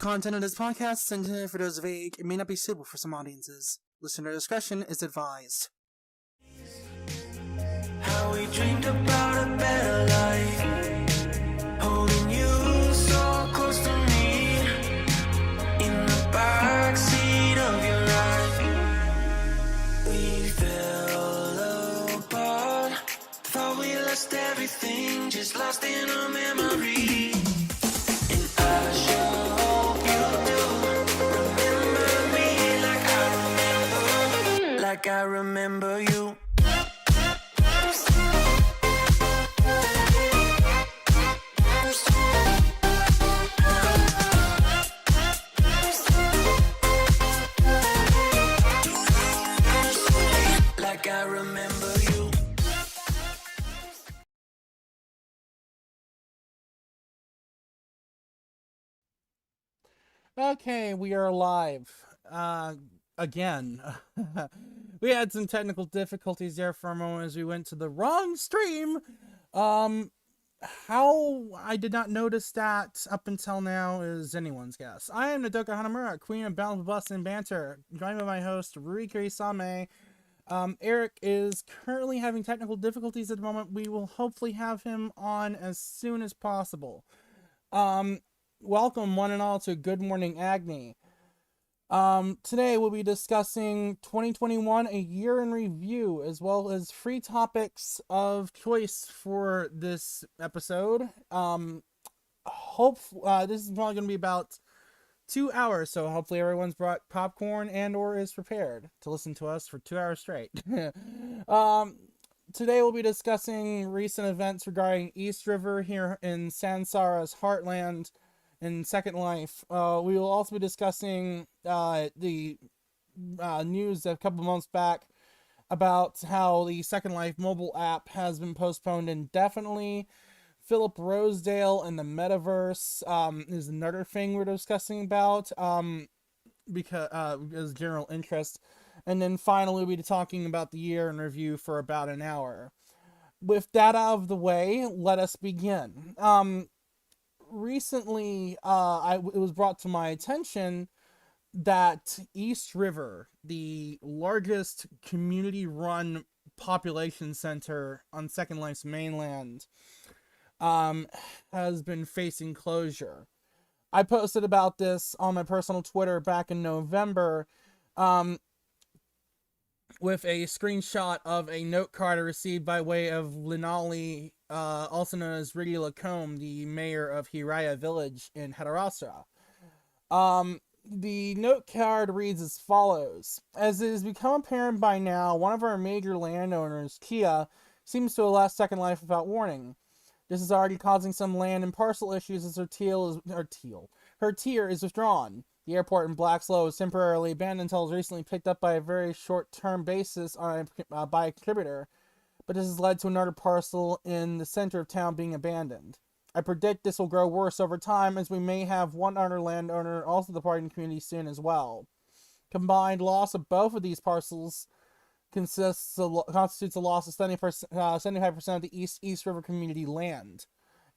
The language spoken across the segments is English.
content of this podcast is intended for those of age. It may not be suitable for some audiences. Listener discretion is advised. How we dreamed about a better life, holding you so close to me, in the backseat of your ride. We fell apart, thought we lost everything, just lost in a memory. And I sure hope you do remember me like I remember you. Okay, we are live. Again. We had some technical difficulties there for a moment as we went to the wrong stream. How I did not notice that up until now is anyone's guess. I am Nodoka Hanamura, Queen of Balance, Bust, and Banter, joined by my host, Kirisame. Erik is currently having technical difficulties at the moment. We will hopefully have him on as soon as possible. Welcome one and all to Good Morning Agni. Today we'll be discussing 2021, a year in review, as well as free topics of choice for this episode. This is probably going to be about 2 hours, so hopefully everyone's brought popcorn and or is prepared to listen to us for 2 hours straight. Today we'll be discussing recent events regarding East River here in Sansara's heartland in Second Life. We will also be discussing the news a couple months back about how the Second Life mobile app has been postponed indefinitely. Philip Rosedale and the Metaverse is another thing we're discussing about because general interest. And then finally we'll be talking about the year in review for about an hour. With that out of the way, let us begin. Recently, it was brought to my attention that East River, the largest community-run population center on Second Life's mainland, has been facing closure. I posted about this on my personal Twitter back in November, with a screenshot of a note card I received by way of Linali, also known as Ricky Lacombe, the mayor of Hiraya Village in Hadarasura. The note card reads as follows. As it has become apparent by now, one of our major landowners, Kia, seems to have left Second Life without warning. This is already causing some land and parcel issues as her tier is withdrawn. The airport in Blackslow was temporarily abandoned until it was recently picked up by a very short-term basis by a contributor, but this has led to another parcel in the center of town being abandoned. I predict this will grow worse over time, as we may have one other landowner also departing the community soon as well. Combined loss of both of these parcels constitutes a loss of 75% of the East River community land.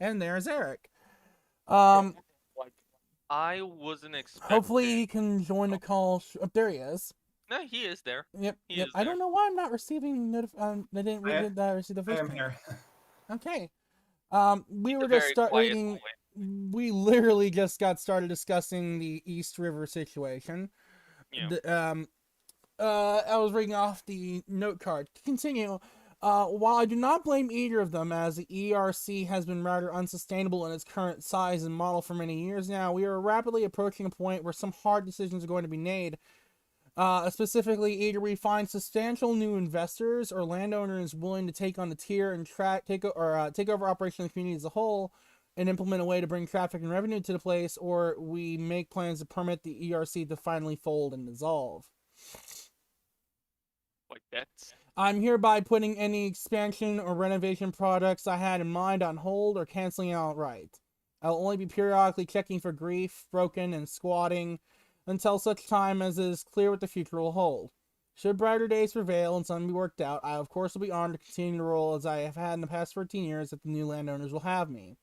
And there's Erik. I wasn't expecting. Hopefully he can join the call. There he is. No, he is there. Yep. I don't know why I'm not receiving I didn't receive the voice. I am here. Okay. We were just starting. We literally just got started discussing the East River situation. Yeah. I was reading off the note card. To continue. While I do not blame either of them, as the ERC has been rather unsustainable in its current size and model for many years now, we are rapidly approaching a point where some hard decisions are going to be made. Specifically, either we find substantial new investors or landowners willing to take on the tier and take over operation of the community as a whole and implement a way to bring traffic and revenue to the place, or we make plans to permit the ERC to finally fold and dissolve. Like that's... I'm hereby putting any expansion or renovation projects I had in mind on hold or canceling outright. I'll only be periodically checking for grief, broken, and squatting until such time as it is clear what the future will hold. Should brighter days prevail and something be worked out, I of course will be honored to continue the role as I have had in the past 14 years if the new landowners will have me.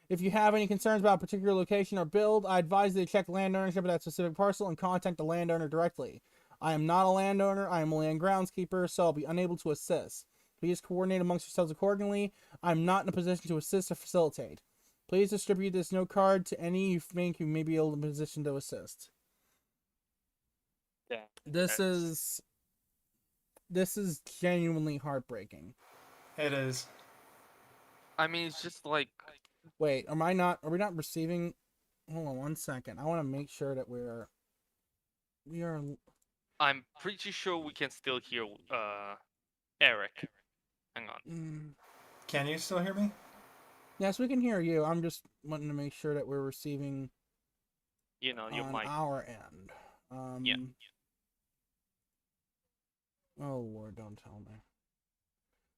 If you have any concerns about a particular location or build, I advise you to check land ownership of that specific parcel and contact the landowner directly. I am not a landowner, I am a land groundskeeper, so I'll be unable to assist. Please coordinate amongst yourselves accordingly. I'm not in a position to assist or facilitate. Please distribute this note card to any you think you may be able in a position to assist. Yeah. This is genuinely heartbreaking. It is. I mean, it's just like, Wait, are we not receiving? Hold on one second. I want to make sure that we are. I'm pretty sure we can still hear Erik. Hang on. Can you still hear me? Yes, we can hear you. I'm just wanting to make sure that we're receiving. You know, your on mic. our end. Yeah. Oh Lord, don't tell me.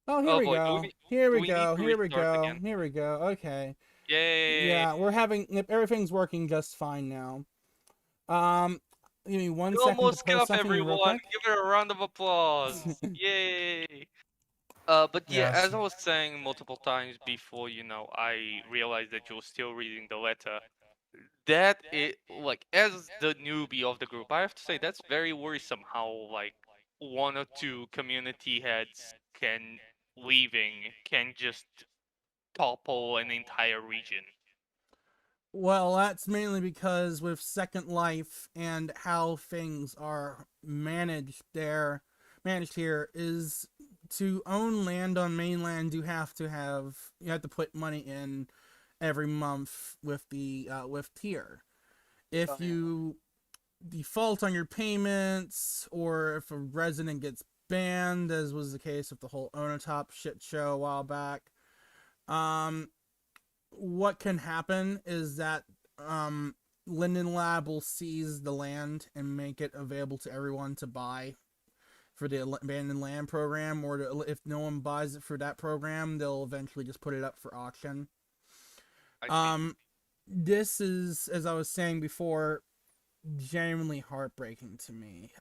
Oh, here Oh, we boy, go. do Here we we go. need to Here we restart go. again? Here we go. Okay. Yay! Yeah, we're having everything's working just fine now. Give me one You second almost to post got something real everyone. quick. Give it a round of applause. Yay! But yeah, Yes. as I was saying multiple times before, I realized that you were still reading the letter. That it like as the newbie of the group, I have to say that's very worrisome. How like one or two community heads can just topple an entire region. Well, that's mainly because with Second Life and how things are managed here is to own land on mainland. You have to put money in every month with the with tier. If you default on your payments, or if a resident gets banned, as was the case with the whole Onatop shit show a while back, what can happen is that Linden Lab will seize the land and make it available to everyone to buy for the abandoned land program, or if no one buys it for that program, they'll eventually just put it up for auction. This is, as I was saying before, genuinely heartbreaking to me.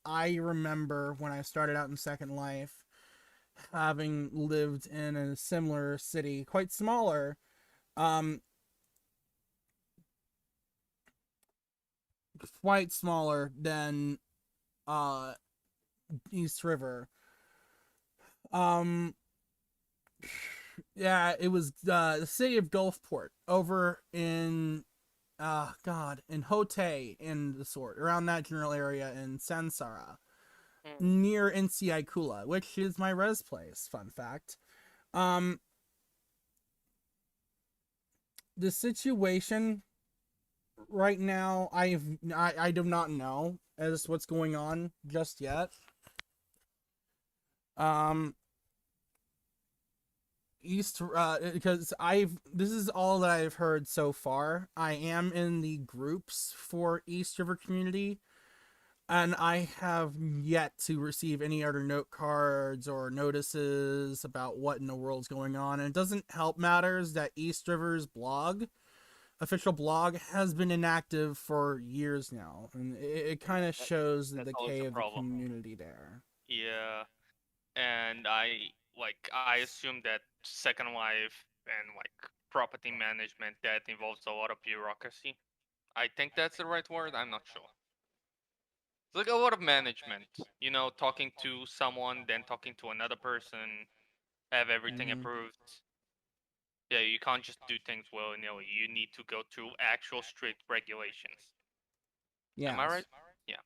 I remember when I started out in Second Life, having lived in a similar city, quite smaller, quite smaller than East River. Yeah, it was the city of Gulfport over in in Hote and the sort, around that general area in Sansara, near NCI Kula, which is my res place, fun fact. The situation right now, I do not know as what's going on just yet. Because this is all that I've heard so far. I am in the groups for East River community, and I have yet to receive any other note cards or notices about what in the world's going on. And it doesn't help matters that East River's official blog, has been inactive for years now, and it kind of shows the decay of the community there. Yeah, and I assume that Second Life and property management, that involves a lot of bureaucracy. I think that's the right word. I'm not sure. It's like a lot of management. Talking to someone, then talking to another person, have everything approved. Yeah, you can't just do things willy-nilly. You need to go through actual strict regulations. Yeah. Am I right? Yeah.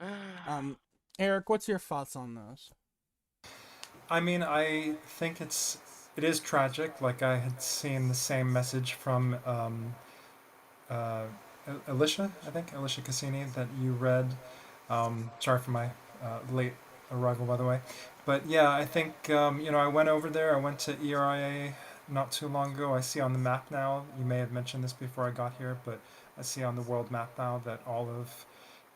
Okay. Erik, what's your thoughts on this? I mean, I think it is tragic. Like, I had seen the same message from Alicia, I think, Alicia Cassini, that you read. Sorry for my late arrival, by the way. But yeah, I think, I went over there. I went to ERIA not too long ago. I see on the map now, you may have mentioned this before I got here, but I see on the world map now that all of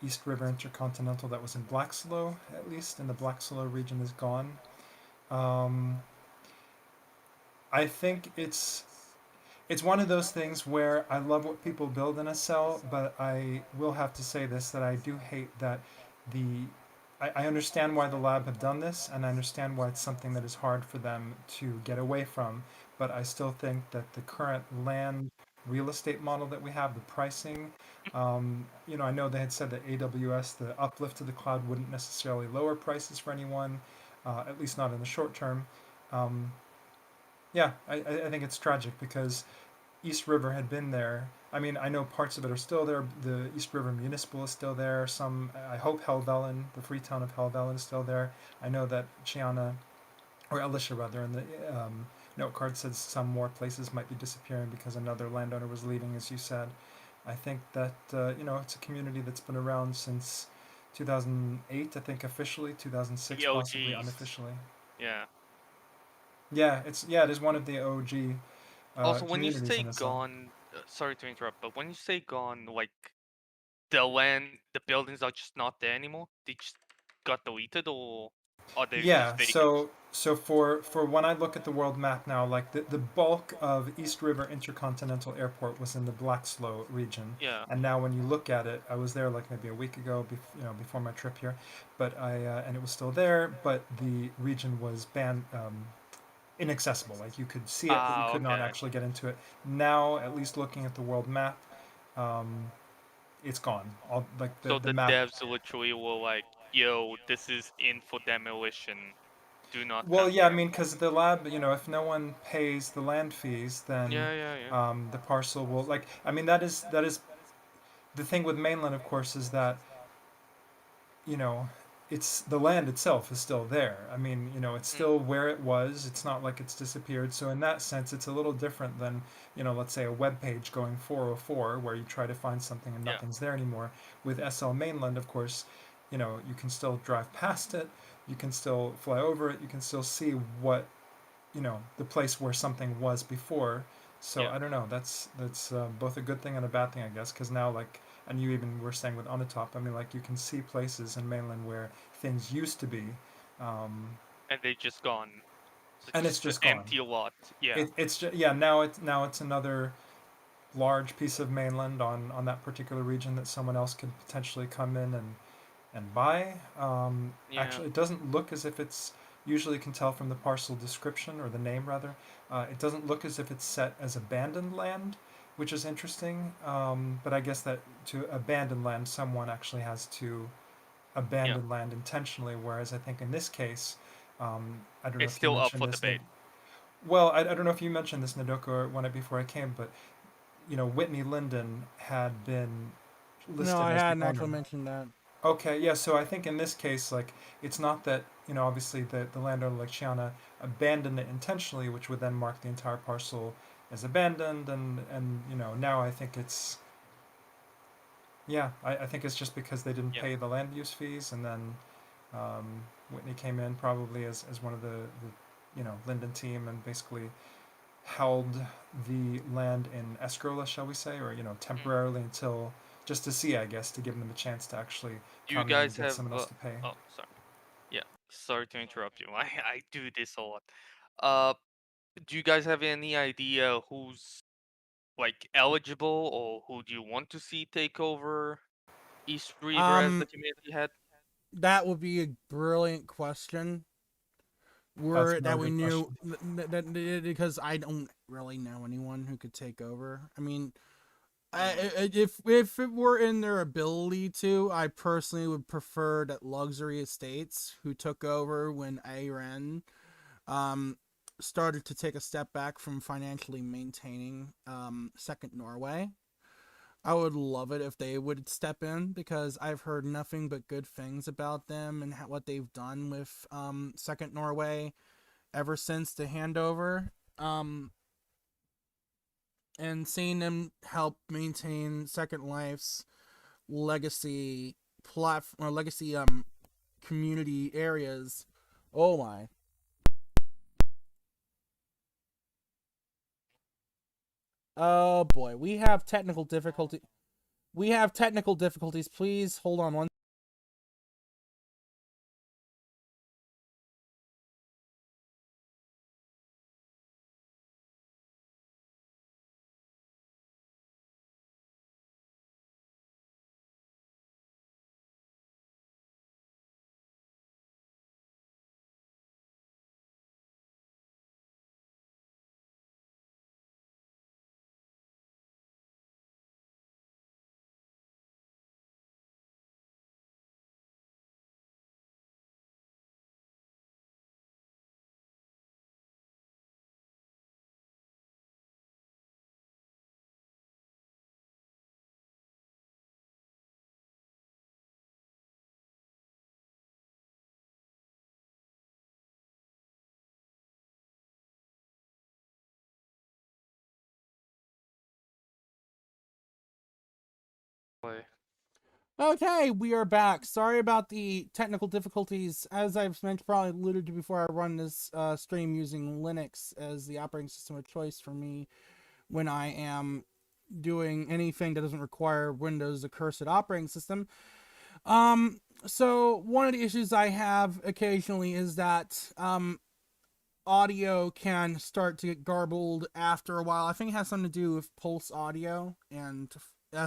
East River Intercontinental that was in Blackslow, at least in the Blackslow region, is gone. I think it's one of those things where I love what people build in a cell, but I will have to say this, that I do hate that I understand why the lab have done this, and I understand why it's something that is hard for them to get away from, but I still think that the current land real estate model that we have, the pricing, I know they had said that AWS, the uplift to the cloud, wouldn't necessarily lower prices for anyone, at least not in the short term. Um, yeah, I think it's tragic because East River had been there. I mean, I know parts of it are still there. The East River Municipal is still there. I hope Helvellyn, the free town of Helvellyn, is still there. I know that Chiana, or Alicia rather, in the note card says some more places might be disappearing because another landowner was leaving, as you said. I think that it's a community that's been around since 2008, I think officially, 2006 The possibly OGs. unofficially. Yeah. It is one of the OG Also, when you communities say in SL. gone, sorry to interrupt, but when you say gone, like the land, the buildings are just not there anymore. They just got deleted, or are they just Yeah, vacant? so for when I look at the world map now, like the bulk of East River Intercontinental Airport was in the Blackslow region, Yeah. and now when you look at it, I was there like maybe a week ago, before my trip here, but and it was still there, but the region was banned, inaccessible. Like you could see it, but you Ah, could not okay. actually get into it. Now, at least looking at the world map, um, it's gone. All like So the the map. devs literally were like, "Yo, this is in for demolition. Do not Well, come yeah, I here." mean, because the lab, if no one pays the land fees, then Yeah, yeah, yeah. the parcel will like. I mean, that is the thing with mainland, of course, is that you know, it's the land itself is still there. I mean, it's Mm, still where it was. It's not like it's disappeared. So in that sense, it's a little different than, let's say a web page going 404 where you try to find something and yeah, nothing's there anymore. With SL Mainland, of course, you can still drive past it. You can still fly over it. You can still see what, the place where something was before. So yeah, I don't know. That's both a good thing and a bad thing, I guess, because now like, and you even were saying with Onatop, I mean, like you can see places in mainland where things used to be, um, and they just gone. So and it's just an just gone. empty lot. Yeah, It's just, yeah. Now it's another large piece of mainland on that particular region that someone else could potentially come in and buy. yeah, Actually, it doesn't look as if it's. Usually, you can tell from the parcel description or the name rather. It doesn't look as if it's set as abandoned land, which is interesting. But I guess that to abandon land, someone actually has to yeah. abandon land intentionally. Whereas I think in this case, I don't know It's if you still up mentioned for this. debate. Well, I don't know if you mentioned this, Nodoka, or when it before I came, but Whitney Linden had been No, listed I as the hadn't owner. actually mentioned that. Okay, yeah, so I think in this case, like, it's not that, obviously the landowner, like Shiana, abandoned it intentionally, which would then mark the entire parcel as abandoned, and now I think it's, yeah, I think it's just because they didn't Yeah. pay the land use fees, and then Whitney came in probably as one of the Linden team and basically held the land in escrow, shall we say, or Mm. temporarily until just to see, I guess, to give them a chance to actually Do you come in and guys get have? someone else to pay. Oh, sorry. Yeah. Sorry to interrupt you. I do this a lot. Uh, do you guys have any idea who's like eligible, or who do you want to see take over East River as the Um, community head? that would be a brilliant question. That's Were that another we good knew question. because I don't really know anyone who could take over. I mean, Mm, if it were in their ability to, I personally would prefer that Luxury Estates, who took over when AREN started to take a step back from financially maintaining Second Norway. I would love it if they would step in because I've heard nothing but good things about them and what they've done with Second Norway ever since the handover. And seeing them help maintain Second Life's legacy platform or legacy community areas. Oh my. Oh boy, we have technical difficulty. We have technical difficulties. Please hold on one Boy. Okay, we are back. Sorry about the technical difficulties. As I've mentioned, probably alluded to before, I run this stream using Linux as the operating system of choice for me when I am doing anything that doesn't require Windows, the cursed operating system. So one of the issues I have occasionally is that audio can start to get garbled after a while. I think it has something to do with Pulse Audio and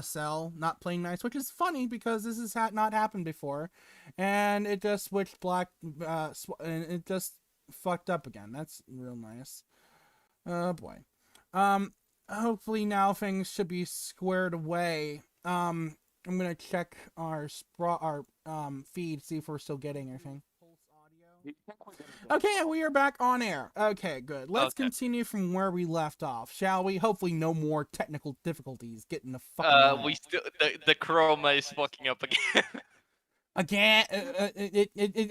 SL not playing nice, which is funny because this has not happened before, and it just switched black, and it just fucked up again. That's real nice. Oh boy. Hopefully now things should be squared away. I'm gonna check our feed, see if we're still getting anything. Okay, we are back on air. Okay, good. Let's continue from where we left off, shall we? Hopefully, no more technical difficulties getting the fucking. We still the chroma is fucking up again. Again,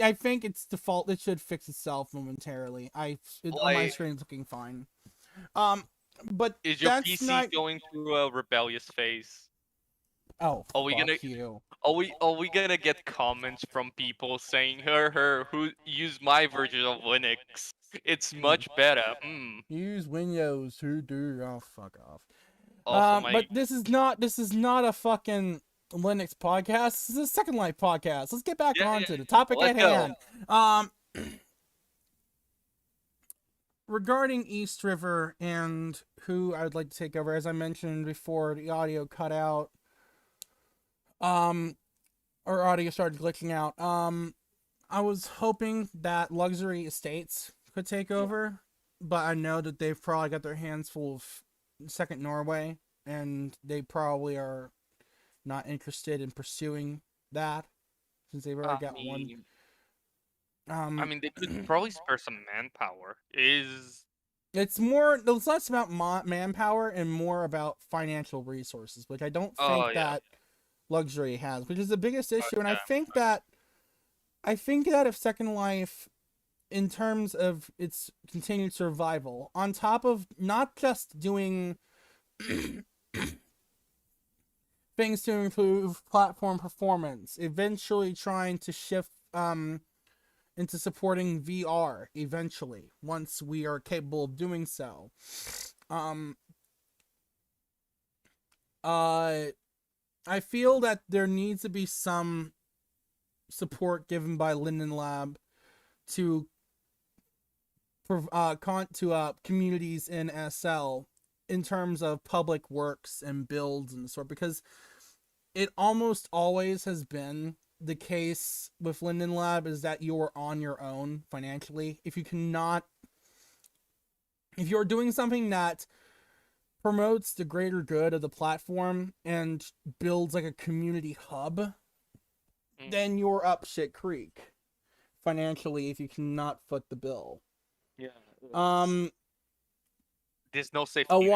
I think it's default. It should fix itself momentarily. On my screen, it's looking fine. But is your that's PC not... going through a rebellious phase? Oh, Are we fuck gonna you. Are we gonna get comments from people saying her who use my version of Linux? It's much better. Use Windows to do... Oh, fuck off. Also, But this is not a fucking Linux podcast. This is a Second Life podcast. Let's get back onto the topic at hand. Regarding East River and who I would like to take over, as I mentioned before, the audio cut out. Or audio started glitching out. I was hoping that Luxury Estates could take over, but I know that they've probably got their hands full of Second Norway, and they probably are not interested in pursuing that, since they've already got one. I mean, they could probably spare some manpower. It's less about manpower and more about financial resources, which I don't think that Luxury has, which is the biggest issue. And I think that if Second Life, in terms of its continued survival, on top of not just doing things to improve platform performance, eventually trying to shift into supporting VR eventually, once we are capable of doing so. I feel that there needs to be some support given by Linden Lab to communities in SL in terms of public works and builds and sort, because it almost always has been the case with Linden Lab is that you're on your own financially. If you're doing something that promotes the greater good of the platform and builds like a community hub, then you're up shit creek financially if you cannot foot the bill. Yeah. There's no safety.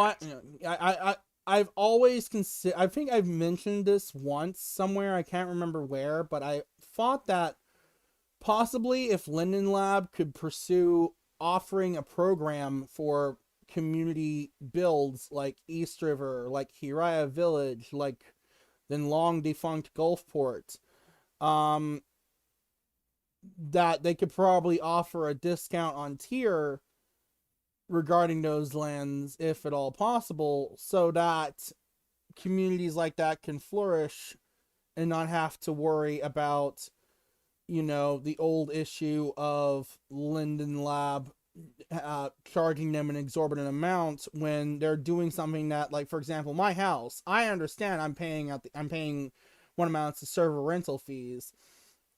I've always considered, I think I've mentioned this once somewhere, I can't remember where, but I thought that possibly if Linden Lab could pursue offering a program for community builds like East River, like Hiraya Village, like then long defunct Gulfport, that they could probably offer a discount on tier regarding those lands, if at all possible, so that communities like that can flourish and not have to worry about, the old issue of Linden Lab charging them an exorbitant amount when they're doing something that, like, for example, my house, I understand I'm paying one amount to server rental fees,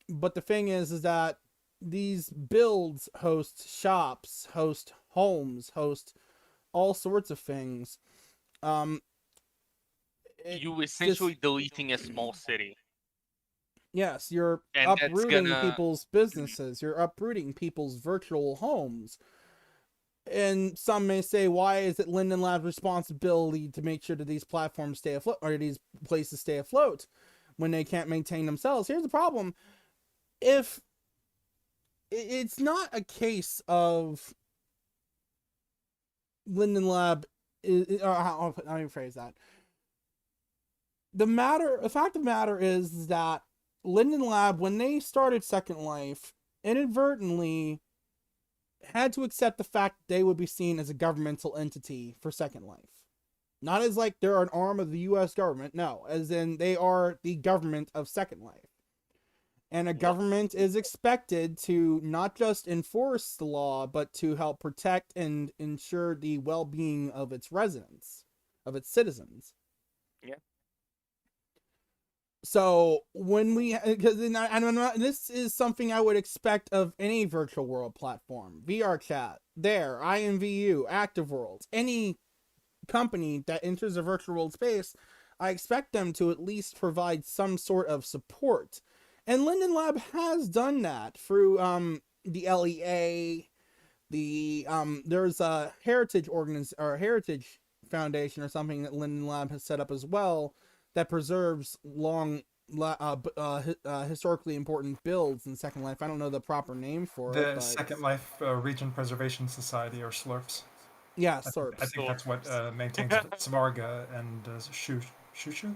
but the thing is that these builds host shops, host homes, host all sorts of things. You essentially deleting a small city. Yes, you're uprooting people's businesses. You're uprooting people's virtual homes. And some may say, why is it Linden Lab's responsibility to make sure that these platforms stay afloat, or these places stay afloat, when they can't maintain themselves? Here's the problem. If it's not a case of Linden Lab, let me rephrase that. the fact of the matter is that Linden Lab, when they started Second Life, inadvertently had to accept the fact that they would be seen as a governmental entity for Second Life. Not as like they're an arm of the US government, no, as in they are the government of Second Life. And a government is expected to not just enforce the law, but to help protect and ensure the well-being of its residents, of its citizens. Yeah. So when we, because this is something I would expect of any virtual world platform, VR chat, there, IMVU, Active Worlds, any company that enters a virtual world space, I expect them to at least provide some sort of support. And Linden Lab has done that through the LEA, there's a heritage heritage foundation or something that Linden Lab has set up as well that preserves historically important builds in Second Life. I don't know the proper name for it. The But Second Life Region Preservation Society, or SLURPs. yeah, I Slurps. think that's what maintains Svarga and Shushu.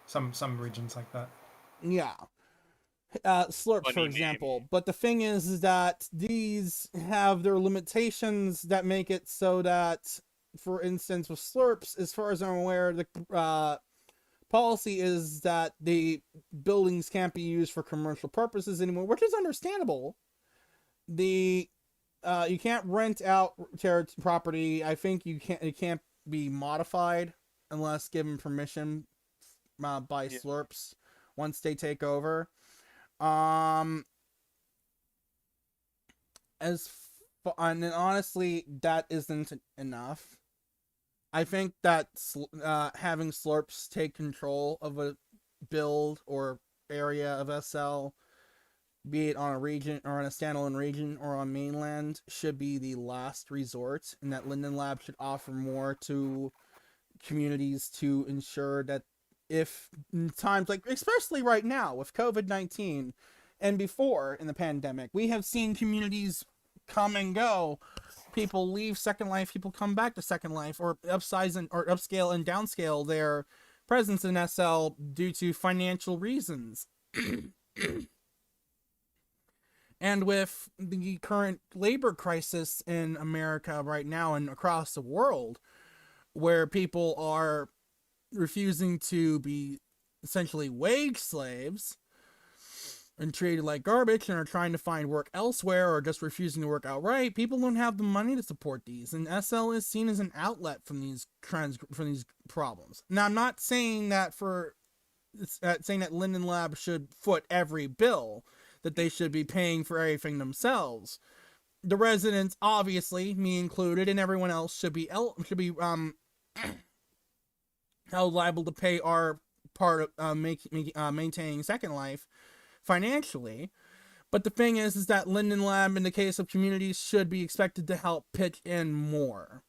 Some regions like that. Yeah. Slurps, for Funny example. name. But the thing is that these have their limitations that make it so that, for instance, with Slurps, as far as I'm aware, the policy is that the buildings can't be used for commercial purposes anymore, which is understandable. You can't rent out property. I think it can't be modified unless given permission by Slurps once they take over. And honestly, that isn't enough. I think that having Slurps take control of a build or area of SL, be it on a region or on a standalone region or on mainland, should be the last resort, and that Linden Lab should offer more to communities to ensure that if in times like, especially right now with COVID-19 and before in the pandemic, we have seen communities come and go. People leave Second Life, people come back to Second Life, or upscale and downscale their presence in SL due to financial reasons. And with the current labor crisis in America right now and across the world, where people are refusing to be essentially wage slaves and treated like garbage and are trying to find work elsewhere or just refusing to work outright, people don't have the money to support these, and SL is seen as an outlet from these problems. Now, I'm not saying that that Linden Lab should foot every bill, that they should be paying for everything themselves. The residents, obviously, me included, and everyone else should be held liable to pay our part of maintaining Second Life financially. But the thing is that Linden Lab, in the case of communities, should be expected to help pitch in more.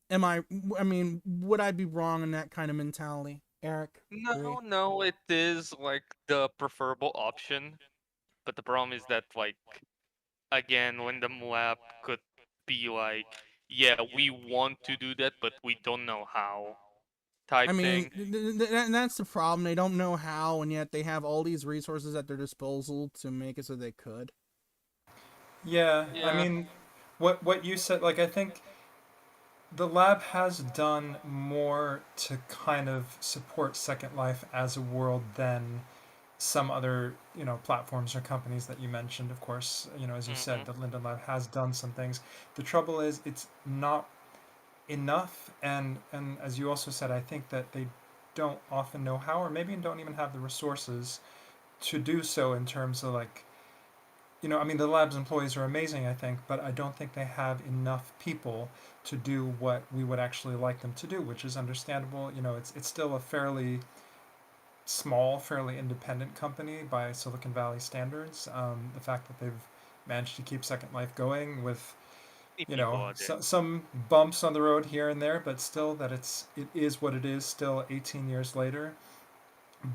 Would I be wrong in that kind of mentality, Eric? No, it is like the preferable option. But the problem is that, like, again, when the lab could be like, yeah, we want to do that, but we don't know how, type thing. That's the problem. They don't know how, and yet they have all these resources at their disposal to make it so they could. Yeah, I Yeah. mean, what you said, like, I think the lab has done more to kind of support Second Life as a world than some other, platforms or companies that you mentioned. Of course, as you said, the Linden Lab has done some things. The trouble is it's not enough, and as you also said, I think that they don't often know how, or maybe don't even have the resources to do so, in terms of, like, the lab's employees are amazing, I think, but I don't think they have enough people to do what we would actually like them to do, which is understandable. It's still a fairly small, fairly independent company by Silicon Valley standards. The fact that they've managed to keep Second Life going with, People are there. some bumps on the road here and there, but still that it is what it is still 18 years later.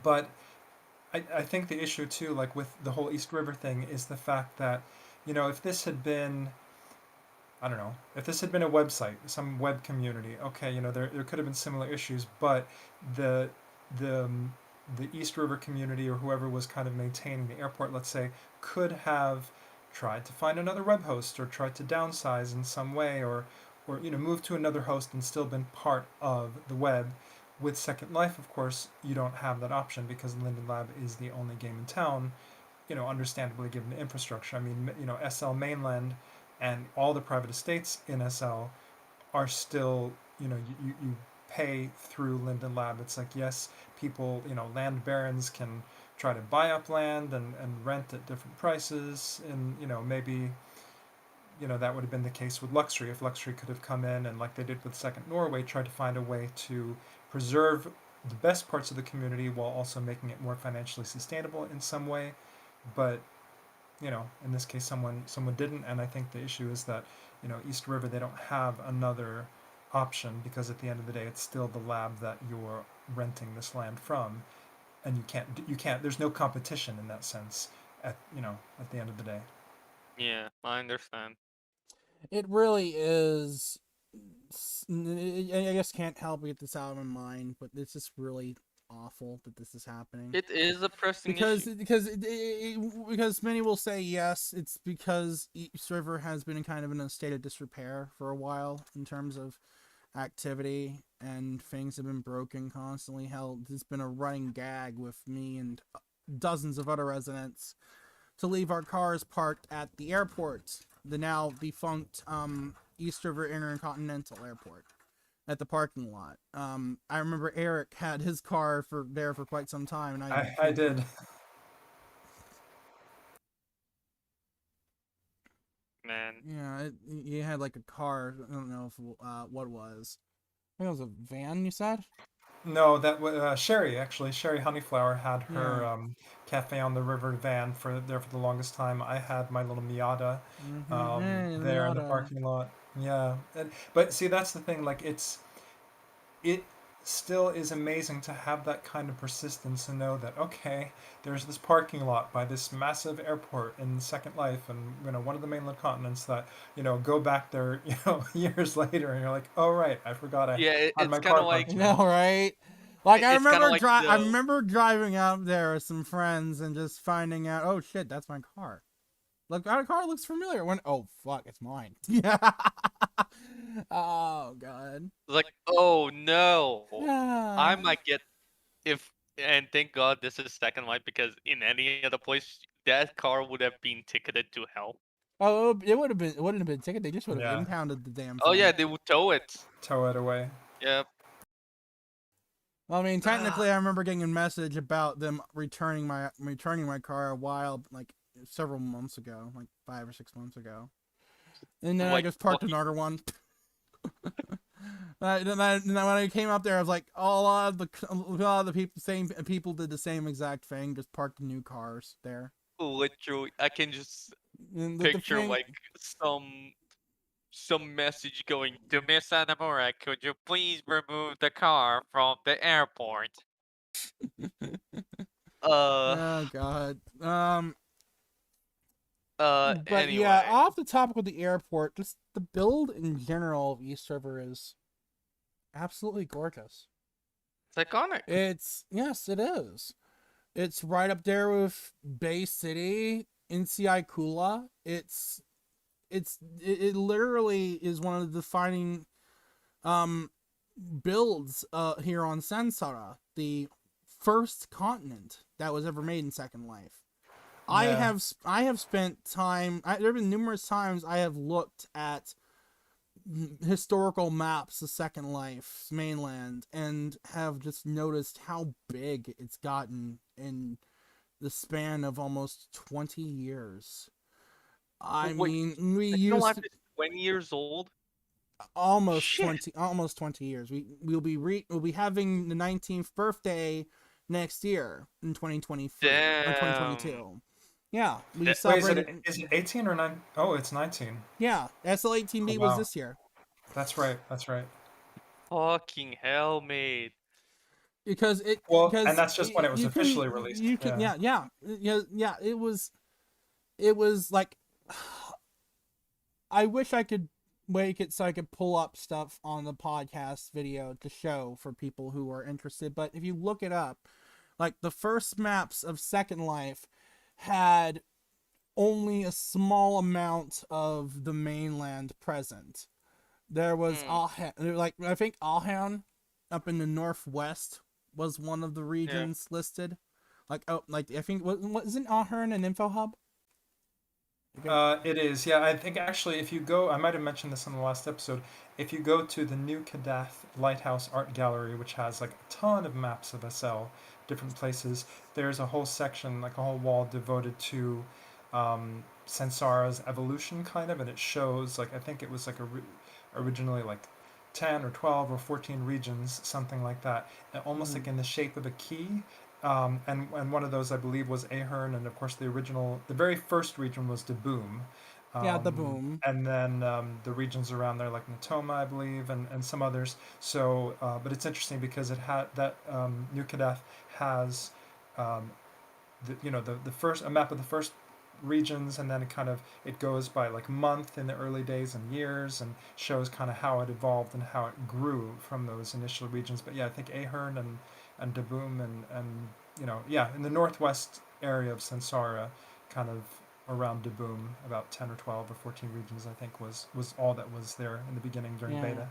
But I think the issue too, like with the whole East River thing, is the fact that, if this had been, I don't know, if this had been a website, some web community, okay, there could have been similar issues, but the the East River community or whoever was kind of maintaining the airport, let's say, could have tried to find another web host or tried to downsize in some way or move to another host and still been part of the web. With Second Life, of course, you don't have that option because Linden Lab is the only game in town, understandably given the infrastructure. I mean, SL Mainland and all the private estates in SL are still, you pay through Linden Lab. It's like, yes, people, land barons can try to buy up land and rent at different prices. And, maybe, that would have been the case with Luxury. If Luxury could have come in and, like they did with Second Norway, tried to find a way to preserve the best parts of the community while also making it more financially sustainable in some way. But, in this case, someone didn't. And I think the issue is that, East River, they don't have another option because at the end of the day, it's still the lab that you're renting this land from, and you can't. There's no competition in that sense. At the end of the day. Yeah, I understand. It really is. I just can't help but get this out of my mind, but it's just really awful that this is happening. It is a pressing because issue. because many will say yes, it's because East River has been kind of in a state of disrepair for a while in terms of activity, and things have been broken constantly. Hell, it's been a running gag with me and dozens of other residents to leave our cars parked at the airport, the now defunct East River Intercontinental Airport, at the parking lot. I remember Erik had his car there for quite some time, and I did. Man. Yeah, he had like a car. I don't know if what it was. I think it was a van. You said? No, that was Sherry. Actually, Sherry Honeyflower had her Yeah. cafe on the river van for the longest time. I had my little Miata Hey, there in the Miata. parking lot. Yeah, but see, that's the thing. Like, it still is amazing to have that kind of persistence and know that, okay, there's this parking lot by this massive airport in Second Life and one of the mainland continents that go back there years later and you're like, oh right, I forgot I Yeah, had it's my kind car of like parked You here. know, right? Like it's kind of like I the remember driving out there with some friends and just finding out, oh shit, that's my car. Look, our car looks familiar. Oh fuck, it's mine. Yeah. Oh god. like, oh no, I Yeah. might get if and thank God this is Second Life because in any other place that car would have been ticketed to hell. Oh, it would have been. It wouldn't have been a ticket. They just would have Yeah, impounded the damn Oh thing. yeah, they would tow it. tow it away. Yep. Well, I mean, technically, I remember getting a message about them returning my car a while, like several months ago, like 5 or 6 months ago, and then I Like just parked fucking another one. Then when I came up there, I was like, a lot of the people, same people did the same exact thing, just parked new cars there. literally, I can just And the picture thing, like some message going to Miss Hanamura, could you please remove the car from the airport? oh god. But yeah, Anyway. off the topic of the airport, just the build in general of East River is absolutely gorgeous. It's iconic. Yes, it is. It's right up there with Bay City, NCI Kula. It literally is one of the defining builds here on Sansara, the first continent that was ever made in Second Life. Yeah. I have spent time. There have been numerous times I have looked at historical maps of Second Life's mainland and have just noticed how big it's gotten in the span of almost 20 years. I Wait, mean, we Second used Life to, is 20 years old? almost Shit. 20 years. We'll be having the 19th birthday next year in 2023 or Damn. 2022. Yeah, we That- Wait, celebrated. is it 18 or 9? Oh, it's 19. Yeah, Oh, SL18B was wow. this year. That's right. That's right. Fucking hell, mate. Because And that's just when it was you officially released. can Yeah. yeah it was like I wish I could make it so I could pull up stuff on the podcast video to show for people who are interested. But if you look it up, like the first maps of Second Life had only a small amount of the mainland present. There was Ahan, like I think Ahan up in the northwest was one of the regions listed. Like like I think wasn't Ahan an info hub? It is, yeah. I think actually, if you go, I might have mentioned this in the last episode. If you go to the New Kadath Lighthouse Art Gallery, which has like a ton of maps of SL, different places, there's a whole section, like a whole wall devoted to Sansara's evolution, kind of, and it shows like I think it was like originally like 10 or 12 or 14 regions, something like that, and almost like in the shape of a key. And one of those I believe was Ahern, and of course the very first region was Daboom. Yeah, the boom. And then the regions around there like Natoma, I believe, and some others. So, but it's interesting because it had that New Kadath has, the first a map of the first regions, and then it goes by like month in the early days and years, and shows kind of how it evolved and how it grew from those initial regions. But yeah, I think Ahern and Daboom and in the northwest area of Sansara, kind of around Daboom, about 10 or 12 or 14 regions, I think was all that was there in the beginning during beta.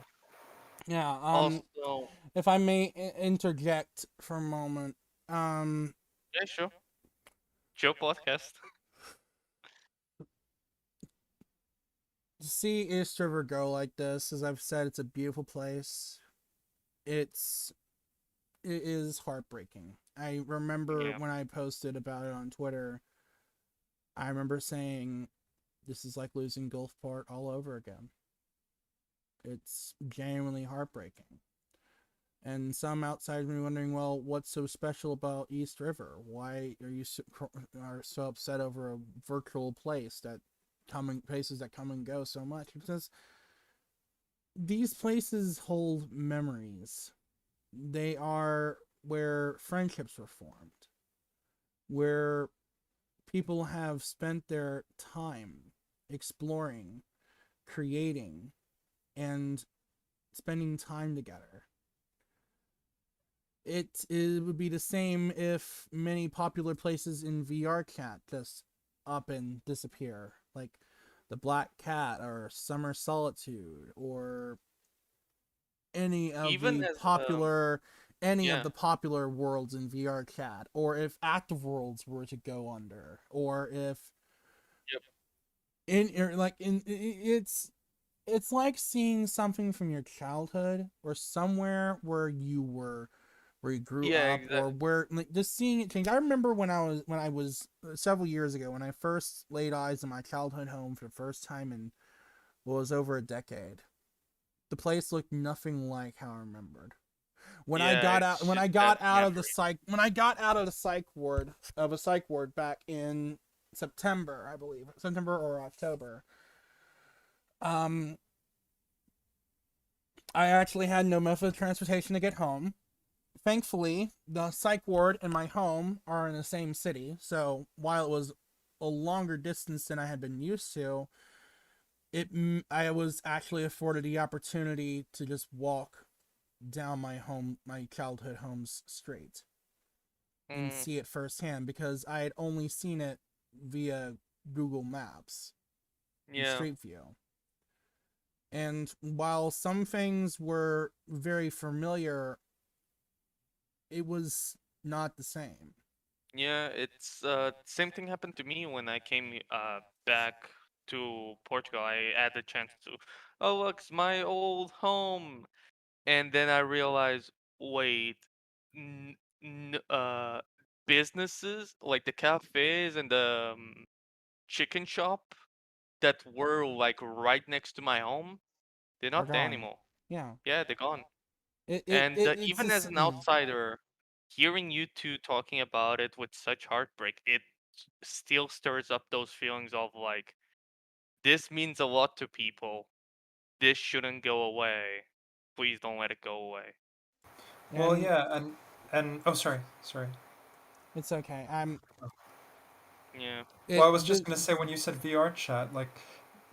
Yeah. Also, If I may interject for a moment. yeah, sure. Joe podcast. To see East River go like this, as I've said, it's a beautiful place. It is heartbreaking. I remember when I posted about it on Twitter, I remember saying, this is like losing Gulfport all over again. It's genuinely heartbreaking. And some outsiders may be wondering, well, what's so special about East River? Why are you so upset over a virtual place places that come and go so much? Because these places hold memories. They are where friendships were formed, where people have spent their time exploring, creating, and spending time together. It would be the same if many popular places in VR chat just up and disappear, like the Black Cat or Summer Solitude or any of the popular worlds in VR chat, or if active worlds were to go under, or if it's like seeing something from your childhood or somewhere where you grew up, exactly. or where just seeing it change. I remember when I was several years ago when I first laid eyes on my childhood home for the first time in what was over a decade. The place looked nothing like how I remembered. When I got out of the psych ward back in September, I believe, September or October. I actually had no method of transportation to get home. Thankfully, the psych ward and my home are in the same city, so while it was a longer distance than I had been used to, I was actually afforded the opportunity to just walk down my childhood home's street and see it firsthand, because I had only seen it via Google Maps and Street View. And while some things were very familiar, it was not the same. Yeah, it's same thing happened to me when I came back to Portugal. I had the chance to, oh look, it's my old home, and then I realized, wait, n- n- uh, businesses like the cafes and the chicken shop that were like right next to my home, they're They're not there gone. anymore. Yeah. Yeah, they're gone. And It's even as an outsider, hearing you two talking about it with such heartbreak, it still stirs up those feelings of like, this means a lot to people. This shouldn't go away. Please don't let it go away. Well, and yeah, and oh, sorry. it's okay. Yeah. Well, I was just gonna say when you said VR chat, like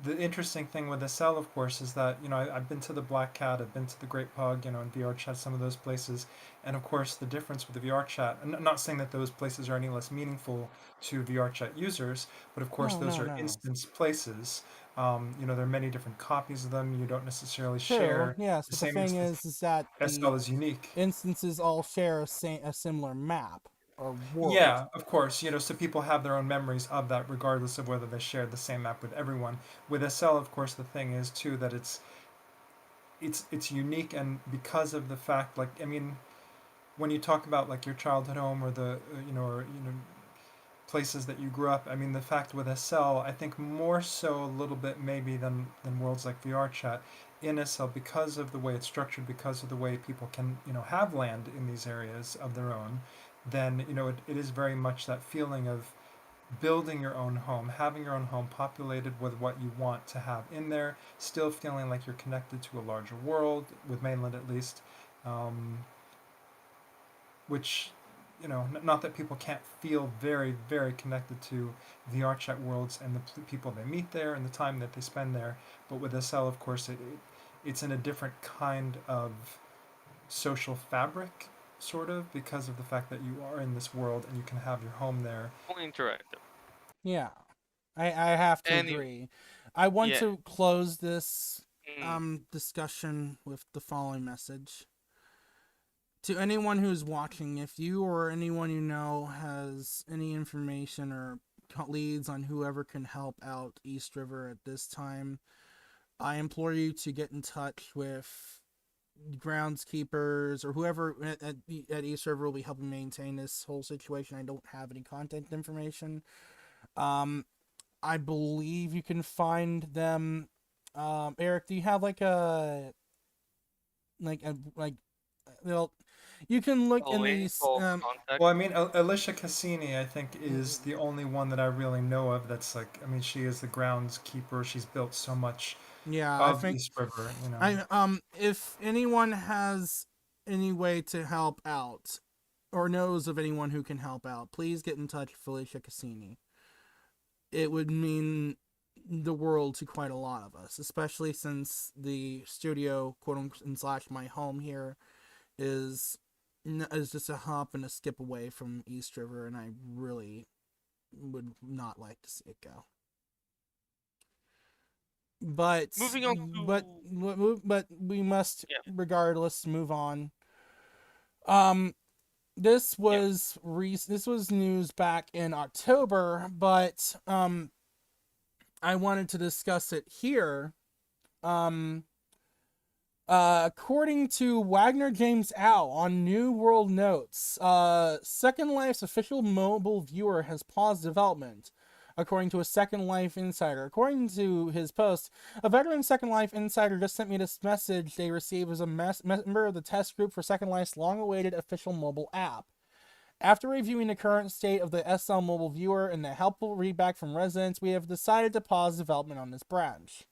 the interesting thing with SL, of course, is that I've been to the Black Cat, I've been to the Great Pug, in VR Chat, some of those places, and of course the difference with the VR Chat. I'm not saying that those places are any less meaningful to VR Chat users, but of course No, those no, are no. instance places. There are many different copies of them. You don't necessarily True, share yes, the but the same thing instance. is that SL the is unique. instances all share a similar map or world. Yeah, of course, so people have their own memories of that regardless of whether they shared the same map with everyone. With SL, of course, the thing is too that it's unique, and because of the fact, like, I mean, when you talk about like your childhood home or the or places that you grew up, I mean, the fact with SL, I think more so a little bit maybe than worlds like VR Chat, in SL, because of the way it's structured, because of the way people can have land in these areas of their own, then it is very much that feeling of building your own home, having your own home populated with what you want to have in there, still feeling like you're connected to a larger world, with mainland at least, um, which, not that people can't feel very, very connected to the art chat worlds and the people they meet there and the time that they spend there, but with SL, of course, it's in a different kind of social fabric, sort of, because of the fact that you are in this world and you can have your home there. More interactive. Yeah, I have to And agree. I want yeah. to close this Mm, discussion with the following message. To anyone who's watching, if you or anyone you know has any information or leads on whoever can help out East River at this time, I implore you to get in touch with groundskeepers or whoever at East River will be helping maintain this whole situation. I don't have any contact information. I believe you can find them. Eric, do you have like a well, you can look a in link these of contact. Well, I mean, Alicia Cassini, I think, is the only one that I really know of that's like, I mean, she is the groundskeeper. She's built so much yeah, I of think East River, if anyone has any way to help out or knows of anyone who can help out, please get in touch with Felicia Cassini. It would mean the world to quite a lot of us, especially since the studio, quote unquote, and slash my home here is just a hop and a skip away from East River, and I really would not like to see it go. But Moving on but to but we must yeah, regardless move on. Um, this yeah. was this was news back in October, but I wanted to discuss it here. Um, according to Wagner James Au on New World Notes, Second Life's official mobile viewer has paused development, according to a Second Life insider. According to his post, a veteran Second Life insider just sent me this message they received as a member of the test group for Second Life's long-awaited official mobile app. After reviewing the current state of the SL mobile viewer and the helpful feedback from residents, we have decided to pause development on this branch.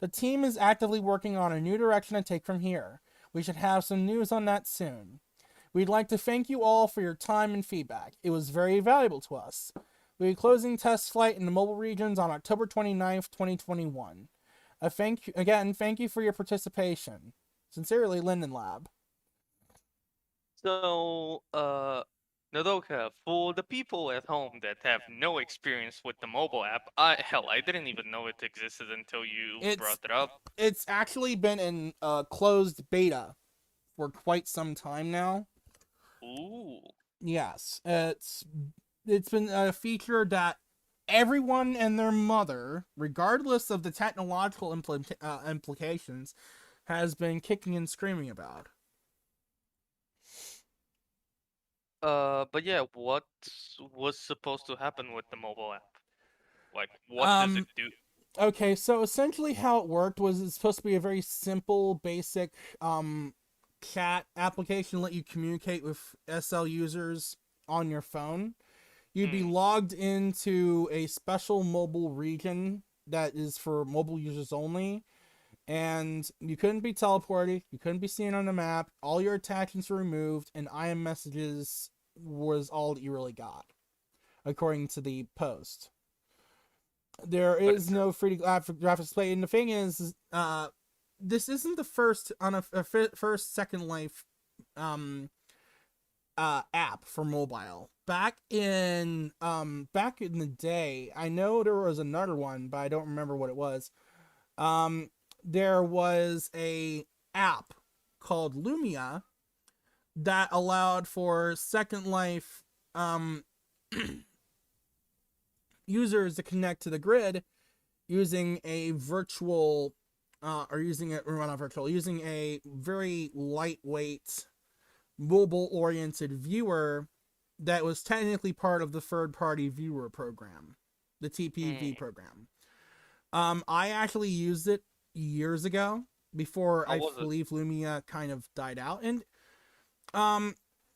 The team is actively working on a new direction to take from here. We should have some news on that soon. We'd like to thank you all for your time and feedback. It was very valuable to us. We'll be closing test flight in the mobile regions on October 29th, 2021. Thank you for your participation. Sincerely, Linden Lab. So, Nodoka, for the people at home that have no experience with the mobile app, I didn't even know it existed until you brought it up. It's actually been in closed beta for quite some time now. Ooh. Yes, it's been a feature that everyone and their mother, regardless of the technological implications, has been kicking and screaming about. But yeah, what was supposed to happen with the mobile app? Like, what does it do? Okay, so essentially how it worked was it's supposed to be a very simple, basic chat application to let you communicate with SL users on your phone. You'd be logged into a special mobile region that is for mobile users only, and you couldn't be teleported, you couldn't be seen on the map, all your attachments were removed, and IM messages was all that you really got, according to the post. There But is no free graphics display, and the thing is, this isn't the first on a first Second Life app for mobile. Back in the day, I know there was another one, but I don't remember what it was. There was a app called Lumia that allowed for Second Life users to connect to the grid using a virtual using a very lightweight mobile oriented viewer that was technically part of the third party viewer program, the TPV program. I actually used it years ago before how I was it? believe Lumia kind of died out, and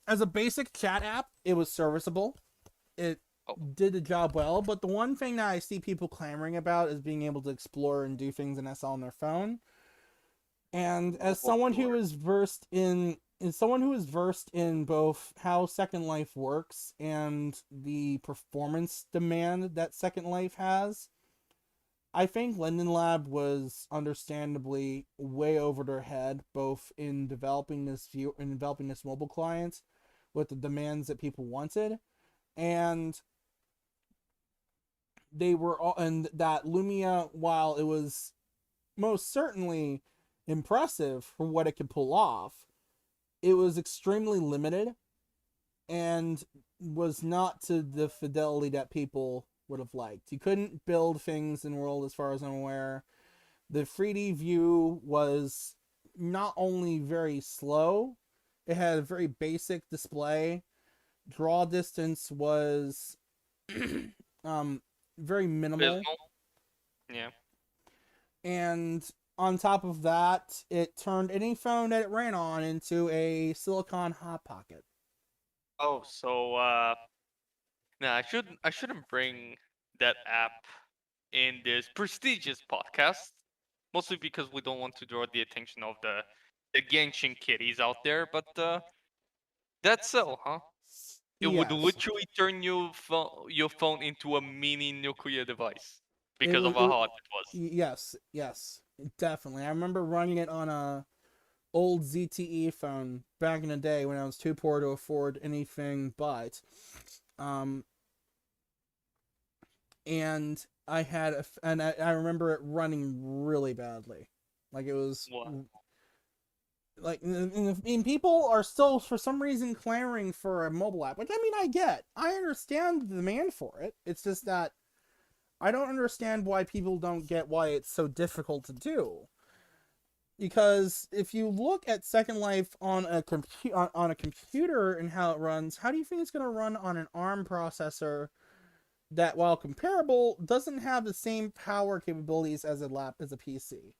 as a basic chat app, it was serviceable. It Oh, did the job well, but the one thing that I see people clamoring about is being able to explore and do things in SL on their phone. And as someone who is versed in both how Second Life works and the performance demand that Second Life has, I think Linden Lab was understandably way over their head, both in developing this mobile client with the demands that people wanted, and that Lumia, while it was most certainly impressive for what it could pull off, it was extremely limited and was not to the fidelity that people would have liked. You couldn't build things in world, as far as I'm aware. The 3D view was not only very slow, it had a very basic display. Draw distance was very minimal. abysmal. Yeah. And on top of that, it turned any phone that it ran on into a silicon hot pocket. Oh, so nah, I shouldn't bring that app in this prestigious podcast, mostly because we don't want to draw the attention of the Genshin kiddies out there. But that's so, huh? It would Yes. literally turn your phone into a mini nuclear device It because of was, how hot it was. yes, definitely. I remember running it on a old ZTE phone back in the day when I was too poor to afford anything but. And I remember it running really badly. Like it was What? like and people are still for some reason clamoring for a mobile app, which I mean I understand the demand for it. It's just that I don't understand why people don't get why it's so difficult to do. Because if you look at Second Life on a computer and how it runs, how do you think it's going to run on an ARM processor that, while comparable, doesn't have the same power capabilities as a PC?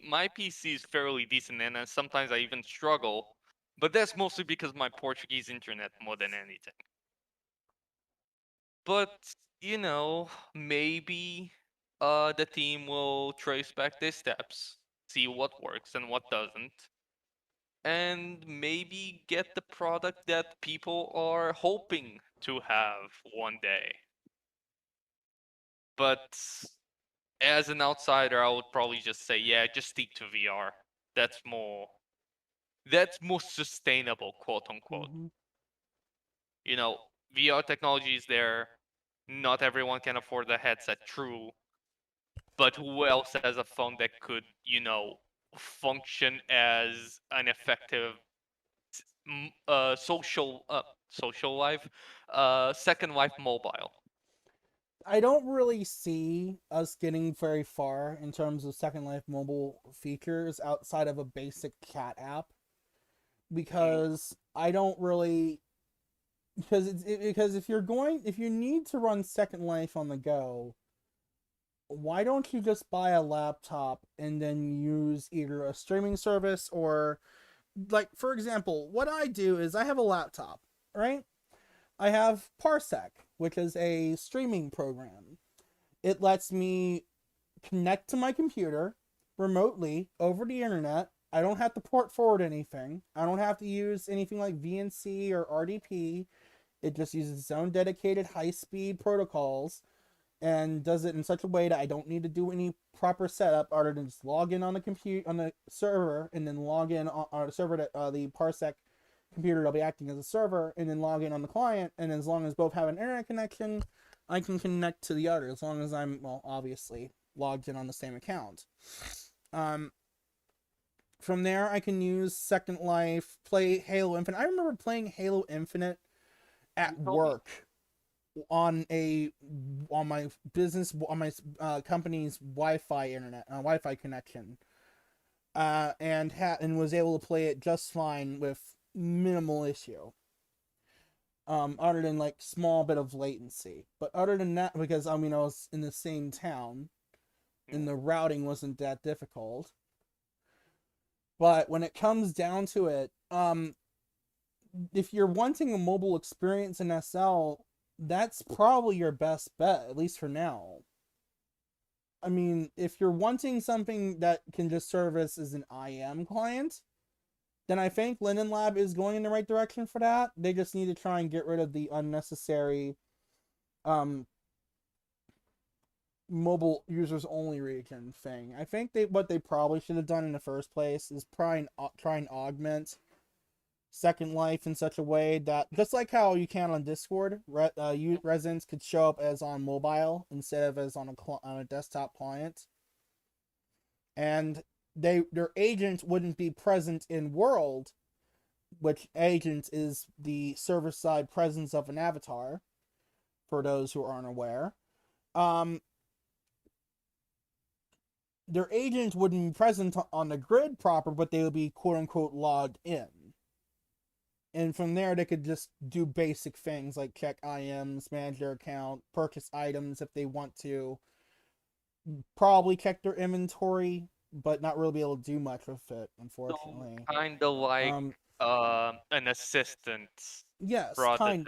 My PC is fairly decent, and sometimes I even struggle. But that's mostly because my Portuguese internet more than anything. But maybe the team will trace back their steps, see what works and what doesn't, and maybe get the product that people are hoping to have one day. But as an outsider, I would probably just say, yeah, just stick to VR. That's more sustainable, quote unquote. Mm-hmm. VR technology is there. Not everyone can afford a headset, true. But who else has a phone that could, function as an effective social life, Second Life mobile? I don't really see us getting very far in terms of Second Life mobile features outside of a basic cat app, because I don't really because if you need to run Second Life on the go, why don't you just buy a laptop and then use either a streaming service or, like, for example, what I do is I have a laptop, right? I have Parsec, which is a streaming program. It lets me connect to my computer remotely over the internet. I don't have to port forward anything. I don't have to use anything like VNC or RDP. It just uses its own dedicated high-speed protocols and does it in such a way that I don't need to do any proper setup other than just log in on the server, and then log in on the server that the Parsec computer will be acting as a server, and then log in on the client. And as long as both have an internet connection, I can connect to the other, as long as I'm, well, obviously logged in on the same account. From there, I can use Second Life, play Halo Infinite. I remember playing Halo Infinite at work on my company's Wi-Fi internet, Wi-Fi connection, and was able to play it just fine with minimal issue. Other than like small bit of latency, but other than that, because I was in the same town, and the routing wasn't that difficult. But when it comes down to it, if you're wanting a mobile experience in SL, that's probably your best bet, at least for now. I mean, if you're wanting something that can just service as an IM client, then I think Linden Lab is going in the right direction for that. They just need to try and get rid of the unnecessary mobile users only region thing. I think what they probably should have done in the first place is try and augment Second Life in such a way that, just like how you can on Discord, residents could show up as on mobile instead of as on a desktop client, and their agent wouldn't be present in world, which agent is the server side presence of an avatar, for those who aren't aware. Their agent wouldn't be present on the grid proper, but they would be quote-unquote logged in. And from there, they could just do basic things like check IMs, manage their account, purchase items if they want to, probably check their inventory, but not really be able to do much with it, unfortunately. So, kind of like an assistant. Yes, Rather than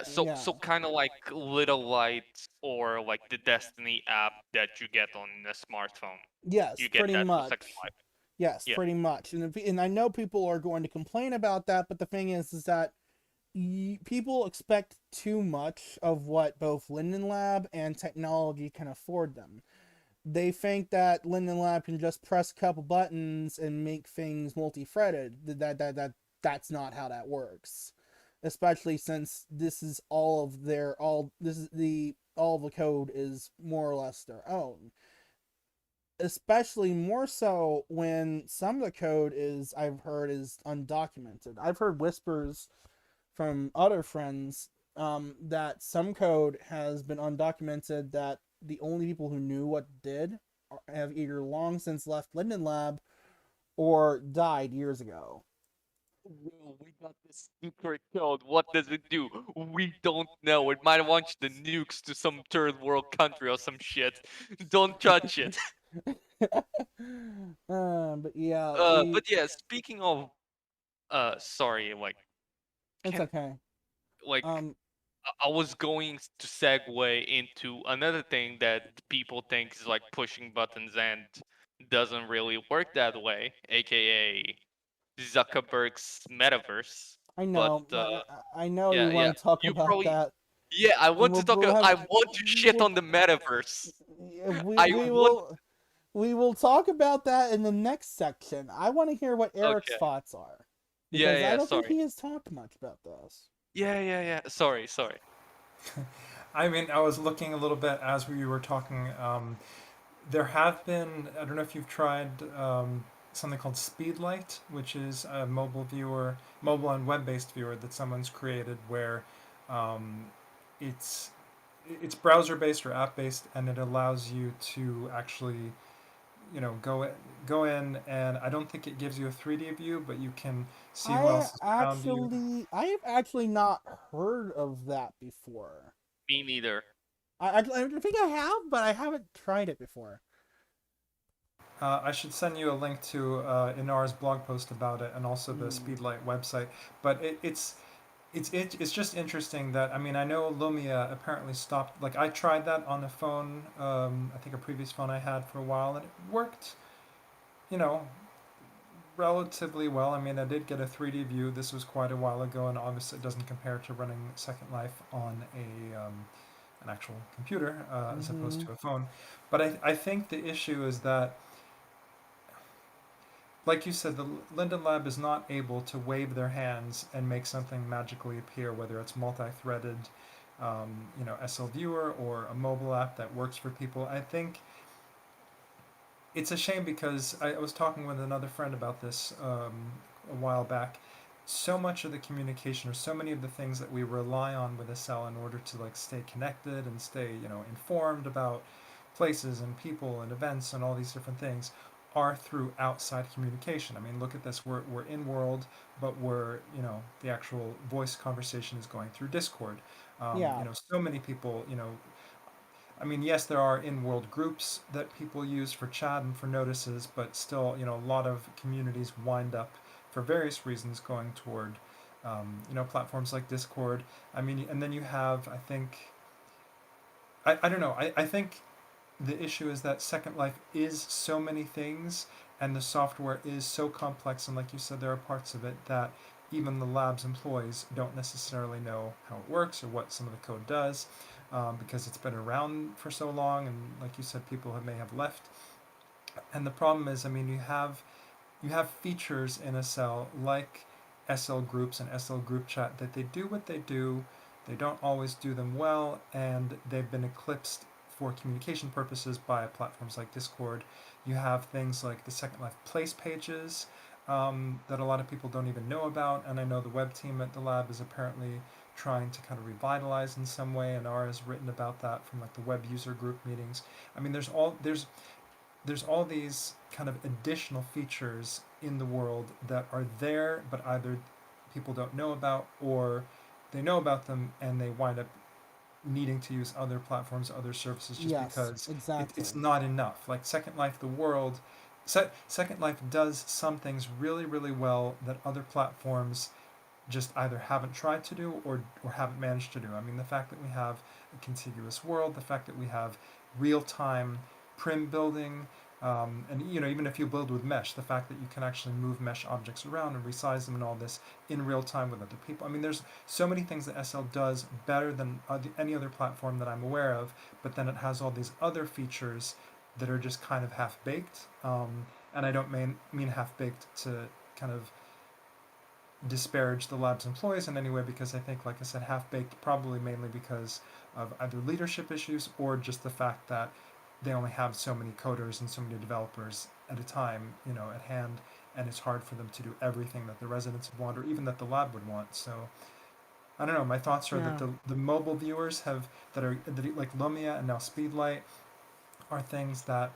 so kind of like Little Lights or like the Destiny app that you get on a smartphone. Yes, You get pretty that much. for Second Life. Yes, Yeah. pretty much. And I know people are going to complain about that, but the thing is that people expect too much of what both Linden Lab and technology can afford them. They think that Linden Lab can just press a couple buttons and make things multi-threaded. That's not how that works. Especially since this is all the code is more or less their own. Especially more so when some of the code I've heard is undocumented. I've heard whispers from other friends that some code has been undocumented, that the only people who knew what did have either long since left Linden Lab or died years ago. Well, we got this secret code. What does it do? We don't know. It might launch the nukes to some third world country or some shit. Don't touch it. But yeah, But yeah, speaking of sorry, it's okay. Like I was going to segue into another thing that people think is like pushing buttons and doesn't really work that way, aka Zuckerberg's Metaverse. I know. But I know yeah, you want to talk you about probably that. I want to talk. I want to shit we'll, on the Metaverse. We will talk about that in the next section. I want to hear what Erik's Okay. thoughts are, because I don't think he has talked much about this. Yeah. Sorry. I mean, I was looking a little bit as we were talking. There have been, I don't know if you've tried something called Speedlight, which is a mobile and web-based viewer that someone's created, where it's browser-based or app-based, and it allows you to actually, go in, and I don't think it gives you a 3D view, but you can see who else is around you. I have actually not heard of that before. Me neither. I think I have, but I haven't tried it before. I should send you a link to Inar's blog post about it, and also the Speedlight website. But it's just interesting that, I mean, I know Lumia apparently stopped. Like, I tried that on a phone, I think a previous phone I had for a while, and it worked, relatively well. I mean, I did get a 3D view. This was quite a while ago, and obviously it doesn't compare to running Second Life on an actual computer as opposed Mm-hmm. to a phone. But I think the issue is that, like you said, the Linden Lab is not able to wave their hands and make something magically appear, whether it's multi-threaded, SL viewer or a mobile app that works for people. I think it's a shame because I was talking with another friend about this a while back. So much of the communication, or so many of the things that we rely on with SL in order to like stay connected and stay, informed about places and people and events and all these different things, are through outside communication. I mean, look at this. We're in world, but the actual voice conversation is going through Discord. Yeah. So many people, I mean, yes, there are in-world groups that people use for chat and for notices, but still, a lot of communities wind up, for various reasons, going toward, platforms like Discord. I mean, and then you have, I think, I don't know, I think the issue is that Second Life is so many things, and the software is so complex, and like you said, there are parts of it that even the lab's employees don't necessarily know how it works or what some of the code does, because it's been around for so long, and like you said, people may have left. And the problem is, I mean, you have features in SL like SL groups and SL group chat that they do what they do. They don't always do them well, and they've been eclipsed for communication purposes by platforms like Discord. You have things like the Second Life place pages that a lot of people don't even know about, and I know the web team at the lab is apparently trying to kind of revitalize in some way, and R has written about that from like the web user group meetings. I mean, there's all these kind of additional features in the world that are there, but either people don't know about, or they know about them and they wind up needing to use other platforms, other services, just Yes, because exactly. it's not enough. Like Second Life, the world, Second Life does some things really, really well that other platforms just either haven't tried to do, or haven't managed to do. I mean, the fact that we have a contiguous world, the fact that we have real time prim building, and even if you build with mesh, the fact that you can actually move mesh objects around and resize them and all this in real time with other people. I mean, there's so many things that SL does better than any other platform that I'm aware of, but then it has all these other features that are just kind of half baked. And I don't mean half baked to kind of disparage the lab's employees in any way, because I think, like I said, half baked probably mainly because of either leadership issues or just the fact that they only have so many coders and so many developers at a time, at hand, and it's hard for them to do everything that the residents would want, or even that the lab would want. So I don't know. My thoughts are that Yeah. the mobile viewers that like Lumia and now Speedlight are things that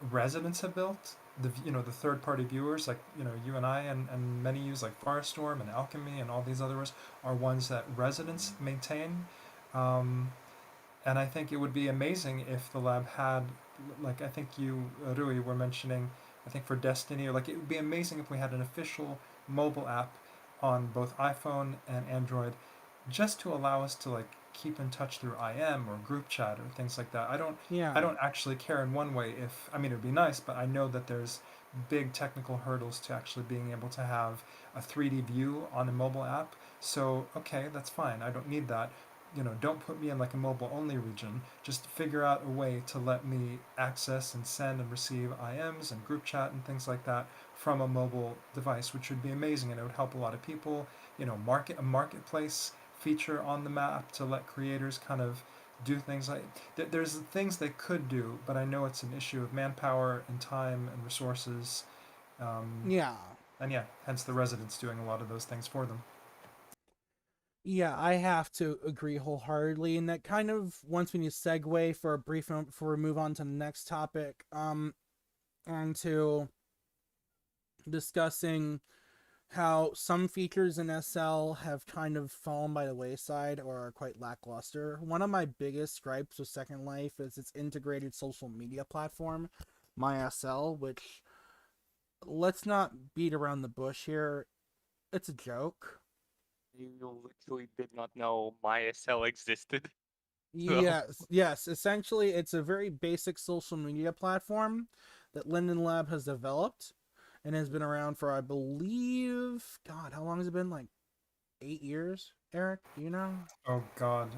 residents have built. The third party viewers, like you and I, and many use, like Firestorm and Alchemy and all these others, are ones that residents maintain. Um, and I think it would be amazing if the lab had, like I think you, Rui, were mentioning, I think for Destiny, or like it would be amazing if we had an official mobile app on both iPhone and Android, just to allow us to like keep in touch through IM or group chat or things like that. I don't I Yeah. don't actually care in one way. If I mean, it would be nice, but I know that there's big technical hurdles to actually being able to have a 3D view on a mobile app. So, okay, that's fine. I don't need that. Don't put me in like a mobile only region. Just figure out a way to let me access and send and receive IMs and group chat and things like that from a mobile device, which would be amazing, and it would help a lot of people. A marketplace feature on the map to let creators kind of do things like there's things they could do, but I know it's an issue of manpower and time and resources, um, Yeah. and yeah, hence the residents doing a lot of those things for them. Yeah, I have to agree wholeheartedly, and that kind of wants me to segue for a brief moment before we move on to the next topic. And to discussing how some features in SL have kind of fallen by the wayside or are quite lackluster. One of my biggest gripes with Second Life is its integrated social media platform, MySL, which, let's not beat around the bush here, it's a joke. You literally did not know MySL existed. So Yes. Essentially, it's a very basic social media platform that Linden Lab has developed, and has been around for, I believe, God, how long has it been? Like 8 years. Eric, do you know? Oh God,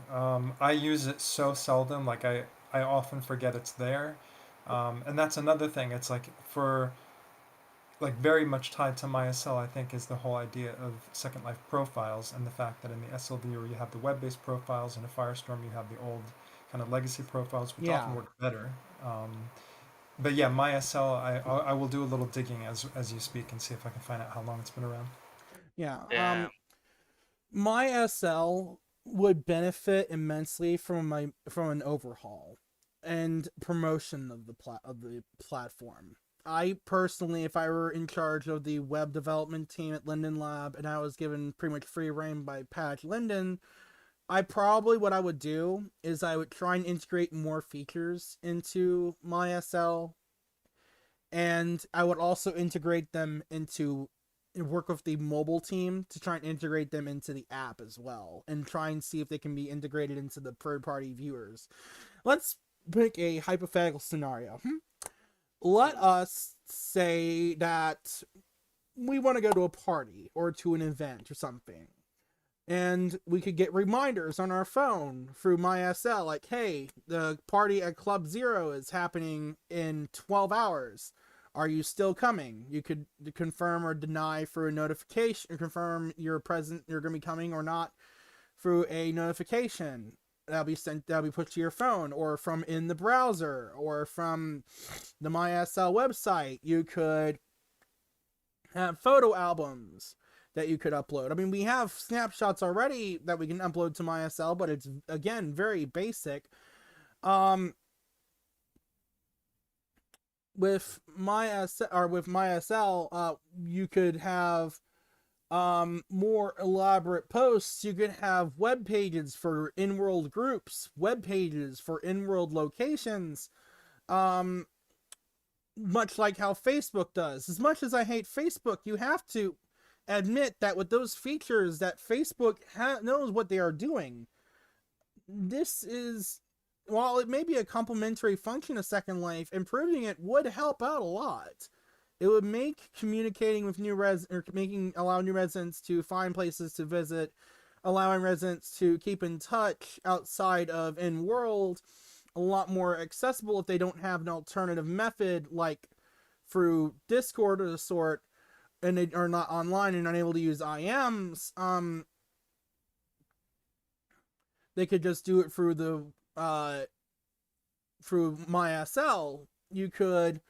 I use it so seldom. Like I often forget it's there, and that's another thing. It's like for like very much tied to MySL, I think, is the whole idea of Second Life profiles and the fact that in the SL viewer you have the web-based profiles, and in Firestorm you have the old kind of legacy profiles, which often Yeah, work better. Um, but yeah, MySL, I will do a little digging as you speak and see if I can find out how long it's been around. yeah. Yeah. My SL would benefit immensely from an overhaul and promotion of the platform. I personally, if I were in charge of the web development team at Linden Lab and I was given pretty much free reign by Patch Linden, what I would do is I would try and integrate more features into my SL, and I would also integrate them into work with the mobile team to try and integrate them into the app as well, and try and see if they can be integrated into the third-party viewers. Let's pick a hypothetical scenario. Let us say that we want to go to a party or to an event or something, and we could get reminders on our phone through MySL, like, hey, the party at Club Zero is happening in 12 hours. Are you still coming? You could confirm or deny through a notification, or confirm you're going to be coming or not through a notification. That'll be pushed to your phone, or from in the browser, or from the MySL website. You could have photo albums that you could upload. I mean, we have snapshots already that we can upload to MySL, but it's, again, very basic. With MySL, you could have more elaborate posts. You could have web pages for in-world groups, web pages for in-world locations, much like how Facebook does. As much as I hate Facebook, you have to admit that with those features that Facebook knows what they are doing. This is, while it may be a complementary function of Second Life, improving it would help out a lot. It would make communicating with allow new residents to find places to visit, allowing residents to keep in touch outside of in-world a lot more accessible if they don't have an alternative method, like through Discord or the sort, and they are not online and unable to use IMs. They could just do it through through MySL. You could.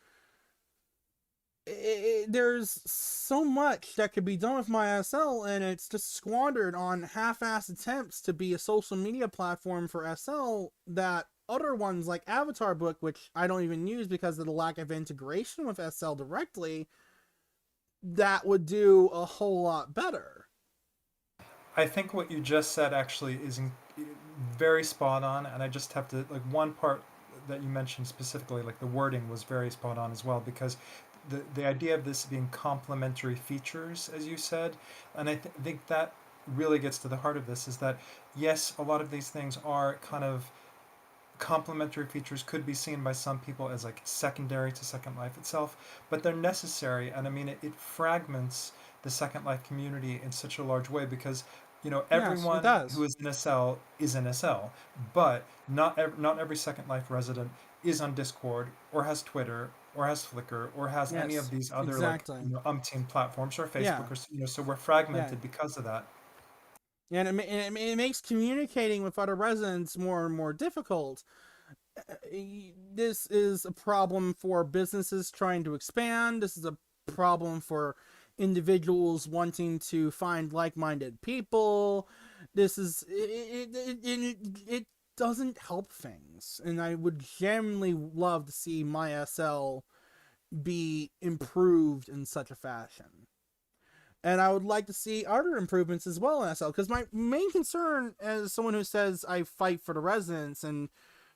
There's so much that could be done with MySL, and it's just squandered on half-assed attempts to be a social media platform for SL that other ones like Avatar Book, which I don't even use because of the lack of integration with SL directly, that would do a whole lot better. I think what you just said actually is very spot on, and I just have to, like, one part that you mentioned specifically, like the wording was very spot on as well, because the idea of this being complementary features, as you said, and I think that really gets to the heart of this, is that yes, a lot of these things are kind of complementary features, could be seen by some people as like secondary to Second Life itself, but they're necessary. And I mean, it fragments the Second Life community in such a large way, because everyone who is in SL is in SL, but not every Second Life resident is on Discord or has Twitter or has Flickr or has any of these other exactly. like umpteen platforms, or Facebook, or so we're fragmented because of that. And it makes communicating with other residents more and more difficult. This is a problem for businesses trying to expand. This is a problem for individuals wanting to find like-minded people. This is it doesn't help things, and I would genuinely love to see MySL be improved in such a fashion. And I would like to see other improvements as well in SL, because my main concern as someone who says I fight for the residents and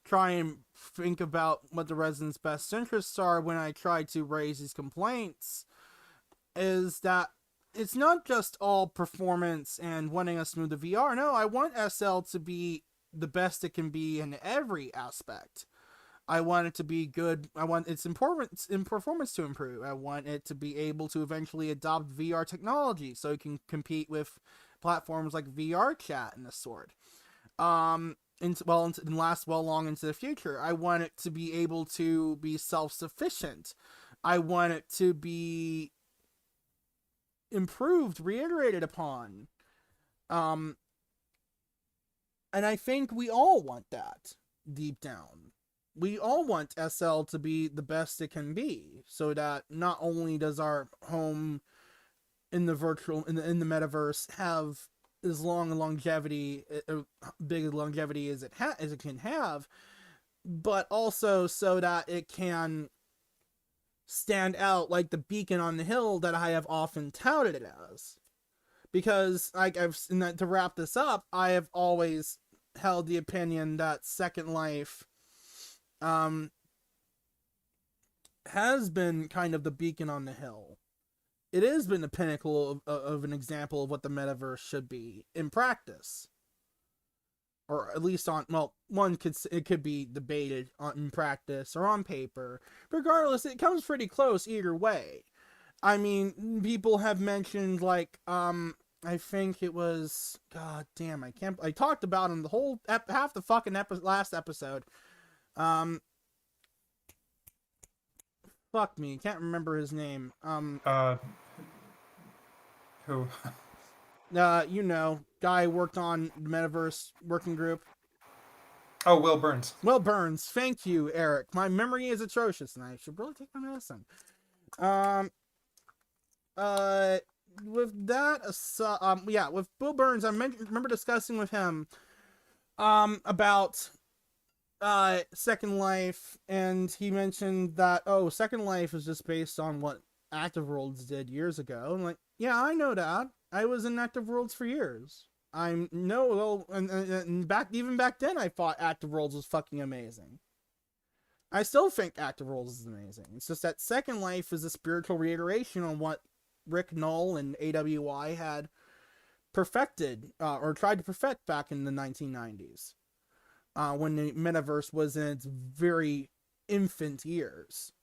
try and think about what the residents' best interests are when I try to raise these complaints, is that it's not just all performance and wanting us to move the VR. No, I want SL to be the best it can be in every aspect. I want it to be good. I want its performance to improve. I want it to be able to eventually adopt VR technology so it can compete with platforms like VR chat and the sort. And last well long into the future. I want it to be able to be self-sufficient. I want it to be improved, reiterated upon. And I think we all want that deep down. We all want SL to be the best it can be, so that not only does our home in the metaverse have as long a longevity, big longevity as it can have, but also so that it can stand out like the beacon on the hill that I have often touted it as. Because to wrap this up, I have always held the opinion that Second Life has been kind of the beacon on the hill. It has been the pinnacle of an example of what the metaverse should be in practice, or at least it could be debated in practice or on paper. Regardless, it comes pretty close either way. I mean, people have mentioned I think it was, god damn, I talked about him the whole half the fucking last episode. Fuck me, can't remember his name. Who? Guy worked on the Metaverse working group. Oh, Will Burns. Will Burns, thank you, Eric. My memory is atrocious, and I should really take my medicine. With that, with Will Burns, I remember discussing with him, about Second Life, and he mentioned that, Second Life is just based on what Active Worlds did years ago. I'm like, yeah, I know that. I was in Active Worlds for years. And even back then, I thought Active Worlds was fucking amazing. I still think Active Worlds is amazing. It's just that Second Life is a spiritual reiteration on what Rick Knoll and AWI had perfected, or tried to perfect back in the 1990s. When the metaverse was in its very infant years.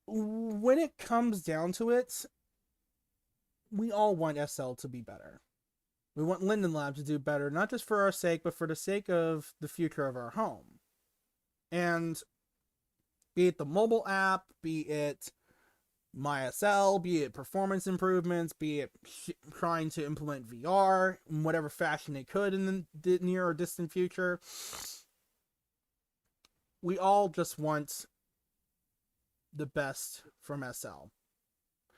When it comes down to it, we all want SL to be better. We want Linden Lab to do better, not just for our sake, but for the sake of the future of our home. And be it the mobile app, be it MySL, be it performance improvements, be it trying to implement VR in whatever fashion they could in the near or distant future, we all just want the best from SL.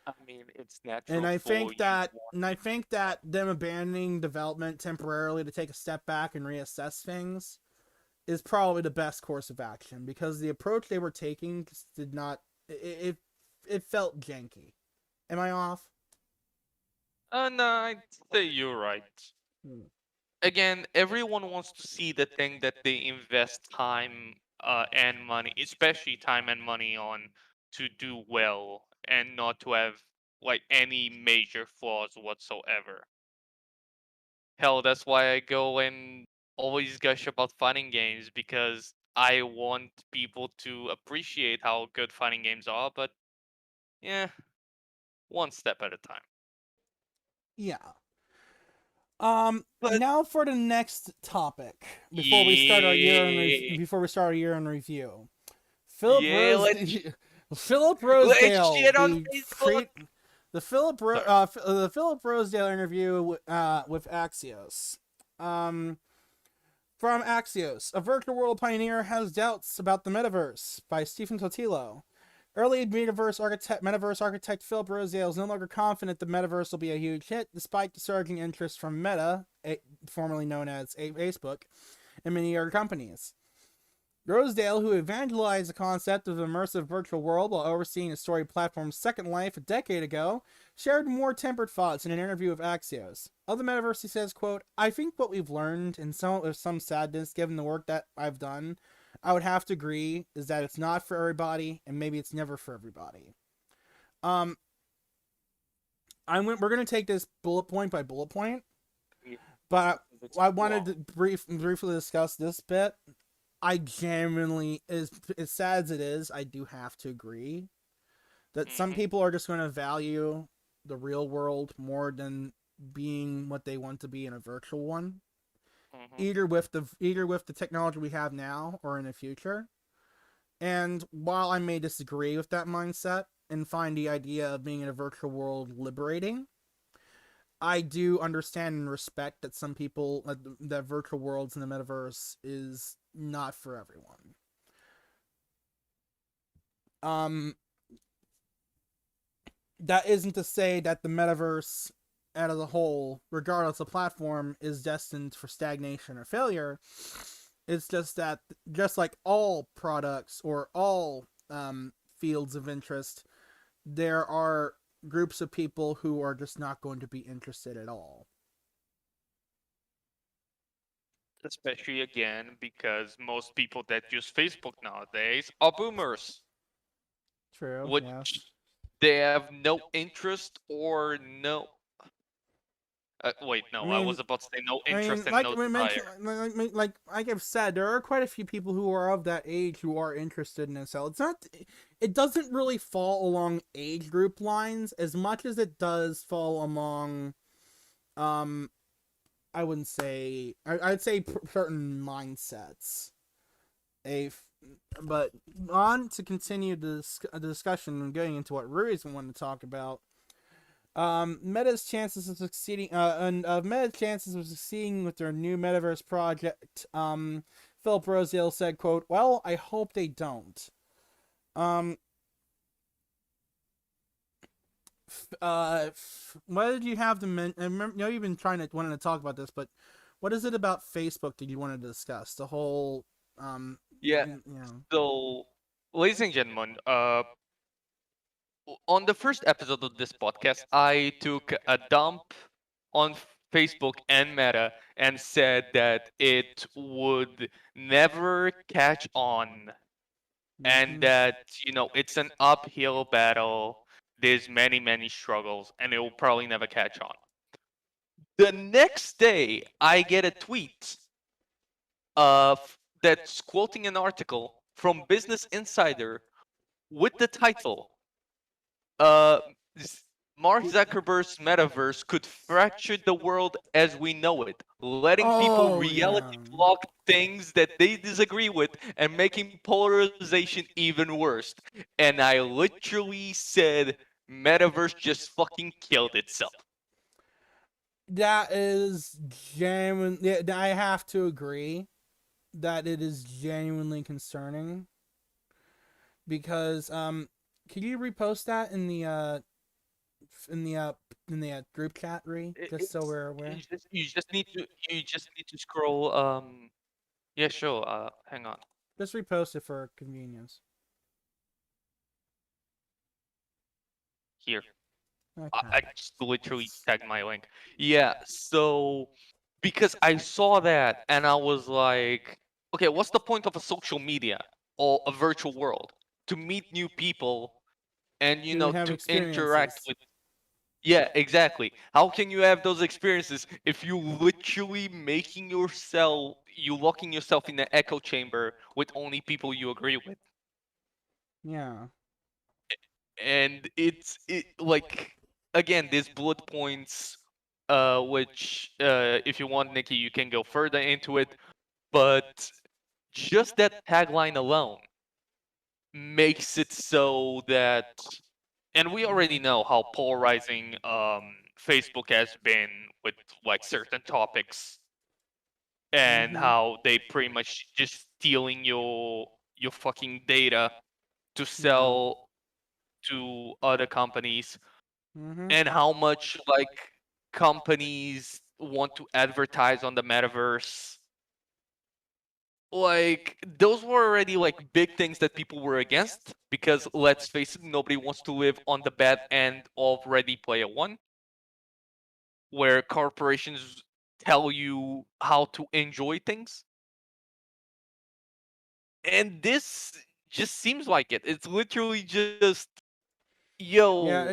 I mean, it's natural. And I think that them abandoning development temporarily to take a step back and reassess things is probably the best course of action, because the approach they were taking did not. It felt janky. Am I off? No, I'd say you're right. Again, everyone wants to see the thing that they invest time and money, especially time and money on, to do well, and not to have any major flaws whatsoever. Hell, that's why I go and always gush about fighting games, because I want people to appreciate how good fighting games are, but yeah, one step at a time. Yeah. But now for the next topic before we start our year in review. Philip Rosedale. The Philip Rosedale interview with Axios. From Axios, a virtual world pioneer has doubts about the metaverse, by Stephen Totilo. Early metaverse architect Philip Rosedale is no longer confident the metaverse will be a huge hit, despite the surging interest from Meta, formerly known as Facebook, and many other companies. Rosedale, who evangelized the concept of immersive virtual world while overseeing the story platform Second Life a decade ago, shared more tempered thoughts in an interview with Axios. Of the metaverse, he says, quote, "I think what we've learned, and with some sadness given the work that I've done, I would have to agree, is that it's not for everybody, and maybe it's never for everybody." We're going to take this bullet point by bullet point, but I wanted to briefly discuss this bit. I genuinely, as sad as it is, I do have to agree that some people are just going to value the real world more than being what they want to be in a virtual one, either with the technology we have now or in the future. And while I may disagree with that mindset and find the idea of being in a virtual world liberating, I do understand and respect that some people that virtual worlds in the metaverse is not for everyone. That isn't to say that the metaverse as a whole, regardless of platform, is destined for stagnation or failure. It's just that, just like all products or all fields of interest, there are groups of people who are just not going to be interested at all. Especially again because most people that use Facebook nowadays are boomers, True. which Yes. they have no interest or no. Wait, no, I was about to say no interest and like no we desire. mentioned, like I've said, there are quite a few people who are of that age who are interested in this. So it's not, it doesn't really fall along age group lines as much as it does fall among, I wouldn't say, I'd say certain mindsets. But on to continue the discussion and getting into what Ruiz wanted to talk about. Meta's chances of succeeding, Meta's chances of succeeding with their new metaverse project. Philip Rosiel said, "quote Well, I hope they don't." What did you have to mention? I remember, you've been wanting to talk about this, but what is it about Facebook that you wanted to discuss? The whole, Yeah. So, ladies and gentlemen, on the first episode of this podcast, I took a dump on Facebook and Meta and said that it would never catch on, and that it's an uphill battle. There's many struggles, and it will probably never catch on. The next day, I get a tweet that's quoting an article from Business Insider with the title, uh, Mark Zuckerberg's metaverse could fracture the world as we know it, letting people reality block things that they disagree with and making polarization even worse. And I literally said, metaverse just fucking killed itself. That is genuine. Yeah, I have to agree that it is genuinely concerning. Because can you repost that in the group chat, just so we're aware? You just need to scroll. Yeah, sure. Hang on. Just repost it for convenience. Here. Okay. I just literally tagged my link. Yeah, so because I saw that and I was like, okay, what's the point of a social media or a virtual world? To meet new people and to interact with. Yeah, exactly. How can you have those experiences if you literally locking yourself in an echo chamber with only people you agree with? Yeah. And like, again, these bullet points, which if you want, Nikki, you can go further into it, but just that tagline alone makes it so that, and we already know how polarizing Facebook has been with like certain topics, and how they pretty much just stealing your fucking data to sell to other companies, and how much like companies want to advertise on the metaverse. Like, those were already like big things that people were against, because let's face it, nobody wants to live on the bad end of Ready Player One, where corporations tell you how to enjoy things. And this just seems like it. It's literally just, Yeah,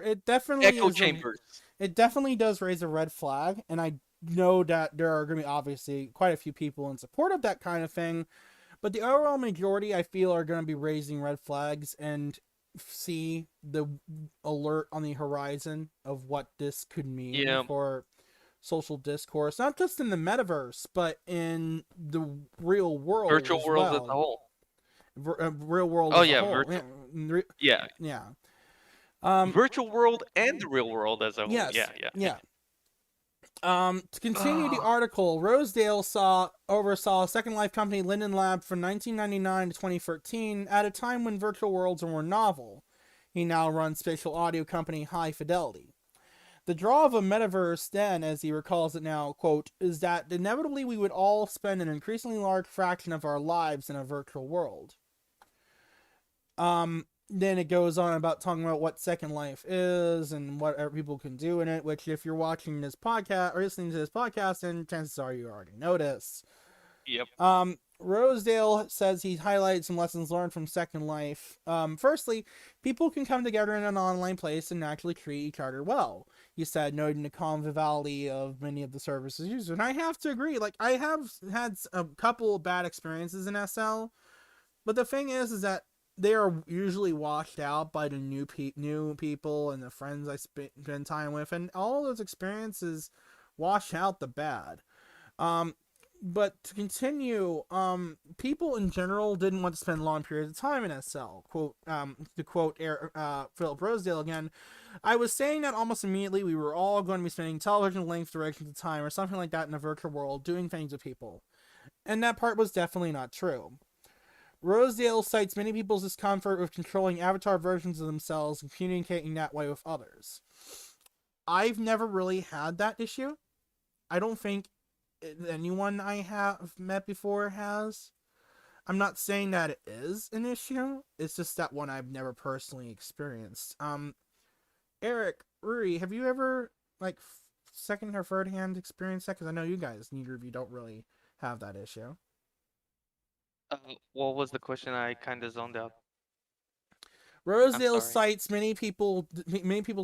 it definitely echo is chambers. it definitely does raise a red flag, and I know that there are going to be obviously quite a few people in support of that kind of thing, but the overall majority, I feel, are going to be raising red flags and see the alert on the horizon of what this could mean Yeah. for social discourse, not just in the metaverse, but in the real world Virtual as world as well. a whole. Real world Oh as a yeah, whole. yeah, Yeah. virtual world and the real world as a whole. Yes. Yeah. Yeah. To continue the article, Rosedale oversaw Second Life company Linden Lab from 1999 to 2013 at a time when virtual worlds were more novel. He now runs spatial audio company High Fidelity. The draw of a metaverse then, as he recalls it now, quote, is that inevitably we would all spend an increasingly large fraction of our lives in a virtual world. Then it goes on about talking about what Second Life is and what people can do in it, which if you're watching this podcast or listening to this podcast, then chances are you already know this. Yep. Rosedale says he highlights some lessons learned from Second Life. Firstly, people can come together in an online place and actually treat each other well. He said, noting the conviviality of many of the services used. And I have to agree, like, I have had a couple of bad experiences in SL, but the thing is that they are usually washed out by the new people and the friends I spend time with, and all those experiences wash out the bad. But to continue, people in general didn't want to spend long periods of time in SL. Quote, to quote Philip Rosedale again, I was saying that almost immediately we were all going to be spending television length durations of time or something like that in a virtual world doing things with people. And that part was definitely not true. Rosedale cites many people's discomfort with controlling avatar versions of themselves and communicating that way with others. I've never really had that issue. I don't think anyone I have met before has. I'm not saying that it is an issue. It's just that one I've never personally experienced. Erik, Ruri, have you ever like second or third hand experienced that? Because I know you guys, neither of you, don't really have that issue. What was the question? I kind of zoned out. Rosedale sorry. cites many people's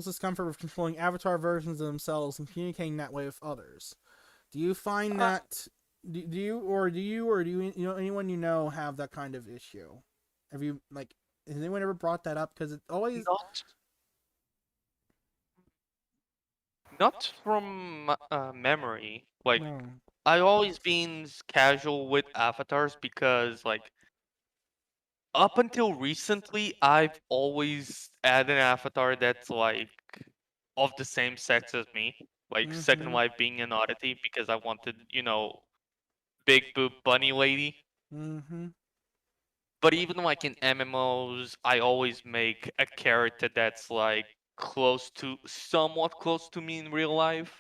discomfort with controlling avatar versions of themselves and communicating that way with others. Do you find that? Do you know anyone you know have that kind of issue? Have you has anyone ever brought that up? Because it always not from memory. Like no. I always been casual with avatars because like up until recently I've always had an avatar that's like of the same sex as me. Like Second Life being an oddity because I wanted, big boob bunny lady. But even like in MMOs, I always make a character that's like somewhat close to me in real life.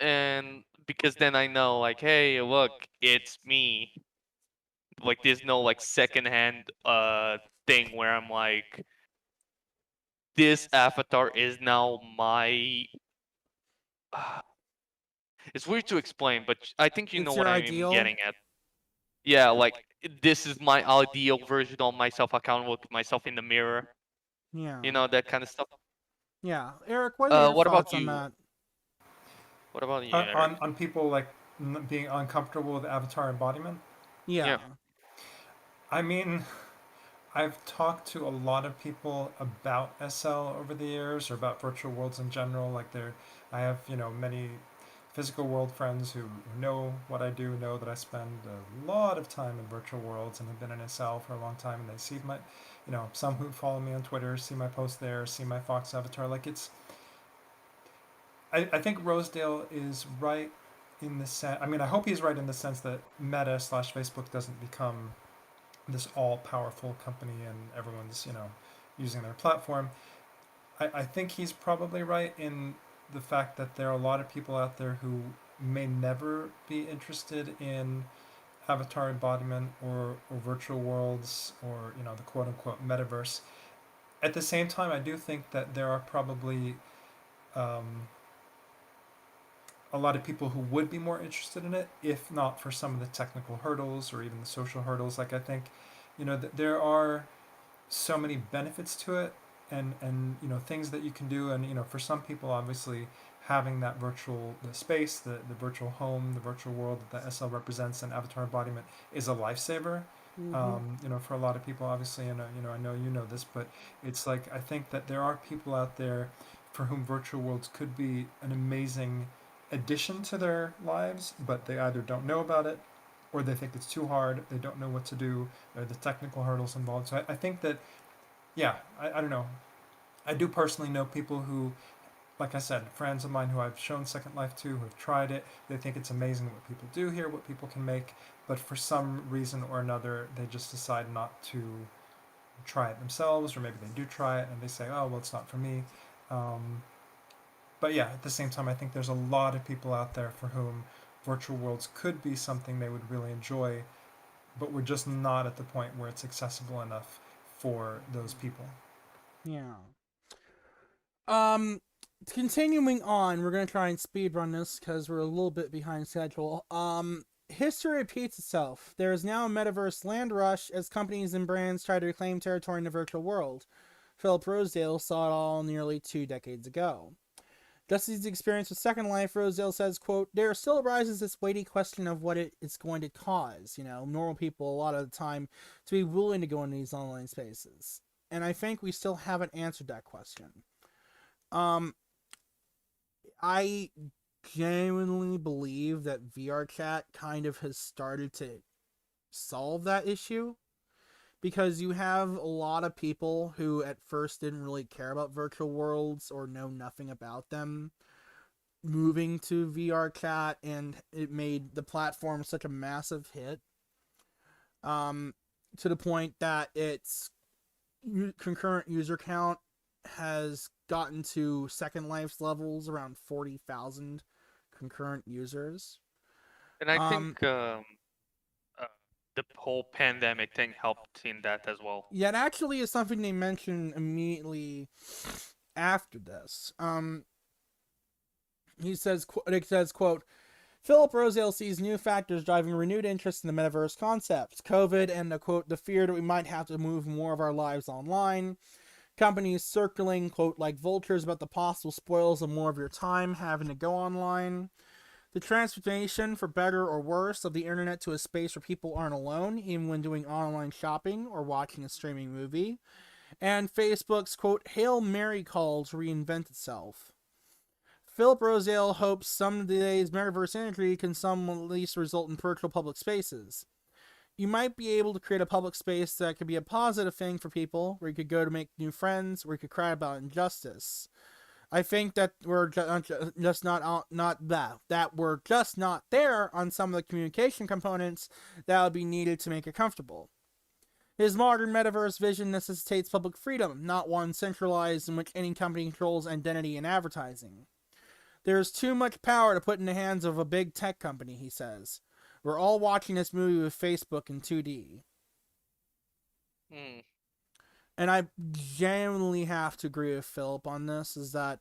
And because then I know like, hey, look, it's me. Like there's no like secondhand thing where I'm like, this avatar is now my. It's weird to explain, but I think you know It's what your I'm ideal. getting at. Yeah, like this is my ideal version of myself. I can look at myself in the mirror. Yeah. You know, that kind of stuff. Yeah, Erik, what are your What about thoughts on you? that? What about you, Erik? On people like being uncomfortable with avatar embodiment. Yeah. Yeah. I mean, I've talked to a lot of people about SL over the years, or about virtual worlds in general. I have many physical world friends who know what I do, know that I spend a lot of time in virtual worlds and have been in SL for a long time, and they see my, some who follow me on Twitter see my post there, see my Fox avatar. Like it's, I think Rosedale is right in the sense. I mean, I hope he's right in the sense that Meta / Facebook doesn't become this all-powerful company and everyone's using their platform. I think he's probably right in the fact that there are a lot of people out there who may never be interested in avatar embodiment or virtual worlds or the quote-unquote metaverse. At the same time, I do think that there are probably a lot of people who would be more interested in it if not for some of the technical hurdles or even the social hurdles. Like I think there are so many benefits to it and things that you can do, and for some people, obviously, having that the space, the virtual home, the virtual world that SL represents, and avatar embodiment is a lifesaver. Mm-hmm. For a lot of people, obviously, and I know you know this, but it's like I think that there are people out there for whom virtual worlds could be an amazing addition to their lives, but they either don't know about it, or they think it's too hard, they don't know what to do, or the technical hurdles involved. So I think that, yeah, I don't know. I do personally know people who, like I said, friends of mine who I've shown Second Life to, who have tried it. They think it's amazing what people do here, what people can make, but for some reason or another, they just decide not to try it themselves, or maybe they do try it and they say, oh, well, it's not for me. Um, but yeah, at the same time, I think there's a lot of people out there for whom virtual worlds could be something they would really enjoy, but we're just not at the point where it's accessible enough for those people. Yeah. Um, Continuing on, we're gonna try and speed run this because we're a little bit behind schedule. History repeats itself. There is now a metaverse land rush as companies and brands try to reclaim territory in the virtual world. Philip Rosedale saw it all nearly 2 decades ago. Just as his experience with Second Life, Rosedale says, quote, there still arises this weighty question of what it is going to cause, normal people a lot of the time to be willing to go into these online spaces. And I think we still haven't answered that question. I genuinely believe that VR chat kind of has started to solve that issue, because you have a lot of people who at first didn't really care about virtual worlds or know nothing about them moving to VR chat, and it made the platform such a massive hit, to the point that its concurrent user count has gotten to Second Life's levels, around 40,000 concurrent users. And I think the whole pandemic thing helped in that as well. Yeah, it actually is something they mention immediately after this. It says, quote, Philip Rosedale sees new factors driving renewed interest in the metaverse concept. COVID and, quote, the fear that we might have to move more of our lives online. Companies circling, quote, like vultures about the possible spoils of more of your time having to go online. The transformation, for better or worse, of the internet to a space where people aren't alone, even when doing online shopping or watching a streaming movie. And Facebook's, quote, Hail Mary call to reinvent itself. Philip Rosedale hopes someday's metaverse energy can some at least result in virtual public spaces. You might be able to create a public space that could be a positive thing for people, where you could go to make new friends, where you could cry about injustice. I think that we're just we're just not there on some of the communication components that would be needed to make it comfortable. His modern metaverse vision necessitates public freedom, not one centralized in which any company controls identity and advertising. There is too much power to put in the hands of a big tech company, he says. We're all watching this movie with Facebook in 2D. And I genuinely have to agree with Philip on this, is that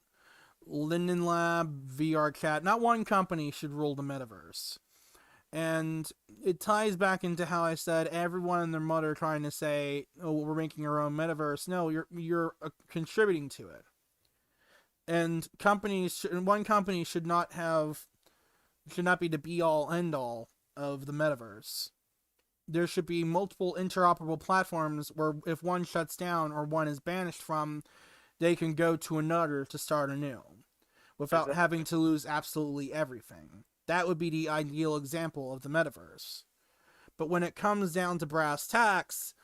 Linden Lab, VR Chat, not one company should rule the metaverse. And it ties back into how I said everyone and their mother trying to say, oh, we're making our own metaverse. No, you're contributing to it. And one company should not be the be-all, end-all of the metaverse. There should be multiple interoperable platforms where if one shuts down or one is banished from, they can go to another to start anew without having to lose absolutely everything. That would be the ideal example of the metaverse. But when it comes down to brass tacks,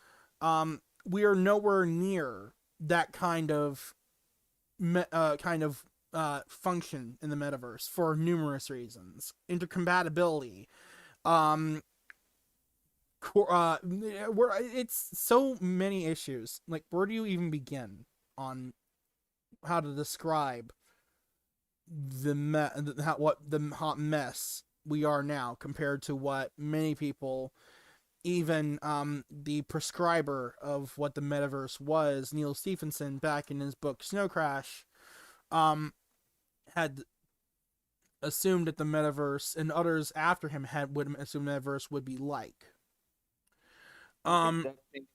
we are nowhere near that kind of function in the metaverse for numerous reasons. Intercompatibility, it's so many issues. Like, where do you even begin on how to describe what the hot mess we are now compared to what many people, even the prescriber of what the metaverse was, Neil Stephenson, back in his book Snow Crash, had assumed that the metaverse, and others after him would assume the metaverse would be like. I think that thing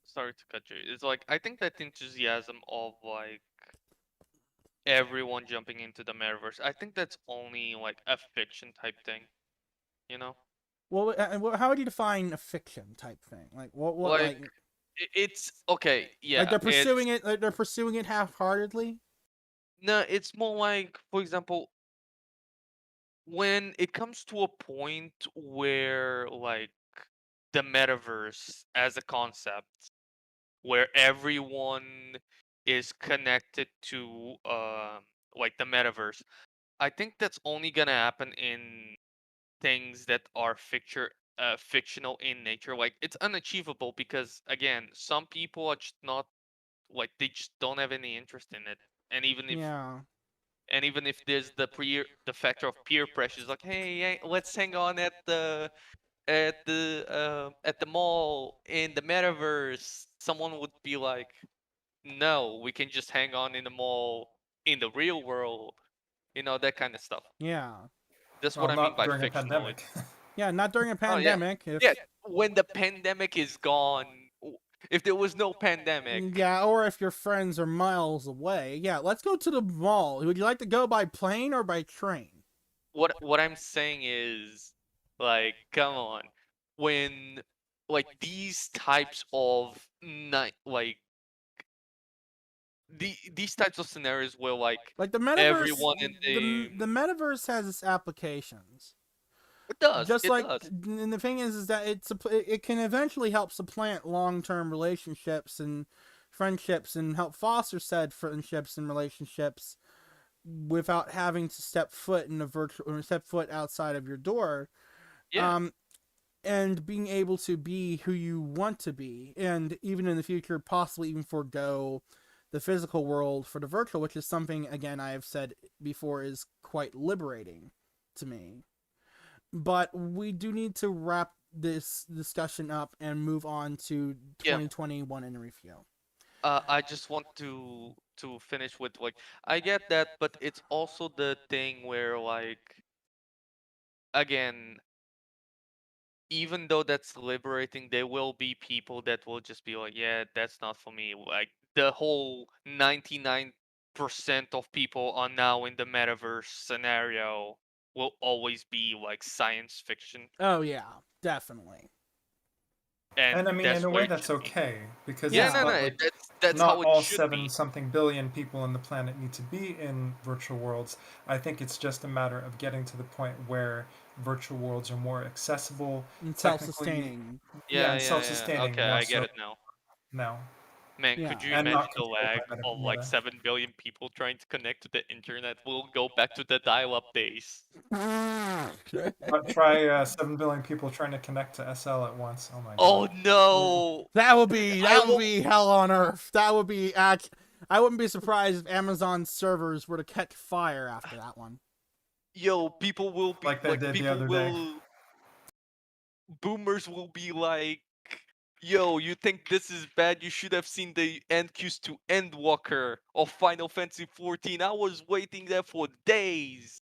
sorry to cut you. It's like I think that enthusiasm of like everyone jumping into the metaverse, I think that's only like a fiction type thing, you know? Well, how would you define a fiction type thing? Like what Like it's okay, like yeah. they're pursuing it like they're pursuing it half-heartedly? No, it's more like, for example, when it comes to a point where like the metaverse as a concept, where everyone is connected to like the metaverse, I think that's only gonna happen in things that are fictional in nature. Like it's unachievable because again, some people are just not like they just don't have any interest in it. And Yeah. even if there's the factor of peer pressure, it's like, hey, let's hang on at the mall in the metaverse. Someone would be like, no, we can just hang on in the mall in the real world. That kind of stuff. Yeah. That's what Well, I mean not by during a fictional. pandemic. Yeah, not during a Oh yeah, pandemic. yeah. When the pandemic is gone, if there was no pandemic, Yeah, or if your friends are miles away. Yeah, let's go to the mall. Would you like to go by plane or by train? what I'm saying is, like, come on, when like these types of night like these types of scenarios where like Like the metaverse, everyone in the metaverse has its applications. Just it like, does. and the thing is that it can eventually help supplant long-term relationships and friendships and help foster said friendships and relationships without having to step foot in a virtual or step foot outside of your door. Yeah. And being able to be who you want to be, and even in the future, possibly even forego the physical world for the virtual, which is something, again, I have said before, is quite liberating to me. But we do need to wrap this discussion up and move on to Yeah. 2021 in review. I just want to finish with like I get that, but it's also the thing where like again, even though that's liberating, there will be people that will just be like, yeah, that's not for me. Like the whole 99% of people are now in the metaverse scenario will always be like science fiction, Oh yeah, definitely. and And I mean, in that's a where way, it that's should be. okay because Yeah, it's Yeah. no, not no, like that's not how it all should seven be. something billion people on the planet need to be in virtual worlds. I think it's just a matter of getting to the point where virtual worlds are more accessible, And technically, self-sustaining. yeah, Yeah, and yeah, yeah. self-sustaining Okay, more I get so it now. now, Man, Yeah. could you and not imagine the controlled lag by of like Meta. 7 billion people trying to connect to the internet? We'll go back to the dial-up days. But try 7 billion people trying to connect to SL at once. Oh my god. Oh no! That would be I will. hell on earth. That would be I wouldn't be surprised if Amazon's servers were to catch fire after that one. Yo, people will be Like they like, did the other day. boomers will be like, yo, you think this is bad? You should have seen the end cues to Endwalker of Final Fantasy 14. I was waiting there for days.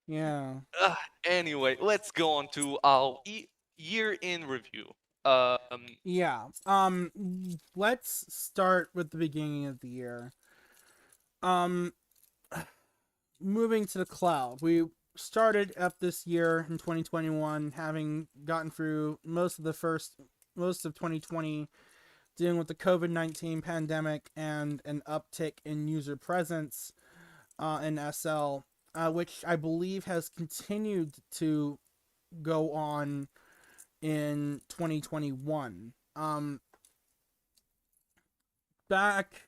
Yeah. Ugh, anyway, let's go on to our year in review. Um, Yeah. Let's start with the beginning of the year. Um Moving to the cloud. We started up this year in 2021 having gotten through most of 2020 dealing with the COVID-19 pandemic and an uptick in user presence in SL, which I believe has continued to go on in 2021. Back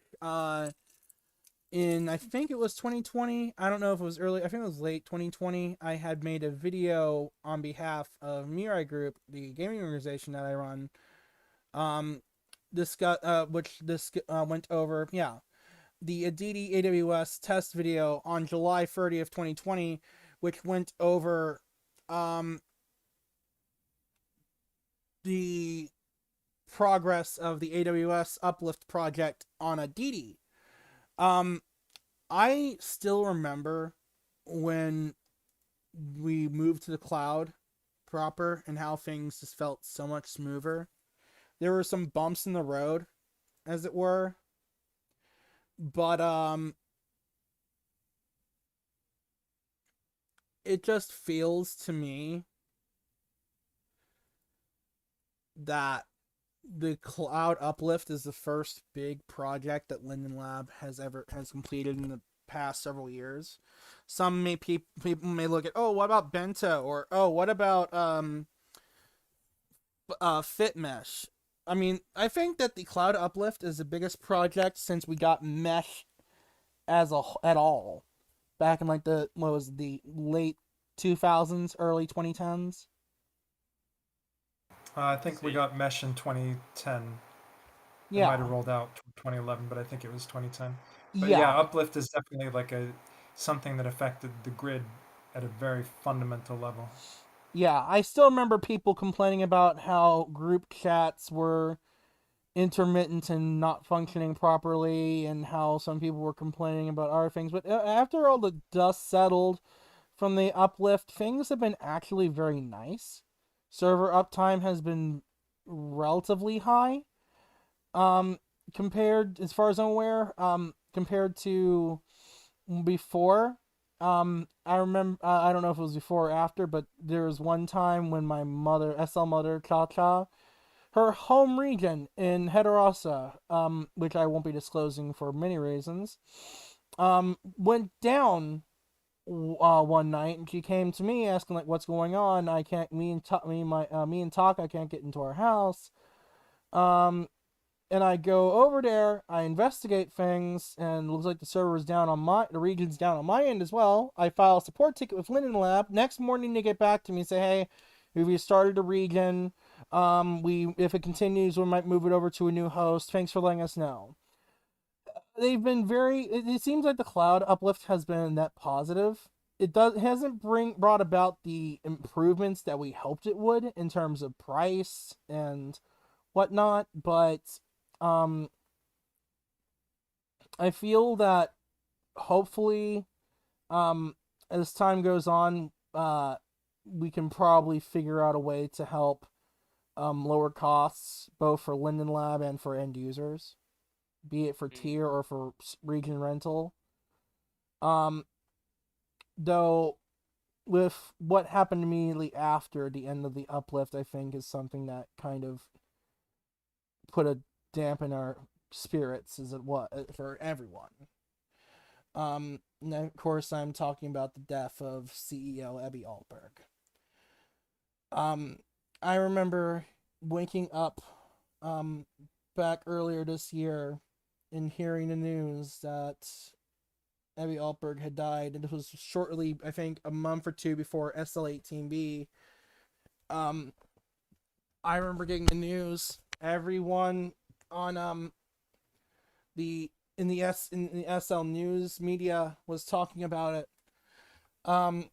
in, I think it was 2020, I don't know if it was early, I think it was late 2020, I had made a video on behalf of Mirai Group, the gaming organization that I run, went over, the Aditi AWS test video on July 30th, 2020, which went over the progress of the AWS Uplift project on Aditi. I still remember when we moved to the cloud proper and how things just felt so much smoother. there were some bumps in the road, as it were. But it just feels to me that the Cloud Uplift is the first big project that Linden Lab has completed in the past several years. Some people may look at, oh, what about Bento, or oh, what about FitMesh? I mean, I think that the Cloud Uplift is the biggest project since we got Mesh at all, back in like the late 2000s, early 2010s. I think we got Mesh in 2010. It Yeah, might have rolled out 2011, but I think it was 2010. But yeah, yeah, Uplift is definitely like something that affected the grid at a very fundamental level. yeah. I still remember people complaining about how group chats were intermittent and not functioning properly, and how some people were complaining about other things. But after all the dust settled from the uplift, things have been actually very nice. Server uptime has been relatively high. Compared, as far as I'm aware, compared to before. I remember, I don't know if it was before or after, but there was one time when my mother, SL mother, Cha Cha, her home region in Heterosa, which I won't be disclosing for many reasons, went down one night, and she came to me asking like, "What's going on? I can't. Me and Taka can't get into our house." And I go over there, I investigate things, and it looks like the server's down on the region's down on my end as well. I file a support ticket with Linden Lab. Next morning, they get back to me and say, "Hey, we've restarted the region. If it continues, we might move it over to a new host. Thanks for letting us know." They've been it seems like the cloud uplift has been net positive. It hasn't brought about the improvements that we hoped it would in terms of price and whatnot, but I feel that hopefully, as time goes on, we can probably figure out a way to help lower costs both for Linden Lab and for end users, be it for tier or for region rental. Though, with what happened immediately after the end of the uplift, I think is something that kind of put a damp in our spirits, as it was for everyone. And of course, I'm talking about the death of CEO Ebbe Altberg. I remember waking up back earlier this year and hearing the news that Ebbe Altberg had died, and it was shortly, I think, a month or two before SL18B. I remember getting the news. Everyone on the SL news media was talking about it. And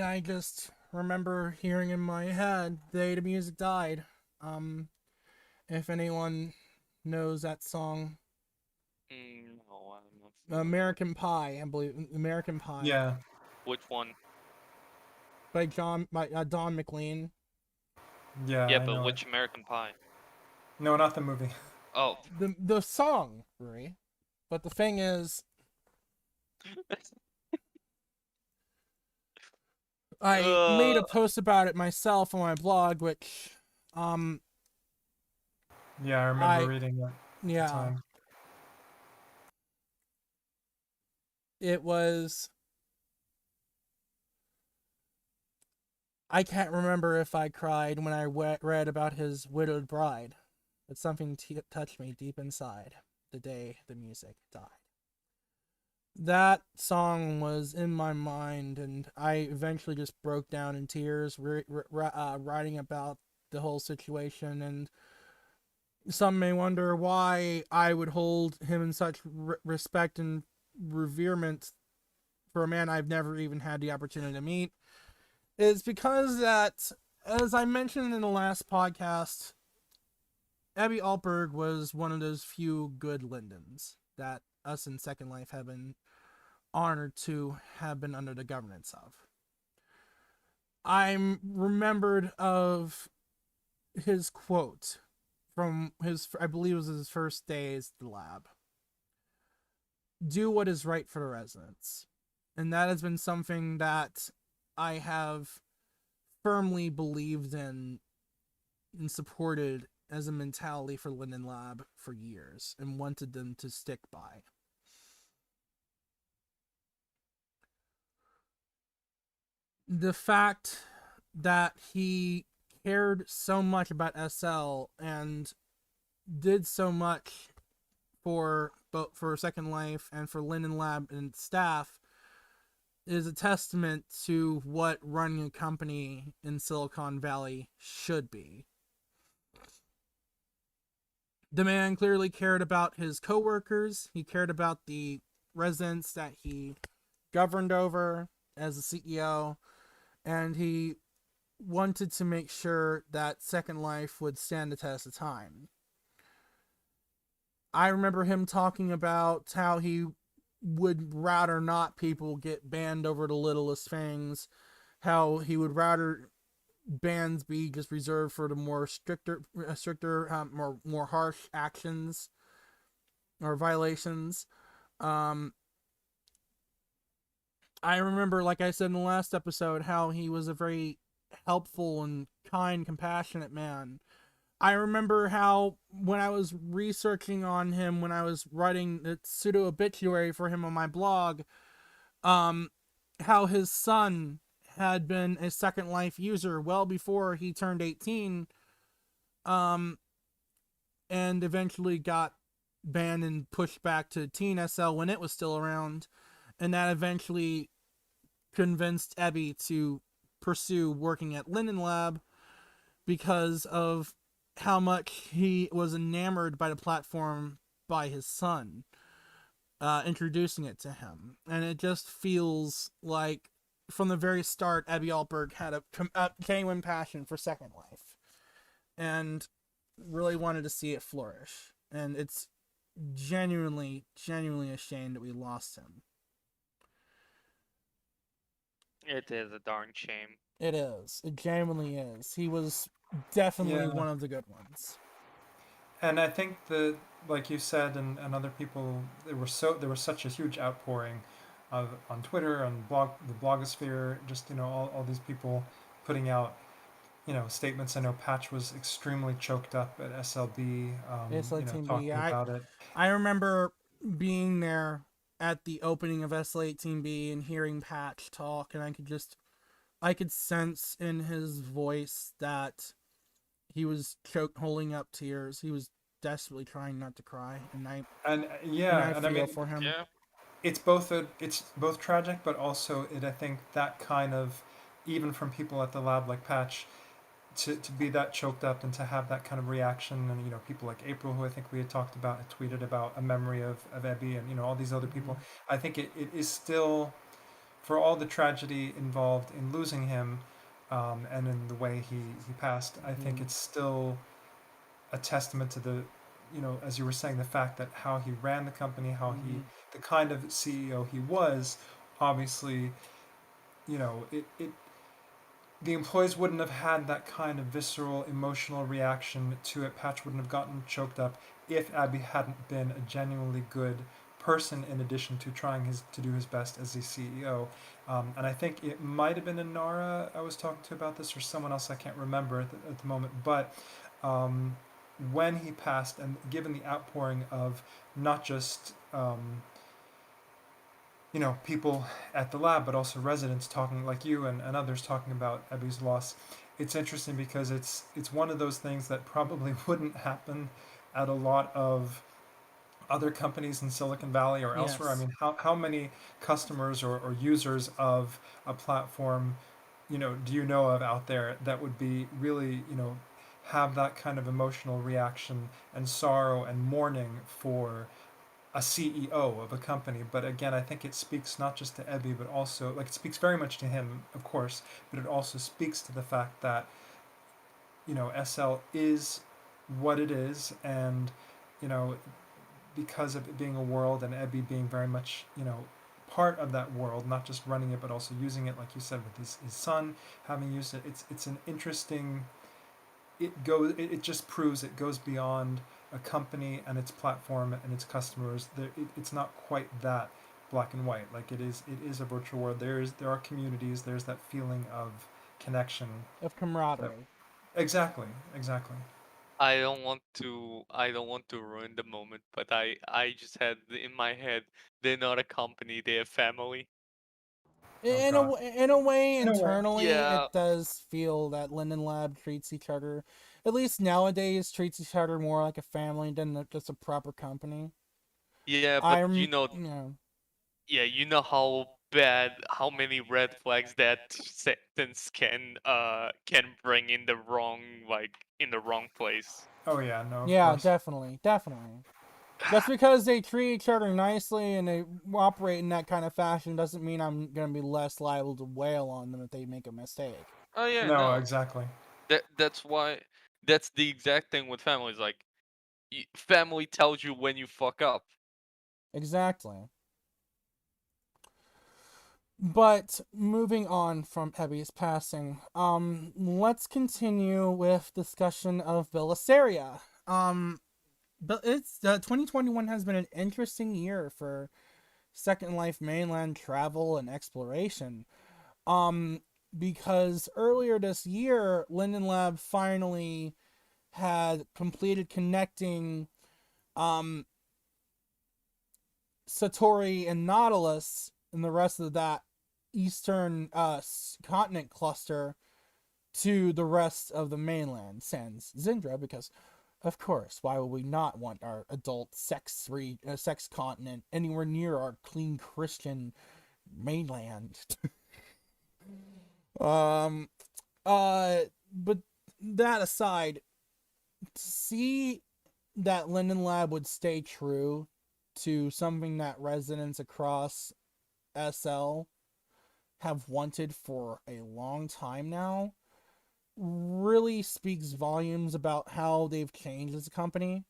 I just remember hearing in my head, the day the music died. If anyone knows that song, No, I'm not familiar. American Pie, I believe. American Pie. Yeah. Which one? By Don McLean. Yeah. Yeah, I but know which it. American Pie? No, not the movie. Oh, The song, Rui. But the thing is, I made a post about it myself on my blog, which, Yeah, I remember reading that at the yeah, time. it was. I can't remember if I cried when I read about his widowed bride, but something touched me deep inside the day the music died. That song was in my mind, and I eventually just broke down in tears, writing about the whole situation. And some may wonder why I would hold him in such respect and reverence for a man I've never even had the opportunity to meet. Is because that, as I mentioned in the last podcast, Ebbe Altberg was one of those few good Lindens that us in Second Life have been honored to have been under the governance of. I'm remembered of his quote from his, I believe it was his first days at the lab. Do what is right for the residents. And that has been something that I have firmly believed in and supported as a mentality for Linden Lab for years and wanted them to stick by. The fact that he cared so much about SL and did so much for both for Second Life and for Linden Lab and staff is a testament to what running a company in Silicon Valley should be. The man clearly cared about his coworkers. He cared about the residents that he governed over as a CEO, and he wanted to make sure that Second Life would stand the test of time. I remember him talking about how he would rather not people get banned over the littlest things, how he would rather bans be just reserved for the more stricter, more harsh actions or violations. I remember, like I said in the last episode, how he was a very helpful and kind, compassionate man. I remember how when I was researching on him, when I was writing the pseudo obituary for him on my blog, how his son had been a Second Life user well before he turned 18, and eventually got banned and pushed back to Teen SL when it was still around, and that eventually convinced Ebbe to pursue working at Linden Lab because of how much he was enamored by the platform by his son, introducing it to him. And it just feels like from the very start, Ebbe Altberg had a genuine passion for Second Life and really wanted to see it flourish. And it's genuinely a shame that we lost him. It is a darn shame. It is. It genuinely is. He was definitely one of the good ones. And I think that, like you said, and other people, there was such a huge outpouring of on Twitter, on the blogosphere, just all these people putting out statements. I know Patch was extremely choked up at SLB, talking about it. I remember being there at the opening of SL18B and hearing Patch talk, and I could sense in his voice that he was holding up tears. He was desperately trying not to cry, and I feel for him. Yeah. It's both tragic, but also I think that kind of, even from people at the lab like Patch, to be that choked up and to have that kind of reaction, and people like April, who I think we had talked about, had tweeted about a memory of Ebbe, and all these other people. I think it is still, for all the tragedy involved in losing him, and in the way he passed, I think it's still a testament to the, as you were saying, the fact that how he ran the company, how he, the kind of CEO he was, obviously, the employees wouldn't have had that kind of visceral, emotional reaction to it. Patch wouldn't have gotten choked up if Ebbe hadn't been a genuinely good person, in addition to trying to do his best as a CEO. And I think it might have been Inara I was talking to about this, or someone else, I can't remember at the moment. But when he passed, and given the outpouring of not just people at the lab, but also residents talking, like you and others, talking about Ebbe's loss, it's interesting because it's one of those things that probably wouldn't happen at a lot of other companies in Silicon Valley or elsewhere. Yes. I mean, how many customers or users of a platform, do you know of out there that would be really, have that kind of emotional reaction and sorrow and mourning for a CEO of a company? But again, I think it speaks not just to Ebbe, but also, like, it speaks very much to him, of course, but it also speaks to the fact that, SL is what it is, and, because of it being a world, and Ebbe being very much, part of that world, not just running it, but also using it, like you said, with his son having used it. It's an interesting it just proves it goes beyond a company and its platform and its customers. It's not quite that black and white. Like it is a virtual world. There are communities. There's that feeling of connection. Of That, camaraderie. exactly. I don't want to ruin the moment, but I just had in my head they're not a company, they're a family. Oh In God. in a way, In a way. internally, it Yeah. does feel that Linden Lab treats each other, at least nowadays, treats each other more like a family than just a proper company. Yeah, but I'm, you know, yeah, you know how many red flags that sentence can bring in the wrong in the wrong place. Oh yeah. No. Of yeah, course. definitely, definitely. Just because they treat each other nicely and they operate in that kind of fashion doesn't mean I'm gonna be less liable to wail on them if they make a mistake. Oh yeah, No. no. Exactly. That's why that's the exact thing with families. Like family tells you when you fuck up. Exactly. But moving on from Ebbe's passing, let's continue with discussion of Bellisseria. But it's 2021 has been an interesting year for Second Life mainland travel and exploration. Um, because earlier this year, Linden Lab finally had completed connecting um Satori and Nautilus and the rest of that eastern continent cluster to the rest of the mainland, sans Zindra, because of course, why would we not want our adult sex continent anywhere near our clean Christian mainland? um, but that aside, to see that Linden Lab would stay true to something that residents across SL have wanted for a long time now really speaks volumes about how they've changed as a company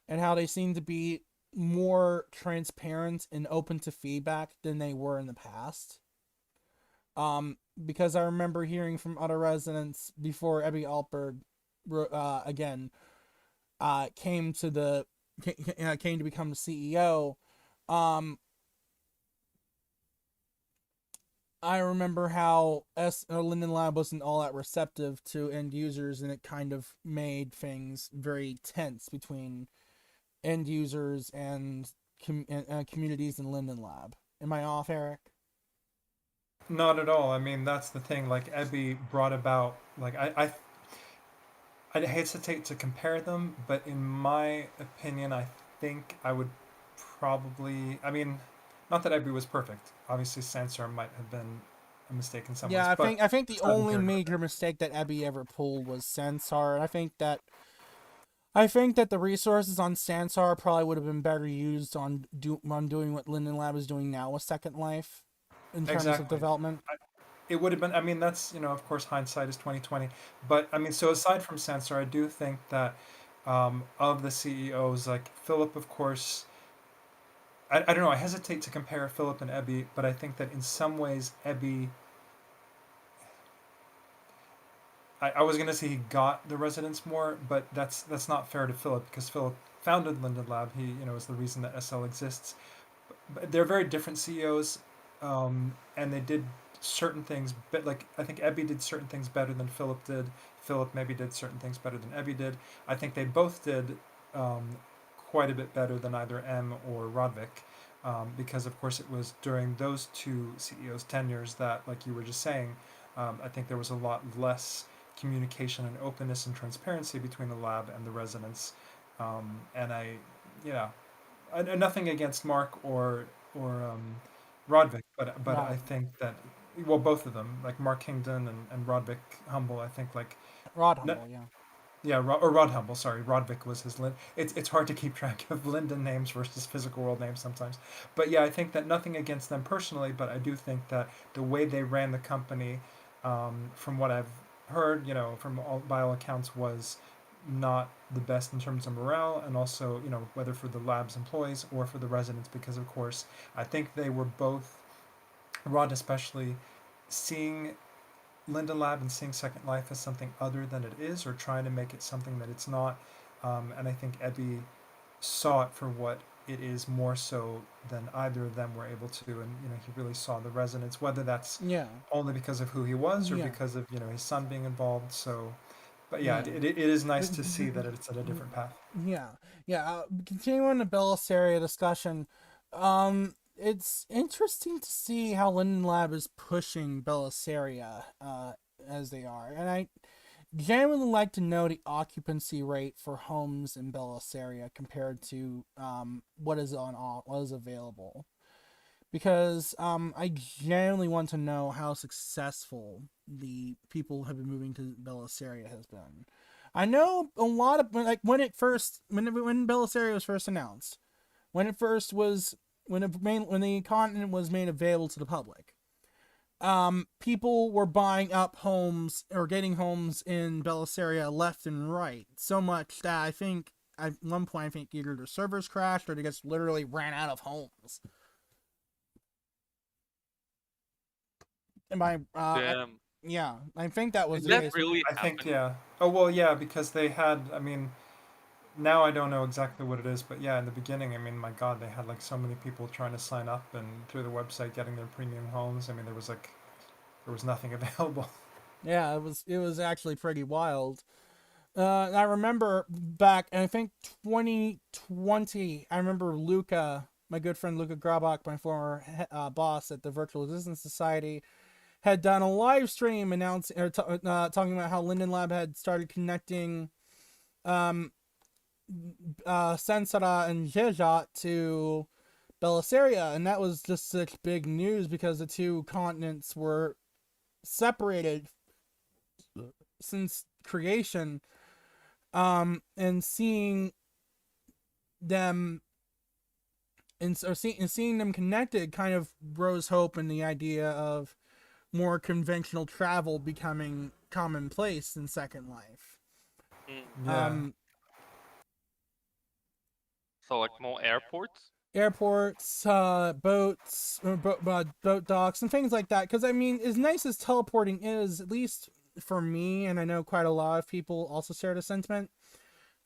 and how they seem to be more transparent and open to feedback than they were in the past. Because I remember hearing from other residents before Ebbe Altberg again came to the came to become the CEO. Um, I remember how Linden Lab wasn't all that receptive to end users, and it kind of made things very tense between end users and communities in Linden Lab. Am I off, Eric? Not at all. I mean, that's the thing. Like Ebby brought about. Like I hesitate to compare them, but in my opinion, I think I would probably. I mean, not that Ebby was perfect. Obviously, Sensor might have been a mistake in some ways, Yeah, but I think the let's not even only care about major mistake that Ebby ever pulled was Sensar, and I think that the resources on Sansar probably would have been better used on doing what Linden Lab is doing now with Second Life in that. terms of Exactly. development. It would have been. I mean, that's of course, hindsight is 2020. But I mean, so aside from Sensor, I do think that of the CEOs, like Philip, of course. I don't know. I hesitate to compare Philip and Ebby, but I think that in some ways, Ebby. I was gonna say he got the residents more, but that's not fair to Philip because Philip founded Linden Lab. He is the reason that SL exists. But they're very different CEOs, and they did certain things. But like I think Ebby did certain things better than Philip did. Philip maybe did certain things better than Ebby did. I think they both did um, quite a bit better than either M or Rodvik. Because of course it was during those two CEOs' tenures that, like you were just saying, I think there was a lot less communication and openness and transparency between the lab and the residents. And yeah, nothing against Mark or Rodvik, but I Rod think that well, both of them, like Mark Kingdon and Rodvik Humble, I think like Rod no, Humble, yeah. yeah, or Rod Humble. Sorry, Rodvik was his. It's hard to keep track of Linden names versus physical world names sometimes. But yeah, I think that nothing against them personally, but I do think that the way they ran the company, from what I've heard, from by all accounts, was not the best in terms of morale, and also whether for the lab's employees or for the residents, because of course I think they were both, Rod especially, seeing Linden Lab and seeing Second Life as something other than it is, or trying to make it something that it's not. And I think Ebbe saw it for what it is more so than either of them were able to, and he really saw the resonance, whether that's Yeah. only because of who he was or Yeah. because of his son being involved. So, but yeah, Yeah. it is nice to see that it's at a different path. Yeah, yeah. Continuing the Bellisseria discussion, it's interesting to see how Linden Lab is pushing Bellisseria, as they are, and I generally like to know the occupancy rate for homes in Bellisseria compared to what is available, because I generally want to know how successful the people who have been moving to Bellisseria has been. I know a lot of, like, when Bellisseria was first announced, when it first was when the continent was made available to the public, people were buying up homes or getting homes in Bellisseria left and right, so much that I think at one point I think either the servers crashed or they just literally ran out of homes. And Damn. yeah, I think that was Did the that case. really I think, happen? yeah. Oh well, yeah, because they had. I mean, now I don't know exactly what it is, but yeah, in the beginning, I mean, my God, they had like so many people trying to sign up and through the website getting their premium homes. I mean, there was nothing available. Yeah, it was actually pretty wild. I remember back, and I think 2020. I remember Luca, my good friend Luca Grabach, my former boss at the Virtual Assistant Society, had done a live stream announcing or talking about how Linden Lab had started connecting um, Sensara and Jejat to Bellisseria, and that was just such big news because the two continents were separated since creation. And seeing them seeing them connected kind of rose hope in the idea of more conventional travel becoming commonplace in Second Life. Mm. Yeah. So like more airports? Airports, boats, boat docks, and things like that. Because I mean, as nice as teleporting is, at least for me, and I know quite a lot of people also share the sentiment,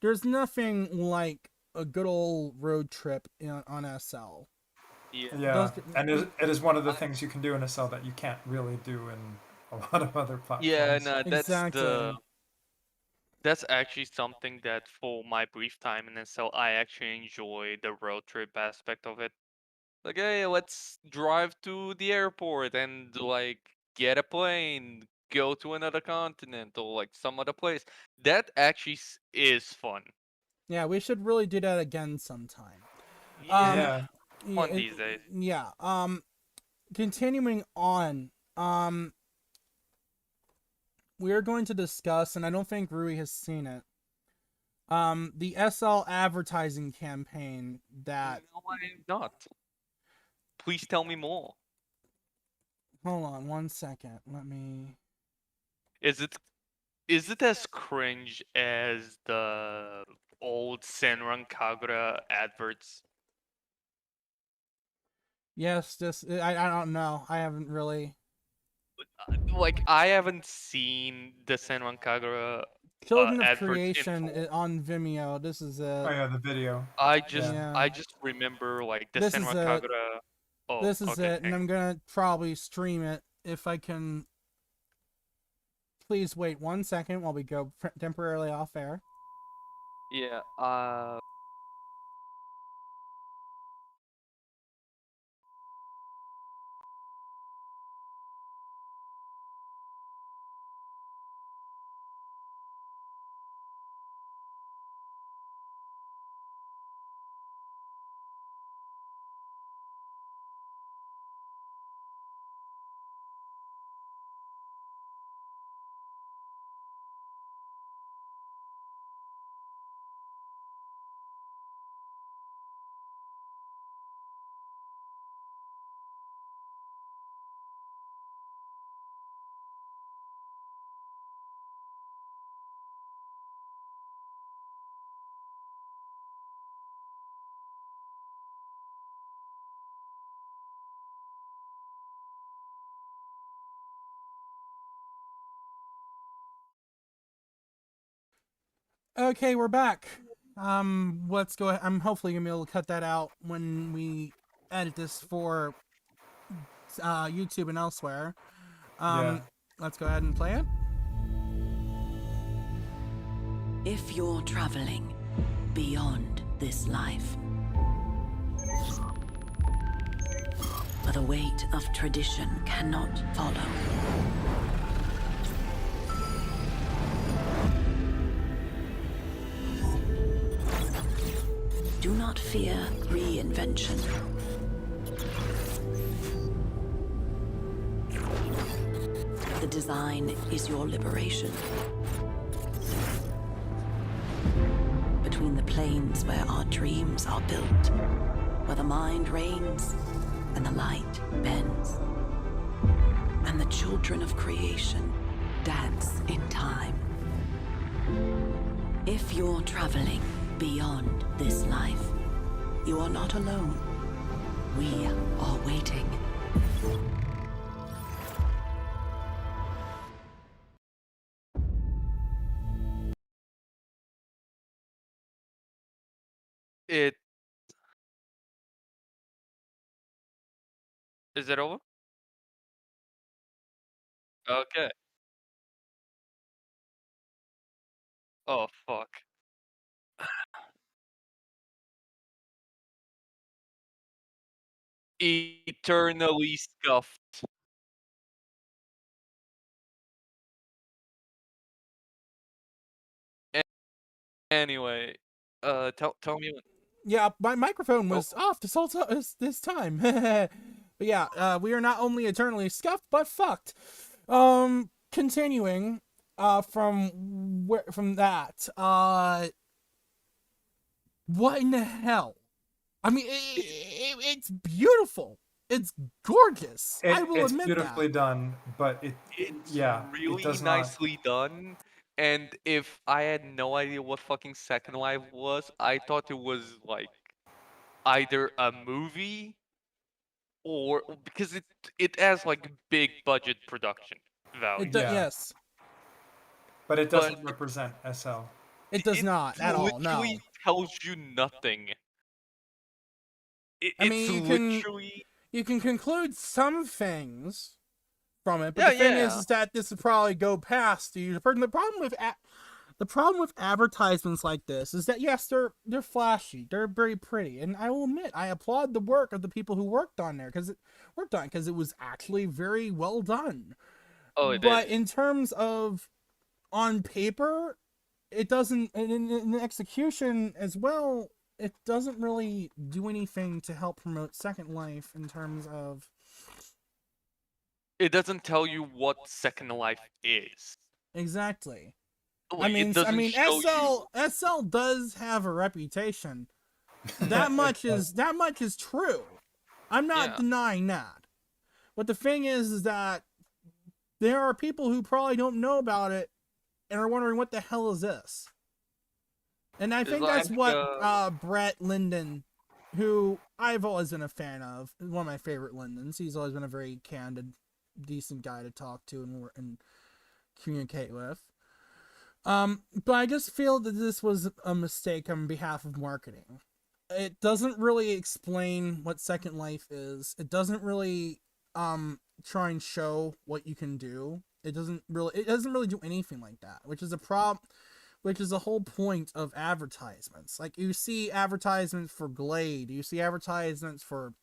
there's nothing like a good old road trip on SL. Yeah. Yeah, and it is one of the things you can do in a cell that you can't really do in a lot of other Yeah, platforms. no, Exactly. that's actually something that for my brief time in SL, I actually enjoy the road trip aspect of it. Like, hey, let's drive to the airport and like get a plane, go to another continent or like some other place. That actually is fun. Yeah, we should really do that again sometime. Um, Yeah, Yeah, yeah, fun these days. yeah. Continuing on. We are going to discuss, and I don't think Rui has seen it. The SL advertising campaign that. No, I'm not. Please tell me more. Hold on 1 second. Let me. Is it is it as cringe as the old Senran Kagura adverts? Yes, this. I don't know. I haven't really. Like I haven't seen the Senran Kagura Children of adverts in Creation full. on Vimeo. This is oh it. yeah, the video. Yeah, Yeah. I just remember like the This is Senran it. Kagura. Oh, This is okay, it, and thanks. I'm gonna probably stream it if I can. Please wait 1 second while we go temporarily off air. Yeah. Okay, we're back. Let's go ahead. I'm hopefully gonna be able to cut that out when we edit this for YouTube and elsewhere. Yeah. Let's go ahead and play it. If you're traveling beyond this life, where the weight of tradition cannot follow, do not fear reinvention. The design is your liberation. Between the planes where our dreams are built, where the mind reigns and the light bends, and the children of creation dance in time. If you're traveling beyond this life, you are not alone. We are waiting. It is it over? Okay. Oh fuck. Eternally scuffed. Anyway, tell me when. Yeah, my microphone Oh, was off this time. But yeah, we are not only eternally scuffed but fucked. Continuing, from that, what in the hell? I mean, it's beautiful. It's gorgeous. I will It's admit beautifully that. done, but it's it really does not. nicely done. And if I had no idea what fucking Second Life was, I thought it was like either a movie or because it has like big budget production value. Yeah. Yes, But it But doesn't represent SL. it does it not at all. No, literally tells you nothing. I It's mean literally you can conclude some things from it, but yeah, the thing yeah. is that this would probably go past you. The problem with advertisements like this is that yes, they're flashy, they're very pretty, and I will admit I applaud the work of the people who worked on there because it was actually very well done. Oh, it But is. in terms of on paper, it doesn't, and in execution as well, it doesn't really do anything to help promote Second Life in terms of It doesn't tell you what Second Life is. exactly. Like it doesn't show you. SL does have a reputation. That much is true. I'm not Yeah. denying that. But the thing is that there are people who probably don't know about it and are wondering what the hell is this. And I It's think that's like, what Brett Linden, who I've always been a fan of, is one of my favorite Lindens. He's always been a very candid, decent guy to talk to and communicate with. But I just feel that this was a mistake on behalf of marketing. It doesn't really explain what Second Life is. It doesn't really try and show what you can do. It doesn't really do anything like that, which is a problem, which is the whole point of advertisements. Like you see advertisements for Glade, you see advertisements for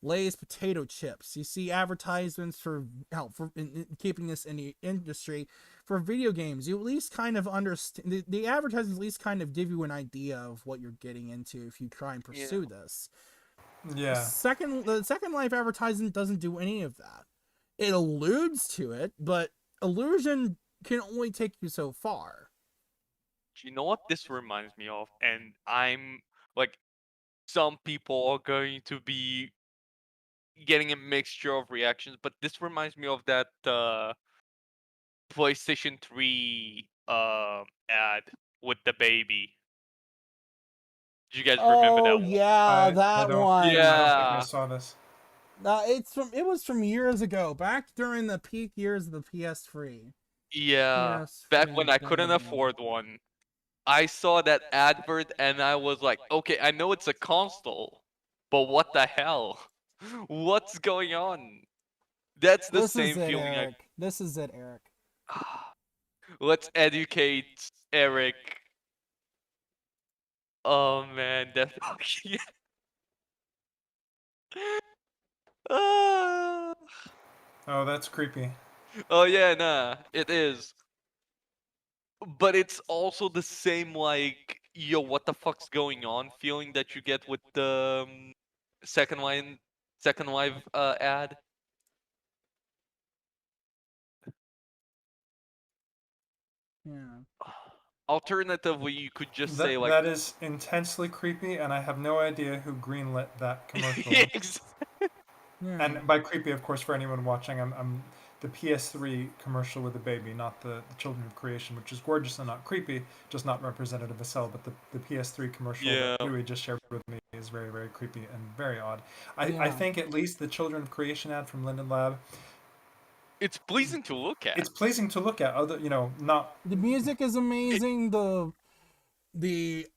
Lay's potato chips. You see advertisements for keeping this in the industry for video games. You at least kind of understand the advertisements. At least kind of give you an idea of what you're getting into if you try and pursue this. Yeah. The Second Life advertisement doesn't do any of that. It alludes to it, but illusion can only take you so far. You know what this reminds me of? And I'm like, some people are going to be getting a mixture of reactions, but this reminds me of that PlayStation 3 ad with the baby. Do you guys remember that one? yeah, I that don't. one. I don't think I Yeah. saw this. It was from years ago, back during the peak years of the PS3. Yeah. Yes, Back when I that couldn't would be. afford one. I saw that advert and I was like, okay, I know it's a console, but what the hell? What's going on? That's the This is same it, feeling I. Eric. This is it, Eric. Let's educate Eric. Oh man, that fucking. Ah. Oh, that's creepy. Oh yeah, nah, it is. But it's also the same like, yo, what the fuck's going on feeling that you get with the second line, second live ad. Yeah. Alternatively, you could just say That like, that is intensely creepy, and I have no idea who greenlit that commercial. Ex- Yeah. And by creepy, of course, for anyone watching, I'm the PS3 commercial with the baby, not the Children of Creation, which is gorgeous and not creepy, just not representative of Cell. But the PS3 commercial yeah, that Louis just shared with me is very, very creepy and very odd. I Yeah. think at least the Children of Creation ad from Linden Lab, it's pleasing to look at. it's pleasing to look at. Other, not The music is amazing. The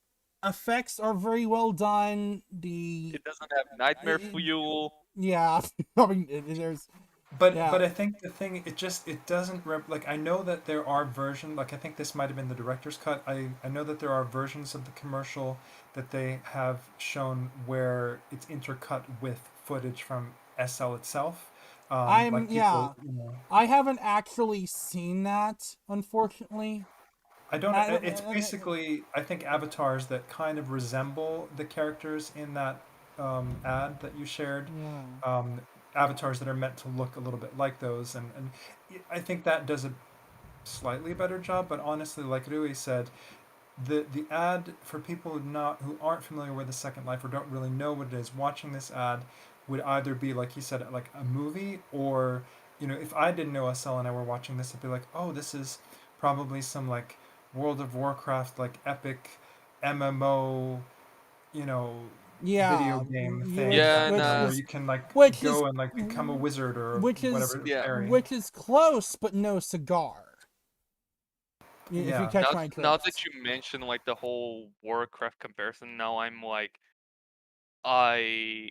effects are very well done. It doesn't have nightmare fuel. Yeah. I mean, there's But Yeah. but I think the thing it doesn't like I know that there are versions, like I think this might have been the director's cut. I know that there are versions of the commercial that they have shown where it's intercut with footage from SL itself. Like people, I haven't actually seen that, unfortunately. I don't. I- It's basically I think avatars that kind of resemble the characters in that ad that you shared. Yeah. Avatars that are meant to look a little bit like those, and I think that does a slightly better job. But honestly, like Rui said, the ad for people who aren't familiar with the Second Life or don't really know what it is, watching this ad would either be like he said, like a movie, or if I didn't know SL and I were watching this, I'd be like, oh, this is probably some like World of Warcraft like epic MMO, you know, video Yeah. game Yeah, thing Yeah, where nah. you can like which go is- and like become a wizard or which is whatever Yeah. fairy. which is close, but no cigar. If you Yeah. catch Now, my now drift. that you mention like the whole Warcraft comparison, now I'm like, I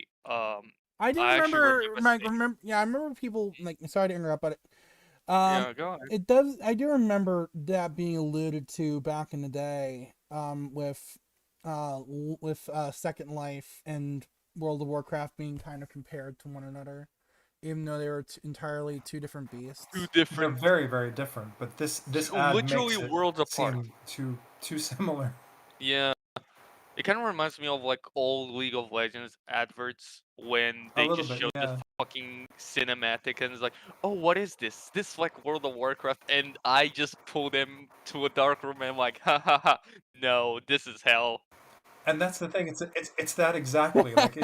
I do I actually remember, remember seeing- I remember people like. Sorry to interrupt, but Yeah, go ahead. it does. I do remember that being alluded to back in the day, with Second Life and World of Warcraft being kind of compared to one another, even though they were entirely two different beasts. Two They're different, very, very different, but this ad literally makes it worlds apart. seem too similar. Yeah, it kind of reminds me of like old League of Legends adverts when A they little just bit, showed yeah. the fucking cinematic and it's like, oh, what is this? This like World of Warcraft, and I just pull them to a dark room and I'm like, ha ha ha, no, this is hell. And that's the thing. It's that exactly. Like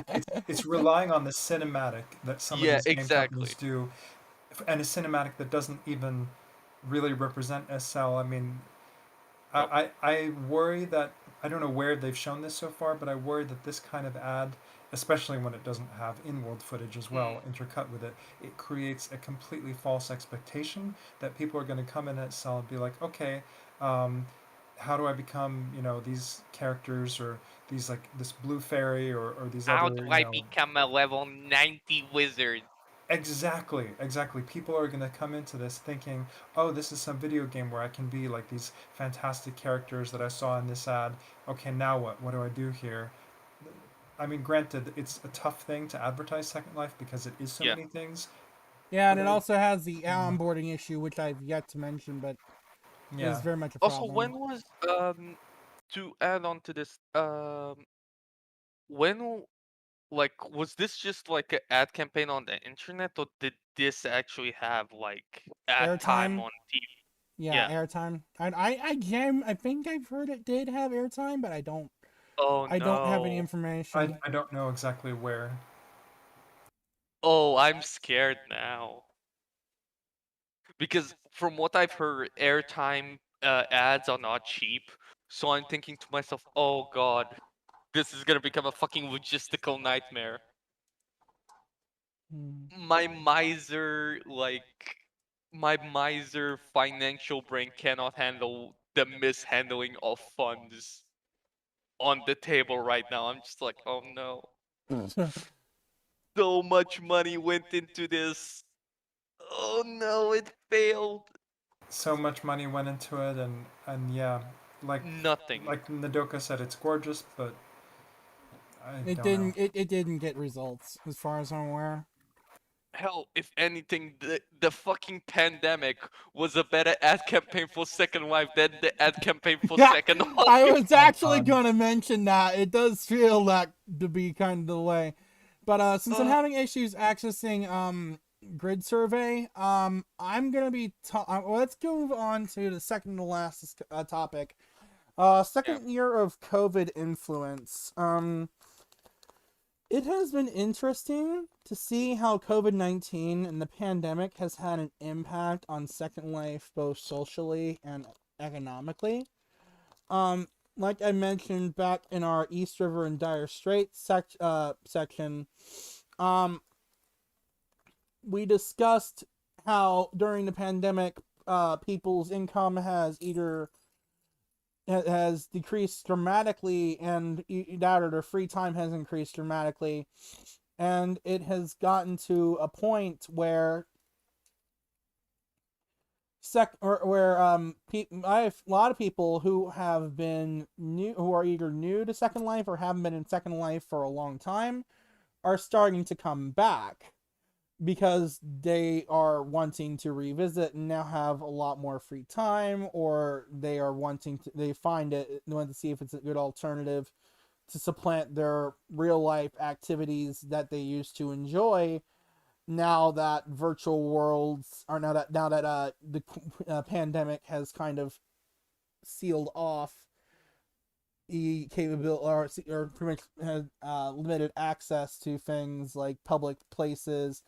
it's relying on the cinematic that some of Yeah, these game exactly. companies do, and a cinematic that doesn't even really represent SL. I mean, Nope. I worry that I don't know where they've shown this so far, but I worry that this kind of ad, especially when it doesn't have in-world footage as well, intercut with it, it creates a completely false expectation that people are going to come in at SL and be like, okay, how do I become these characters or these like this blue fairy or these How other do I become a level 90 wizard? Exactly. People are going to come into this thinking, oh, this is some video game where I can be like these fantastic characters that I saw in this ad. Okay, now what do I do here? I mean, granted, it's a tough thing to advertise Second Life because it is so Yeah. many things. Yeah, and it But also has the onboarding issue, which I've yet to mention, but yeah. is very much a Also, problem. when was to add on to this when like was this just like an ad campaign on the internet, or did this actually have like ad time Airtime? on TV? Yeah, airtime. I think I've heard it did have airtime, but I don't Oh don't have any no. information. I don't know exactly where. Oh, I'm scared now. Because from what I've heard, airtime ads are not cheap. So I'm thinking to myself, oh god, this is gonna become a fucking logistical nightmare. Hmm. My miser financial brain cannot handle the mishandling of funds on the table right now. I'm just like, oh no, so much money went into this. Oh no, it failed. So much money went into it, and yeah, like Nothing. like Nodoka said, it's gorgeous, but I It don't know. didn't. It didn't get results, as far as I'm aware. Hell, if anything, the fucking pandemic was a better ad campaign for Second Life than the ad campaign for Yeah, Second I Life. was actually God. gonna mention that. It does feel that to be kind of the way. But since I'm having issues accessing grid survey, I'm gonna be let's move on to the second to last topic. Yeah. Second year of COVID influence. It has been interesting to see how COVID-19 and the pandemic has had an impact on Second Life both socially and economically. Like I mentioned back in our East River and Dire Straits section, we discussed how during the pandemic, people's income has decreased dramatically, and that or their free time has increased dramatically, and it has gotten to a point where I have a lot of people who have been who are either new to Second Life or haven't been in Second Life for a long time, are starting to come back because they are wanting to revisit and now have a lot more free time, or they want to see if it's a good alternative to supplant their real life activities that they used to enjoy now that virtual worlds are now that the pandemic has kind of sealed off the capability, or pretty much has limited access to things like public places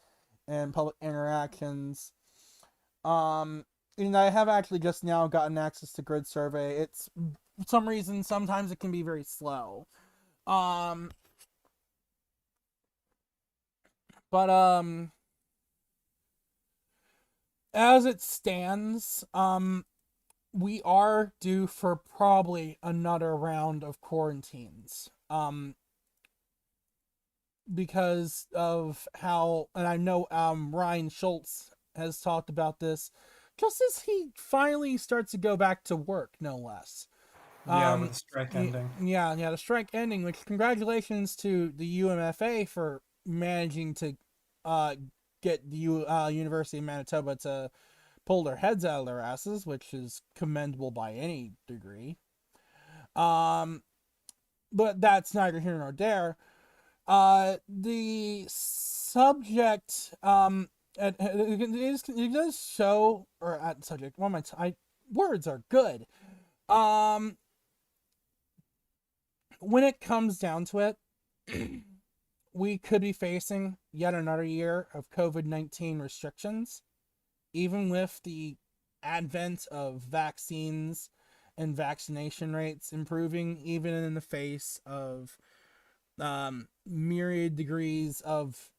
and public interactions. And I have actually just now gotten access to Grid Survey. It's for some reason sometimes it can be very slow. But as it stands, we are due for probably another round of quarantines. Because of how, and I know Ryan Schultz has talked about this, just as he finally starts to go back to work, no less. Yeah, with the strike ending. Yeah, the strike ending, which congratulations to the UMFA for managing to get the University of Manitoba to pull their heads out of their asses, which is commendable by any degree. But that's neither here nor there. The subject, it does show, or subject, one of my words are good. When it comes down to it, we could be facing yet another year of COVID-19 restrictions, even with the advent of vaccines and vaccination rates improving, even in the face of myriad degrees of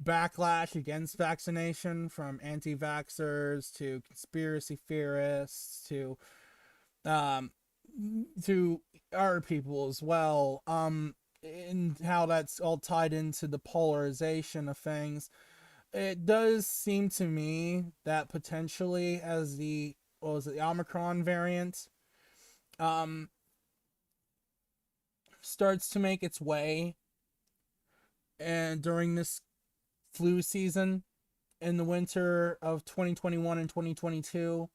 backlash against vaccination from anti-vaxxers to conspiracy theorists to our people as well, and how that's all tied into the polarization of things. It does seem to me that potentially as the Omicron variant starts to make its way, and during this flu season in the winter of 2021 and 2022,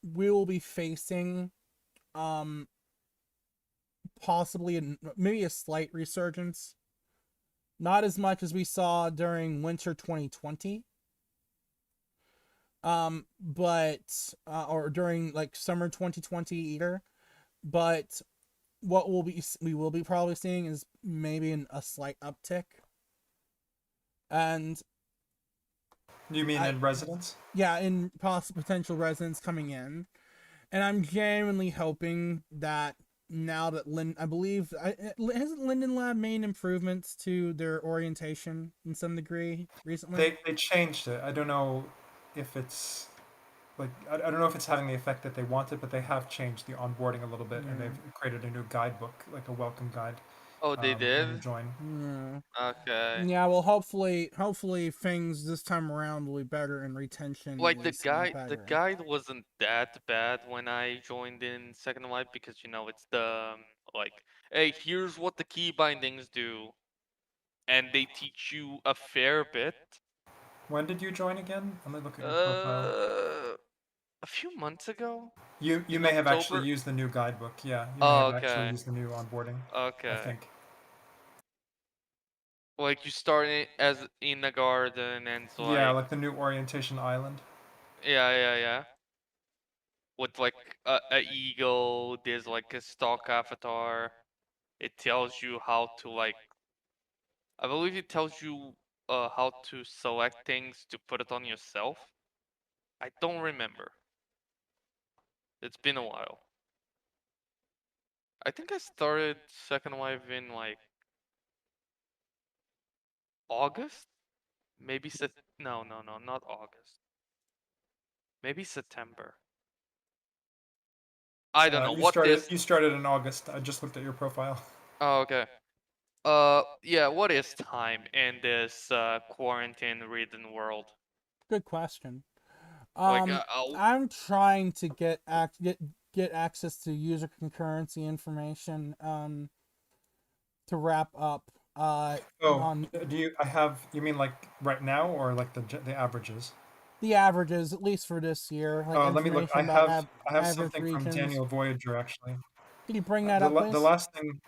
we will be facing possibly maybe a slight resurgence. Not as much as we saw during winter 2020. But or during like summer 2020 either. But what we will be probably seeing is maybe a slight uptick. And You mean in residents? yeah, in potential residents coming in. And I'm genuinely hoping that now that I believe, hasn't Linden Lab made improvements to their orientation in some degree recently? They changed it. I don't know if it's like I don't know if it's having the effect that they wanted, but they have changed the onboarding a little bit, and Yeah. they've created a new guidebook, like a welcome guide, Oh, they when you did. join. Yeah. Okay. Yeah, well, hopefully things this time around will be better and retention Like is the better. guide wasn't that bad when I joined in Second Life because it's the like, hey, here's what the key bindings do, and they teach you a fair bit. When did you join again? Let me look at your profile. A few months ago You in may have actually October. used the new guidebook. Yeah, you may Oh, have actually okay. used the new onboarding. I Okay. think. Like you start as in a garden and it's Yeah, like, like the new orientation island. yeah. With like a eagle, there's like a stock avatar. It tells you how to like, I believe it tells you how to select things to put it on yourself. I don't remember. It's been a while. I think I started Second Life in like August? Maybe no, not August. Maybe September. I don't know. You What started is you started in August. I just looked at your profile. Oh, okay. Yeah, what is time in this quarantine-ridden world? Good question. Like, I'm trying to get access to user concurrency information to wrap up Oh, on do you? I have. You mean like right now, or like the averages? the averages, at least for this year, like Let me look. information about I have average something from regions. Daniel Voyager actually. Can you bring that up, The please? last thing,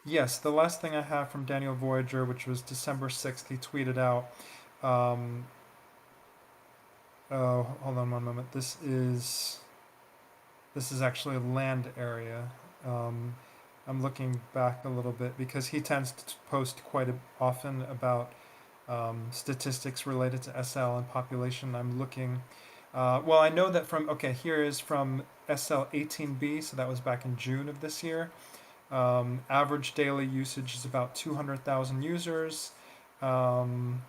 yes, the last thing I have from Daniel Voyager, which was December 6th, he tweeted out. Um, oh, hold on one moment. This is actually a land area. Um, I'm looking back a little bit because he tends to post quite often about statistics related to SL and population. I'm looking. Well, I know that from. Okay, here is from SL 18B, so that was back in June of this year. Average daily usage is about 200,000 users. Um,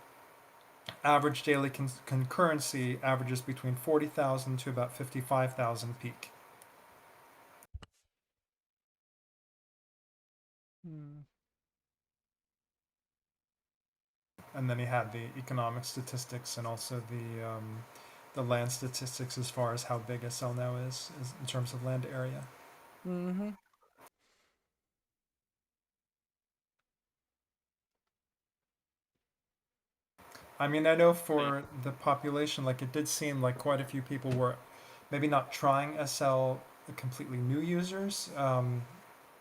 Average daily concurrency averages between 40,000 to about 55,000 peak. Hmm. And then he had the economic statistics and also the land statistics as far as how big SL now is in terms of land area. Mm-hmm. I mean, I know for the population, like it did seem like quite a few people were maybe not trying SL, completely new users.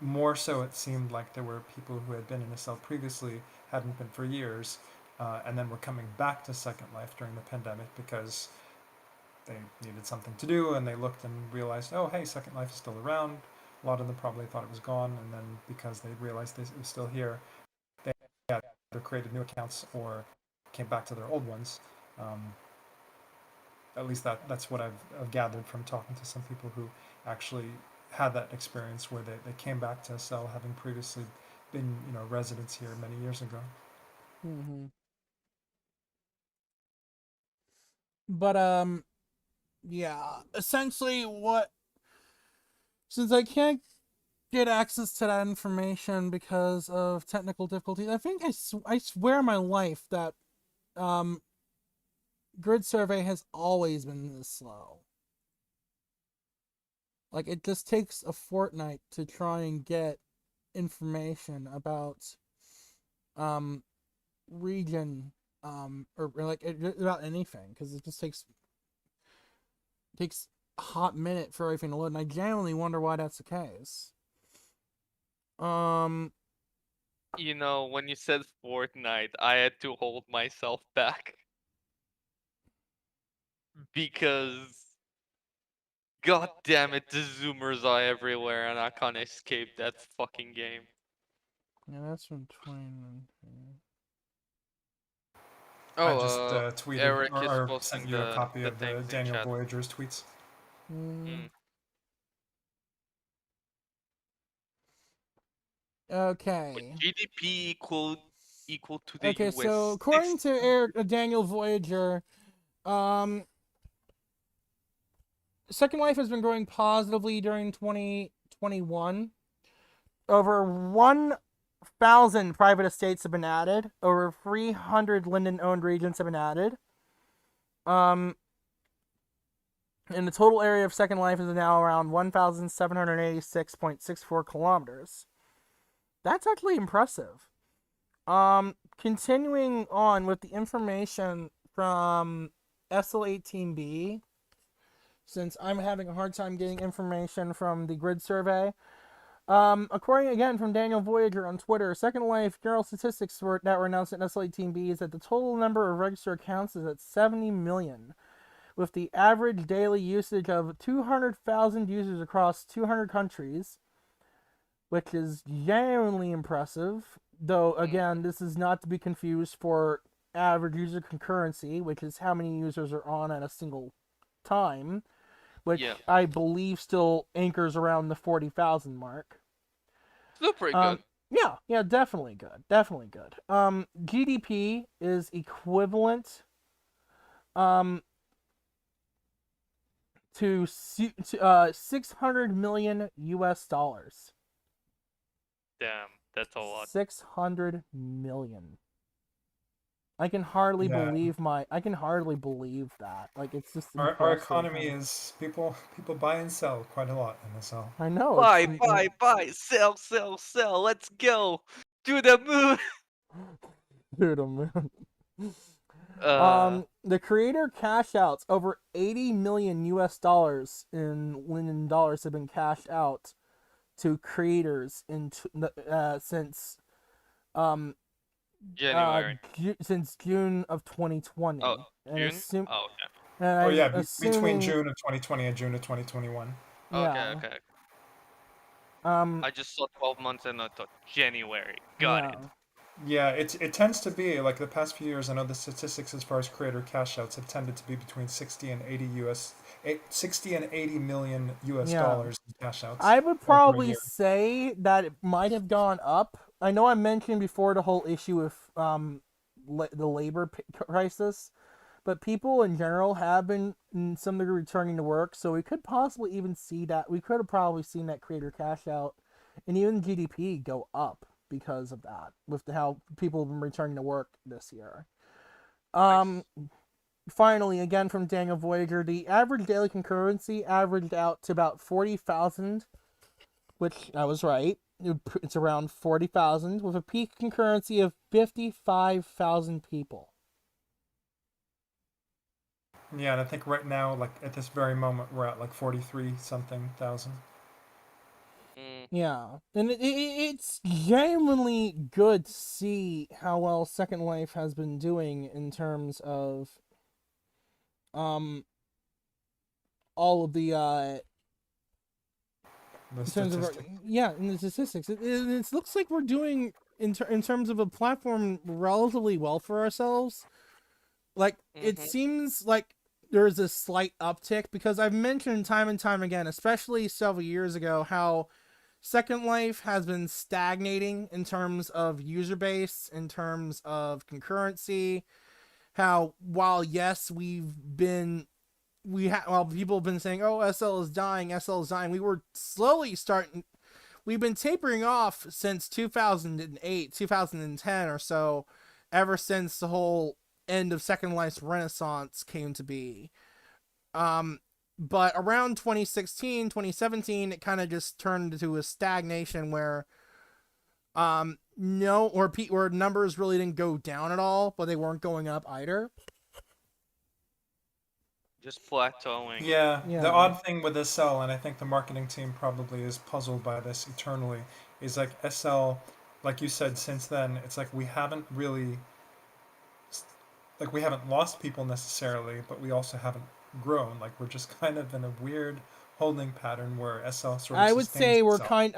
More so, it seemed like there were people who had been in SL previously, hadn't been for years, and then were coming back to Second Life during the pandemic because they needed something to do and they looked and realized, oh, hey, Second Life is still around. A lot of them probably thought it was gone, and then because they realized it was still here, they either created new accounts or came back to their old ones. Um, at least that's what I've gathered from talking to some people who actually had that experience where they came back to SL having previously been residents here many years ago. Mm-hmm. But yeah, essentially since I can't get access to that information because of technical difficulties, I think I swear on my life that um grid survey has always been this slow. Like, it just takes a fortnight to try and get information about um region or like about anything, because it just takes a hot minute for everything to load, and I genuinely wonder why that's the case. Um When you said Fortnite, I had to hold myself back because, god damn it, the zoomers are everywhere and I can't escape that fucking game. yeah, that's from 2019. I just Oh, tweeted Erik is or sent posting you a copy the of the things in Daniel chat. Voyager's tweets. Mm. Mm. With Okay. GDP equal to the Okay, so US according to Daniel Voyager, um Second Life has been growing positively during 2021. Over 1,000 private estates have been added. Over 300 Linden-owned regions have been added. And the total area of Second Life is now around 1,786.64 kilometers. That's actually impressive. Continuing on with the information from SL18B, since I'm having a hard time getting information from the grid survey. According again from Daniel Voyager on Twitter, Second Life general statistics that were announced at SL18B is that the total number of registered accounts is at 70 million, with the average daily usage of 200,000 users across 200 countries, which is genuinely impressive. Though, again, this is not to be confused for average user concurrency, which is how many users are on at a single time, which I believe still anchors around the 40,000 mark. Still pretty good. Yeah, definitely good. Definitely good. GDP is equivalent to 600 million US dollars. Damn, that's a lot. 600 million. I can hardly believe that. Like, it's just our economy is people buy and sell quite a lot in SL. I know. Buy, sell. Let's go to the moon. To the moon. The creator cash outs, over 80 million US dollars in Linden dollars have been cashed out to creators since January. Since June of 2020. Oh, and June? Oh, okay. Between June of 2020 and June of 2021. Yeah. Okay. I just saw 12 months and I thought January. Got it. Yeah, it tends to be like the past few years. I know the statistics as far as creator cash outs have tended to be between 60 and 80 million US dollars in cash outs. I would probably say that it might have gone up. I know I mentioned before the whole issue with the labor crisis, but people in general have been in some degree returning to work, so we could possibly even see that. We could have probably seen that creator cash out and even GDP go up because of that, with how people have been returning to work this year. Finally, again from Daniel Voyager, the average daily concurrency averaged out to about 40,000, which I was right. It's around 40,000, with a peak concurrency of 55,000 people. Yeah, and I think right now, like at this very moment, we're at like 43-something thousand. Yeah, and it's genuinely good to see how well Second Life has been doing in terms of all of the in terms of in the statistics. It looks like we're doing in terms of a platform relatively well for ourselves. Like, it seems like there's a slight uptick, because I've mentioned time and time again, especially several years ago, how Second Life has been stagnating in terms of user base, in terms of concurrency. How, while yes, while people have been saying, oh, SL is dying, we were slowly we've been tapering off since 2008, 2010 or so, ever since the whole end of Second Life's renaissance came to be. But around 2016, 2017, it kind of just turned into a stagnation where, or numbers really didn't go down at all, but they weren't going up either. Just plateauing. Yeah, the odd thing with SL, and I think the marketing team probably is puzzled by this eternally, is like SL, like you said, since then, it's like we haven't lost people necessarily, but we also haven't grown. Like, we're just kind of in a weird holding pattern where SL sort of I would say we're itself. kind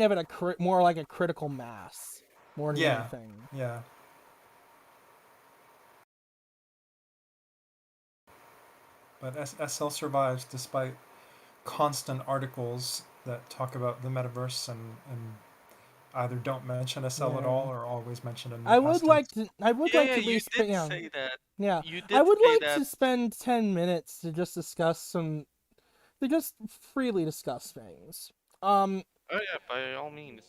of at a more like a critical mass more than anything. Yeah. But SL survives despite constant articles that talk about the metaverse and either don't mention SL at all or always mention it in the I would like to at least say that. Yeah. You did I would say like that. to spend 10 minutes to just discuss some They just freely discuss things. Oh yeah, by all means.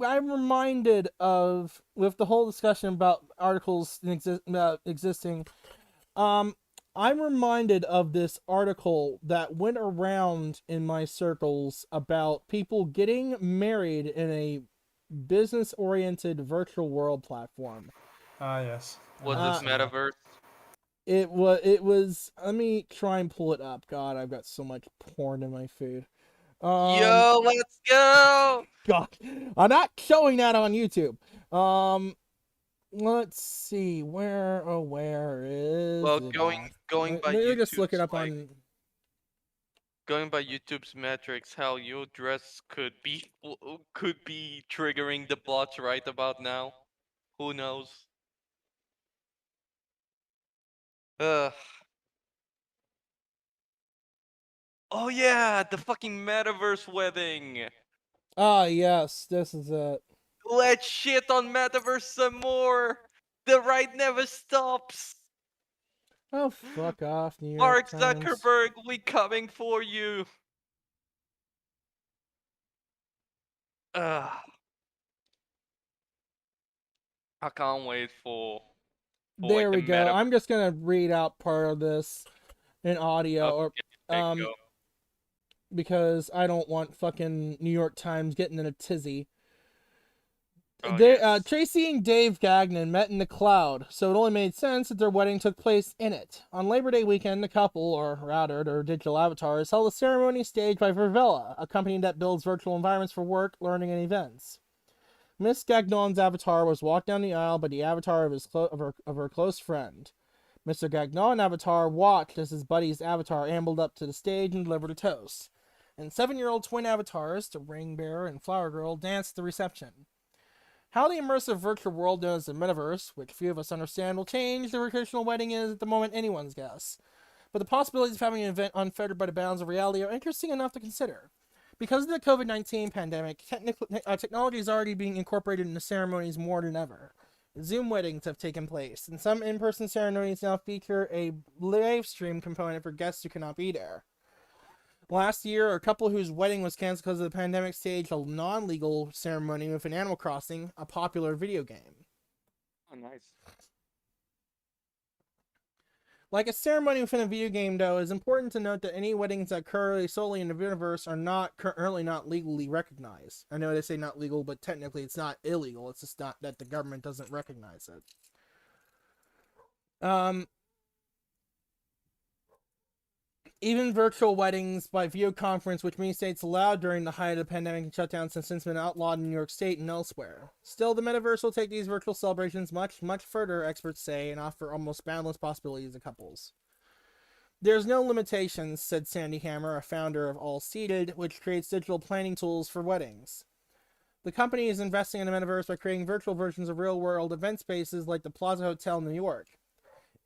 I'm reminded of, with the whole discussion about articles existing, I'm reminded of this article that went around in my circles about people getting married in a business-oriented virtual world platform. Yes. Was Uh, this Metaverse? It was. Let me try and pull it up. God, I've got so much porn in my feed. Yo, let's go! God, I'm not showing that on YouTube. Let's see. Where is Well, it going at? by Maybe just look it YouTube's up like on. going by YouTube's metrics, how your dress could be triggering the bots right about now. Who knows? Ugh. Oh yeah, the fucking Metaverse wedding. Ah, yes, this is it. Let's shit on Metaverse some more. The ride never stops. Oh, fuck off, New York Mark Times. Zuckerberg, we coming for you. Ugh. I can't wait for like There the we go. Metaverse. I'm just gonna read out part of this in audio, or Okay, go. because I don't want fucking New York Times getting in a tizzy. Oh, yes. Tracy and Dave Gagnon met in the cloud, so it only made sense that their wedding took place in it. On Labor Day weekend, the couple, or rather their digital avatars, held a ceremony staged by Vervela, a company that builds virtual environments for work, learning, and events. Miss Gagnon's avatar was walked down the aisle by the avatar of her close friend. Mr. Gagnon avatar watched as his buddy's avatar ambled up to the stage and delivered a toast. And 7-year-old twin avatars, the ring bearer and flower girl, danced at the reception. How the immersive virtual world known as the Metaverse, which few of us understand, will change the traditional wedding is at the moment anyone's guess. But the possibilities of having an event unfettered by the bounds of reality are interesting enough to consider. Because of the COVID-19 pandemic, technology is already being incorporated into ceremonies more than ever. Zoom weddings have taken place, and some in-person ceremonies now feature a live stream component for guests who cannot be there. Last year, a couple whose wedding was canceled because of the pandemic staged a non-legal ceremony within Animal Crossing, a popular video game. Oh, nice. Like a ceremony within a video game, though, it is important to note that any weddings that occur solely in the universe are not currently not legally recognized. I know they say not legal, but technically it's not illegal. It's just not that the government doesn't recognize it. Even virtual weddings by video conference, which many states allowed during the height of the pandemic and shutdowns, have since been outlawed in New York State and elsewhere. Still, the Metaverse will take these virtual celebrations much, much further, experts say, and offer almost boundless possibilities to couples. There's no limitations, said Sandy Hammer, a founder of All Seated, which creates digital planning tools for weddings. The company is investing in the Metaverse by creating virtual versions of real-world event spaces like the Plaza Hotel in New York.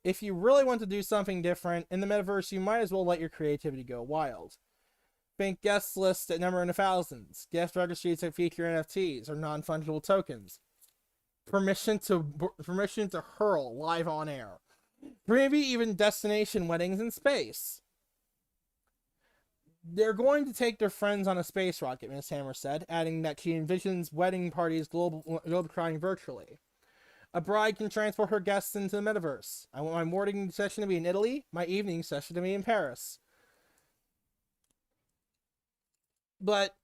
If you really want to do something different in the Metaverse, you might as well let your creativity go wild. Think guest lists that number in the thousands, guest registries that feature NFTs or non-fungible tokens, permission to hurl live on air, maybe even destination weddings in space. They're going to take their friends on a space rocket, Ms. Hammer said, adding that she envisions wedding parties globe-trotting virtually. A bride can transport her guests into the Metaverse. I want my morning session to be in Italy, my evening session to be in Paris. But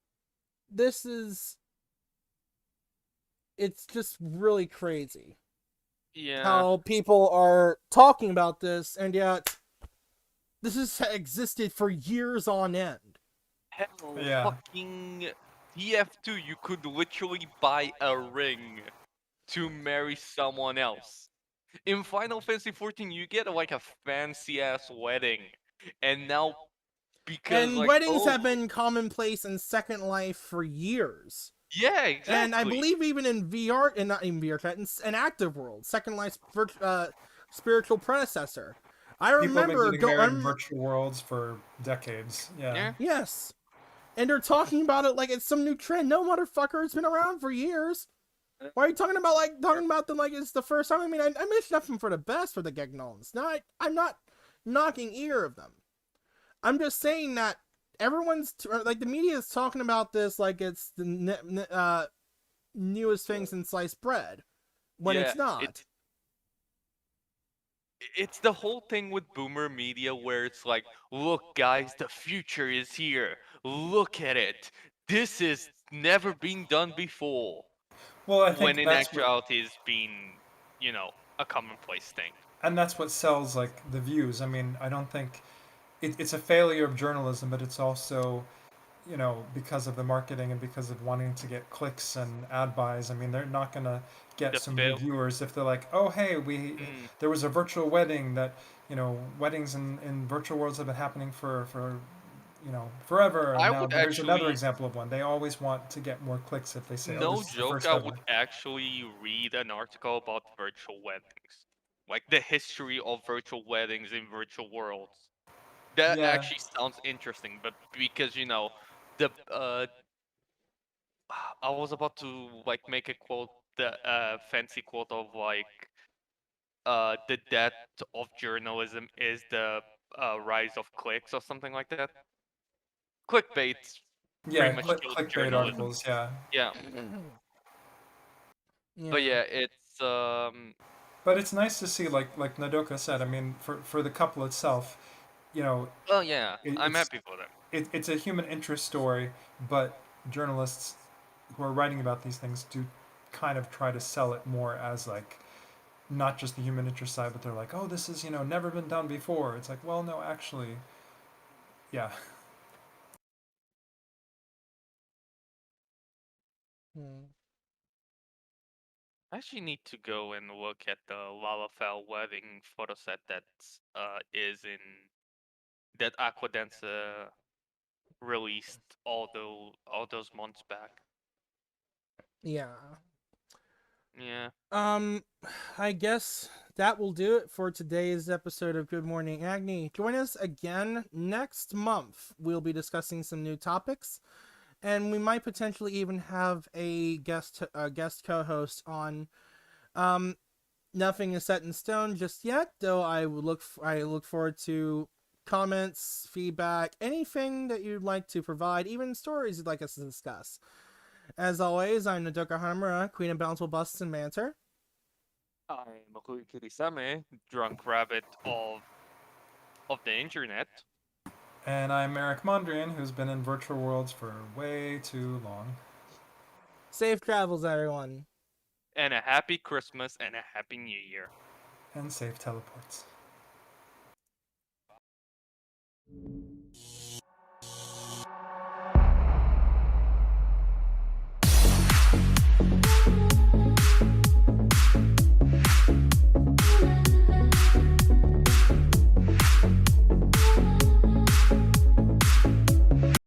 it's just really crazy. Yeah. How people are talking about this, and yet this has existed for years on end. Hell, Yeah. fucking TF2, you could literally buy a ring to marry someone else. In Final Fantasy 14, you get like a fancy ass wedding, and now because And like weddings have been commonplace in Second Life for years. yeah, exactly. And I believe even in VR, and not even VR chat, in Active World, Second Life's spiritual predecessor. I People have remember been getting married in virtual worlds for decades. Yeah. Yes. And they're talking about it like it's some new trend. No, motherfucker, it's been around for years. Why are you talking about them like it's the first time? I mean, I wish nothing for the best for the Gagnons. No, I'm not knocking either of them. I'm just saying that everyone's like the media is talking about this like it's the newest thing since sliced bread, when Yeah, it's not. it's the whole thing with boomer media where it's like, look guys, the future is here. Look at it. This is never been done before. Well, I When think in that's what, actuality it's been, a commonplace thing. and that's what sells like the views. I mean, I don't think it's a failure of journalism, but it's also, because of the marketing and because of wanting to get clicks and ad buys. I mean, they're not gonna get The some fail reviewers if they're like, oh hey, mm, there was a virtual wedding that, weddings in virtual worlds have been happening for forever, and I now would here's another actually, example of one. They always want to get more clicks if they say, oh, no this is the joke, first I ever. would actually read an article about virtual weddings. Like the history of virtual weddings in virtual worlds. That Yeah, actually sounds interesting, but because the I was about to like make a quote, the fancy quote of like the death of journalism is the rise of clicks or something like that. Clickbait pretty yeah, much killed clickbait journalism. articles, yeah. Yeah, but Yeah. yeah, it's But it's nice to see, like Nodoka said. I mean, for the couple itself, you know, well, yeah, I'm it's happy for them. it's a human interest story, but journalists who are writing about these things do kind of try to sell it more as like not just the human interest side, but they're like, oh, this is never been done before. It's like, well, no, actually, yeah. Hmm. I actually need to go and look at the Lalafell wedding photo set that is in that Aquadance released all those months back. Yeah. Yeah. Um, I guess that will do it for today's episode of Good Morning Agni. Join us again next month. We'll be discussing some new topics, and we might potentially even have a guest co-host on. Um, Nothing is set in stone just yet, though. I look forward to comments, feedback, anything that you'd like to provide, even stories you'd like us to discuss. As always, I'm Nodoka Hanamura, Queen of Bountiful Busts and Banter. I'm Kirisame, drunk rabbit of the internet, And I'm Erik Mondrian, who's been in virtual worlds for way too long. Safe travels, everyone. and a happy Christmas and a happy New Year. And safe teleports.